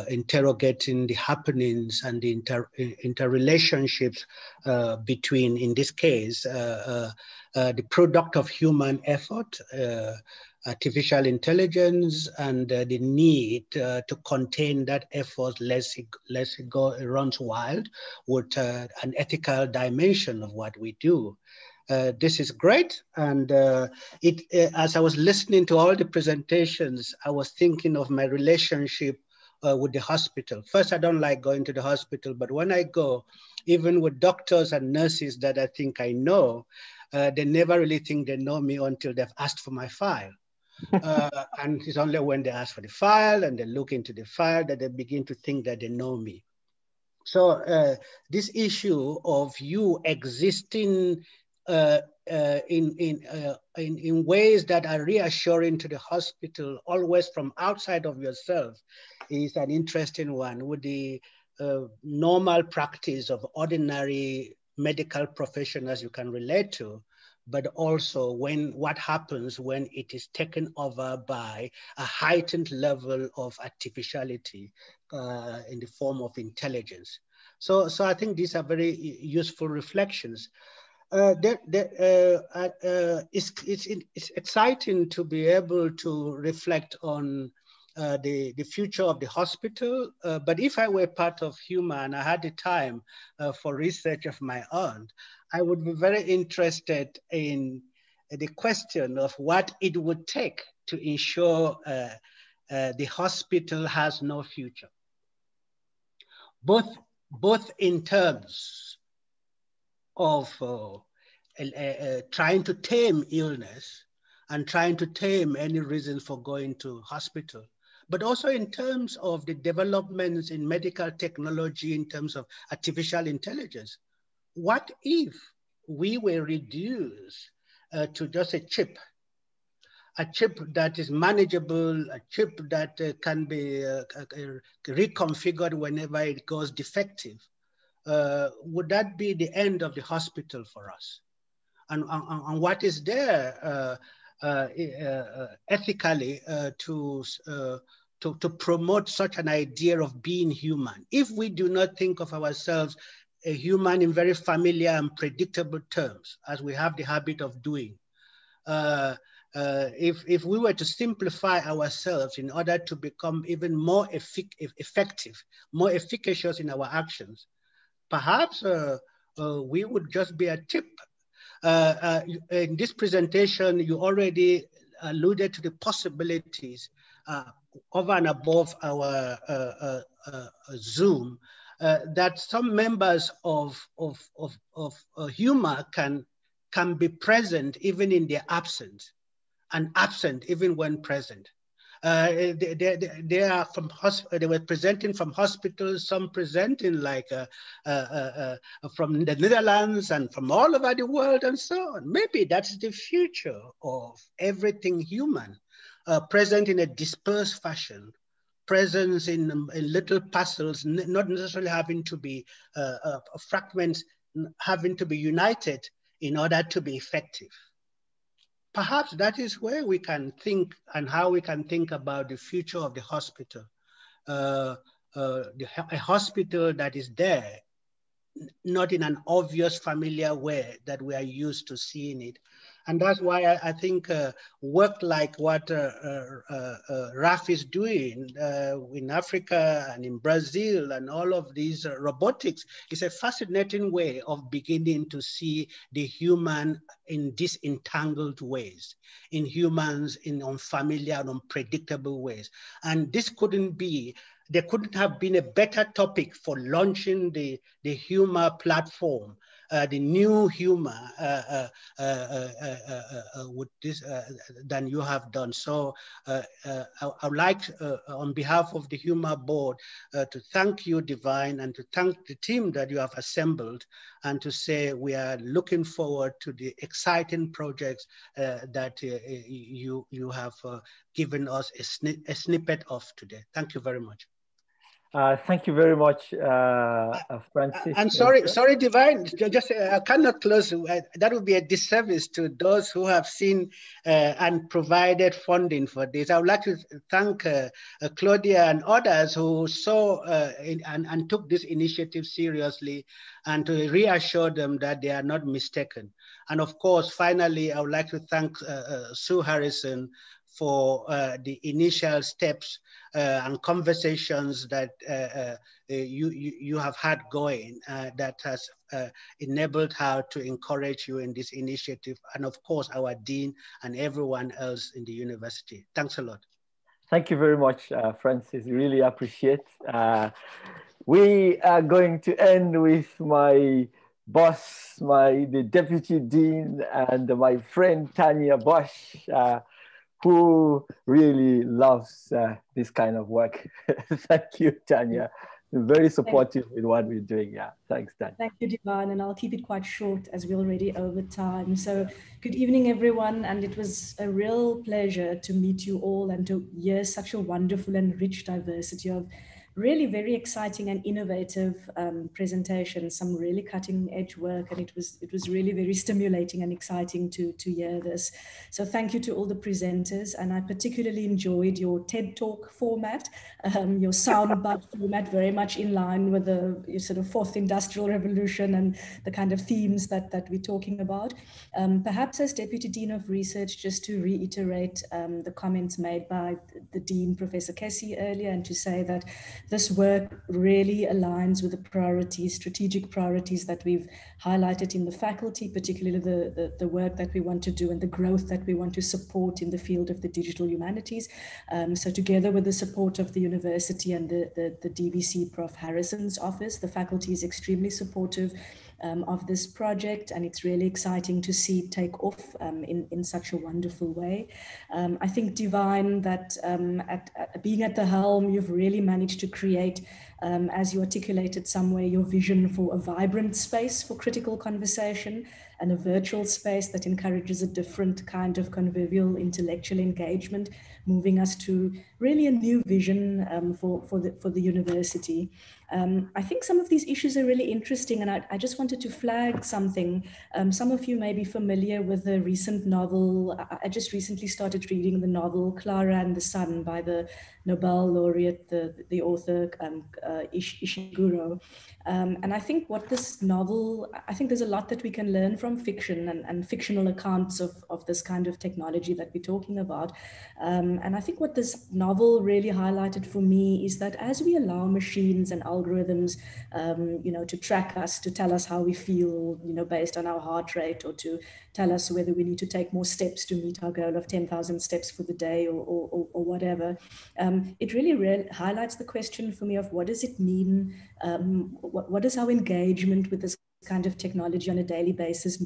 interrogating the happenings and the interrelationships between, in this case, the product of human effort, artificial intelligence, and the need to contain that effort lest it runs wild, with an ethical dimension of what we do. This is great, and as I was listening to all the presentations, I was thinking of my relationship with the hospital. First, I don't like going to the hospital, but when I go, even with doctors and nurses that I think I know, they never really think they know me until they've asked for my file. And it's only when they ask for the file and they look into the file that they begin to think that they know me. So this issue of you existing in ways that are reassuring to the hospital, always from outside of yourself, is an interesting one, with the normal practice of ordinary medical professionals you can relate to, but also what happens when it is taken over by a heightened level of artificiality in the form of intelligence. So I think these are very useful reflections. It's exciting to be able to reflect on the future of the hospital. But if I were part of HUMA and I had the time for research of my own, I would be very interested in the question of what it would take to ensure the hospital has no future. Both in terms of trying to tame illness and trying to tame any reason for going to hospital, but also in terms of the developments in medical technology, in terms of artificial intelligence. What if we were reduced to just a chip that is manageable, a chip that can be reconfigured whenever it goes defective? Would that be the end of the hospital for us? And what is there ethically to promote such an idea of being human? If we do not think of ourselves a human in very familiar and predictable terms, as we have the habit of doing. If we were to simplify ourselves in order to become even more effective, more efficacious in our actions, perhaps we would just be a tip. In this presentation, you already alluded to the possibilities over and above our Zoom, that some members of HUMA can be present even in their absence, and absent even when present. They are from they were presenting from hospitals, some presenting like from the Netherlands and from all over the world and so on. Maybe that's the future of everything human, present in a dispersed fashion, presence in little parcels, not necessarily having to be fragments, having to be united in order to be effective. Perhaps that is where we can think and how we can think about the future of the hospital. A hospital that is there, not in an obvious familiar way that we are used to seeing it. And that's why I think work like what Raf is doing in Africa and in Brazil and all of these robotics is a fascinating way of beginning to see the human in disentangled ways, in humans in unfamiliar and unpredictable ways. And this there couldn't have been a better topic for launching the HUMA platform, the new HUMA with this than you have done. So I would like, on behalf of the HUMA board, to thank you, Divine, and to thank the team that you have assembled, and to say we are looking forward to the exciting projects that you have given us a snippet of today. Thank you very much. Thank you very much, Francis. I'm sorry, Divine. Just I cannot close. That would be a disservice to those who have seen and provided funding for this. I would like to thank Claudia and others who saw and took this initiative seriously, and to reassure them that they are not mistaken. And of course, finally, I would like to thank Sue Harrison for the initial steps and conversations that you have had going that has enabled her to encourage you in this initiative, and of course our dean and everyone else in the university. Thanks a lot. Thank you very much, Francis. Really appreciate. We are going to end with my boss, the deputy dean, and my friend Tanya Bosch, who really loves this kind of work. Thank you, Tanya. Very supportive with what we're doing. Yeah, thanks, Tanya. Thank you, Divine, and I'll keep it quite short as we're already over time. So good evening, everyone, and it was a real pleasure to meet you all and to hear such a wonderful and rich diversity of really very exciting and innovative presentations, some really cutting edge work, and it was really very stimulating and exciting to hear this. So thank you to all the presenters, and I particularly enjoyed your TED Talk format, your soundbite format, very much in line with the sort of fourth industrial revolution and the kind of themes that we're talking about. Perhaps as Deputy Dean of Research, just to reiterate the comments made by the Dean, Professor Kessie, earlier, and to say that this work really aligns with the priorities, strategic priorities that we've highlighted in the faculty, particularly the work that we want to do and the growth that we want to support in the field of the digital humanities. So together with the support of the university and the DVC Prof. Harrison's office, the faculty is extremely supportive of this project, and it's really exciting to see it take off in such a wonderful way. I think, Divine, that being at the helm, you've really managed to create, as you articulated somewhere, your vision for a vibrant space for critical conversation and a virtual space that encourages a different kind of convivial intellectual engagement moving us to really a new vision for the university. I think some of these issues are really interesting, and I just wanted to flag something. Some of you may be familiar with the recent novel. I just recently started reading the novel Clara and the Sun by the Nobel laureate, the author Ishiguro. And I think what this novel, I think there's a lot that we can learn from fiction and fictional accounts of this kind of technology that we're talking about. And I think what this novel really highlighted for me is that as we allow machines and algorithms, to track us, to tell us how we feel, based on our heart rate, or to tell us whether we need to take more steps to meet our goal of 10,000 steps for the day or whatever, it really highlights the question for me of what does it mean, what is our engagement with this kind of technology on a daily basis,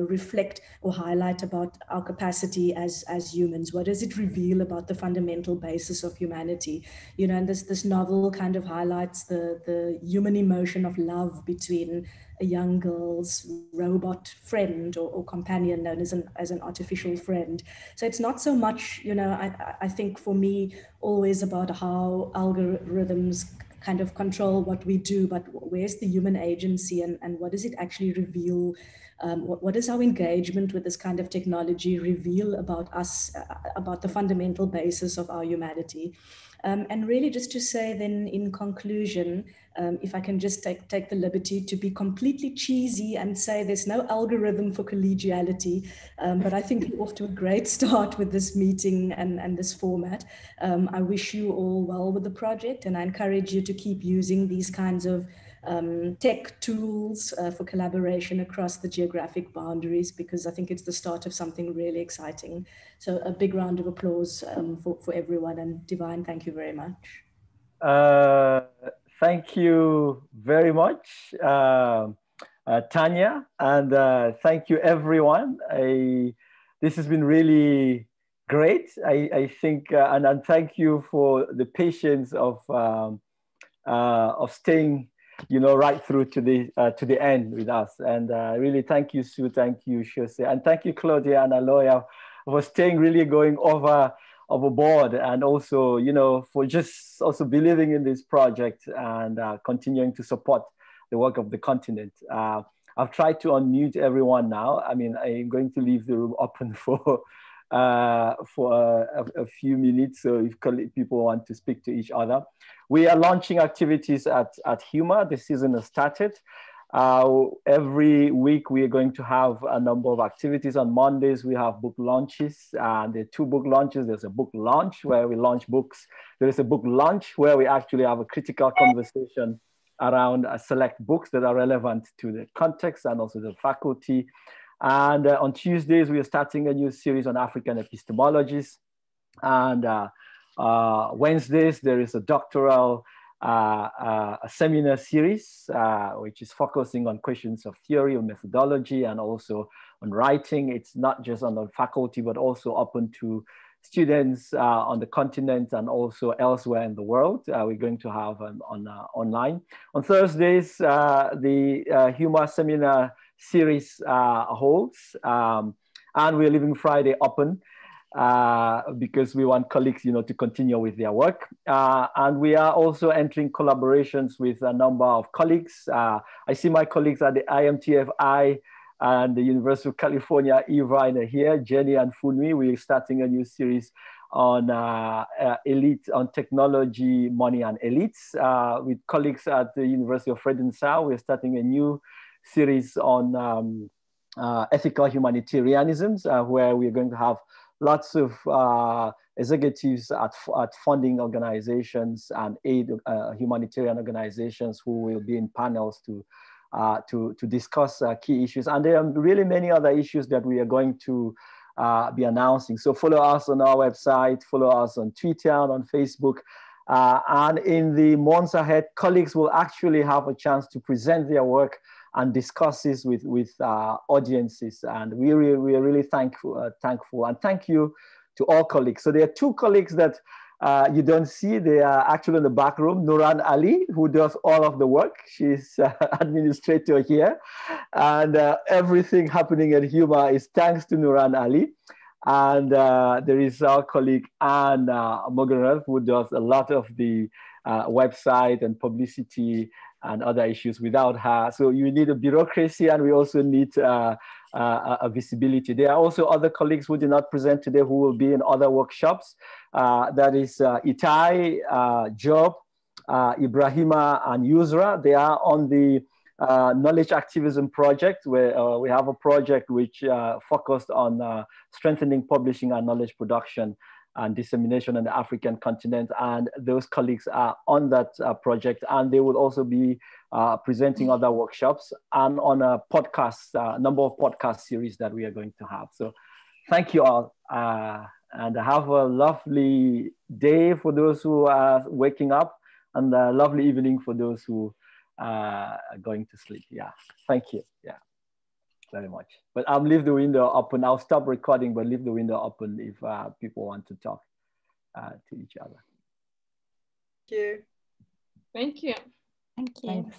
reflect or highlight about our capacity as humans? What does it reveal about the fundamental basis of humanity? And this novel kind of highlights the human emotion of love between a young girl's robot friend or companion known as an artificial friend. So it's not so much, I think for me, always about how algorithms kind of control what we do, but where's the human agency, and what does it actually reveal? What does our engagement with this kind of technology reveal about us, about the fundamental basis of our humanity? And really just to say then in conclusion, if I can just take the liberty to be completely cheesy and say there's no algorithm for collegiality, but I think we're off to a great start with this meeting and this format. I wish you all well with the project, and I encourage you to keep using these kinds of tech tools for collaboration across the geographic boundaries, because I think it's the start of something really exciting. So a big round of applause for everyone, and Divine, thank you very much. Thank you very much, Tanya, and thank you everyone. This has been really great. I think, and thank you for the patience of staying, right through to the end with us. And really thank you, Sue, thank you, Jose, and thank you, Claudia and Aloya, for staying really going overboard, and also, for just also believing in this project and continuing to support the work of the continent. I've tried to unmute everyone now. I mean, I'm going to leave the room open for a few minutes, so if people want to speak to each other. We are launching activities at HUMA. The season has started. Every week we are going to have a number of activities. On Mondays we have book launches, and there are 2 book launches. There's a book launch where we launch books. There is a book launch where we actually have a critical conversation around select books that are relevant to the context and also the faculty. And on Tuesdays we are starting a new series on African epistemologies, and Wednesdays there is a doctoral a seminar series, which is focusing on questions of theory or methodology, and also on writing. It's not just on the faculty, but also open to students on the continent and also elsewhere in the world. We're going to have online. On Thursdays, the HUMA seminar series holds, and we're leaving Friday open, because we want colleagues, to continue with their work. And we are also entering collaborations with a number of colleagues. I see my colleagues at the IMTFI and the University of California, Irvine are here, Jenny and Funmi. We're starting a new series on on technology, money, and elites. With colleagues at the University of Fred and Sao, we're starting a new series on ethical humanitarianisms, where we're going to have lots of executives at funding organizations and aid humanitarian organizations who will be in panels to discuss key issues. And there are really many other issues that we are going to be announcing. So follow us on our website, follow us on Twitter and on Facebook. And in the months ahead, colleagues will actually have a chance to present their work and discuss this with audiences. And we are really thankful, and thank you to all colleagues. So there are 2 colleagues that you don't see. They are actually in the back room. Nuran Ali, who does all of the work. She's administrator here. And everything happening at HUMA is thanks to Nuran Ali. And there is our colleague Anne Mogarev, who does a lot of the website and publicity and other issues. Without her, so you need a bureaucracy, and we also need a visibility. There are also other colleagues who did not present today who will be in other workshops. That is Itai, Job, Ibrahima, and Yusra. They are on the knowledge activism project, where we have a project which focused on strengthening publishing and knowledge production and dissemination on the African continent. And those colleagues are on that project, and they will also be presenting other workshops and on a podcast, number of podcast series that we are going to have. So thank you all, and have a lovely day for those who are waking up, and a lovely evening for those who are going to sleep. Yeah, thank you. Yeah, very much. But I'll leave the window open. I'll stop recording, but leave the window open if people want to talk to each other. Thank you. Thank you. Thank you.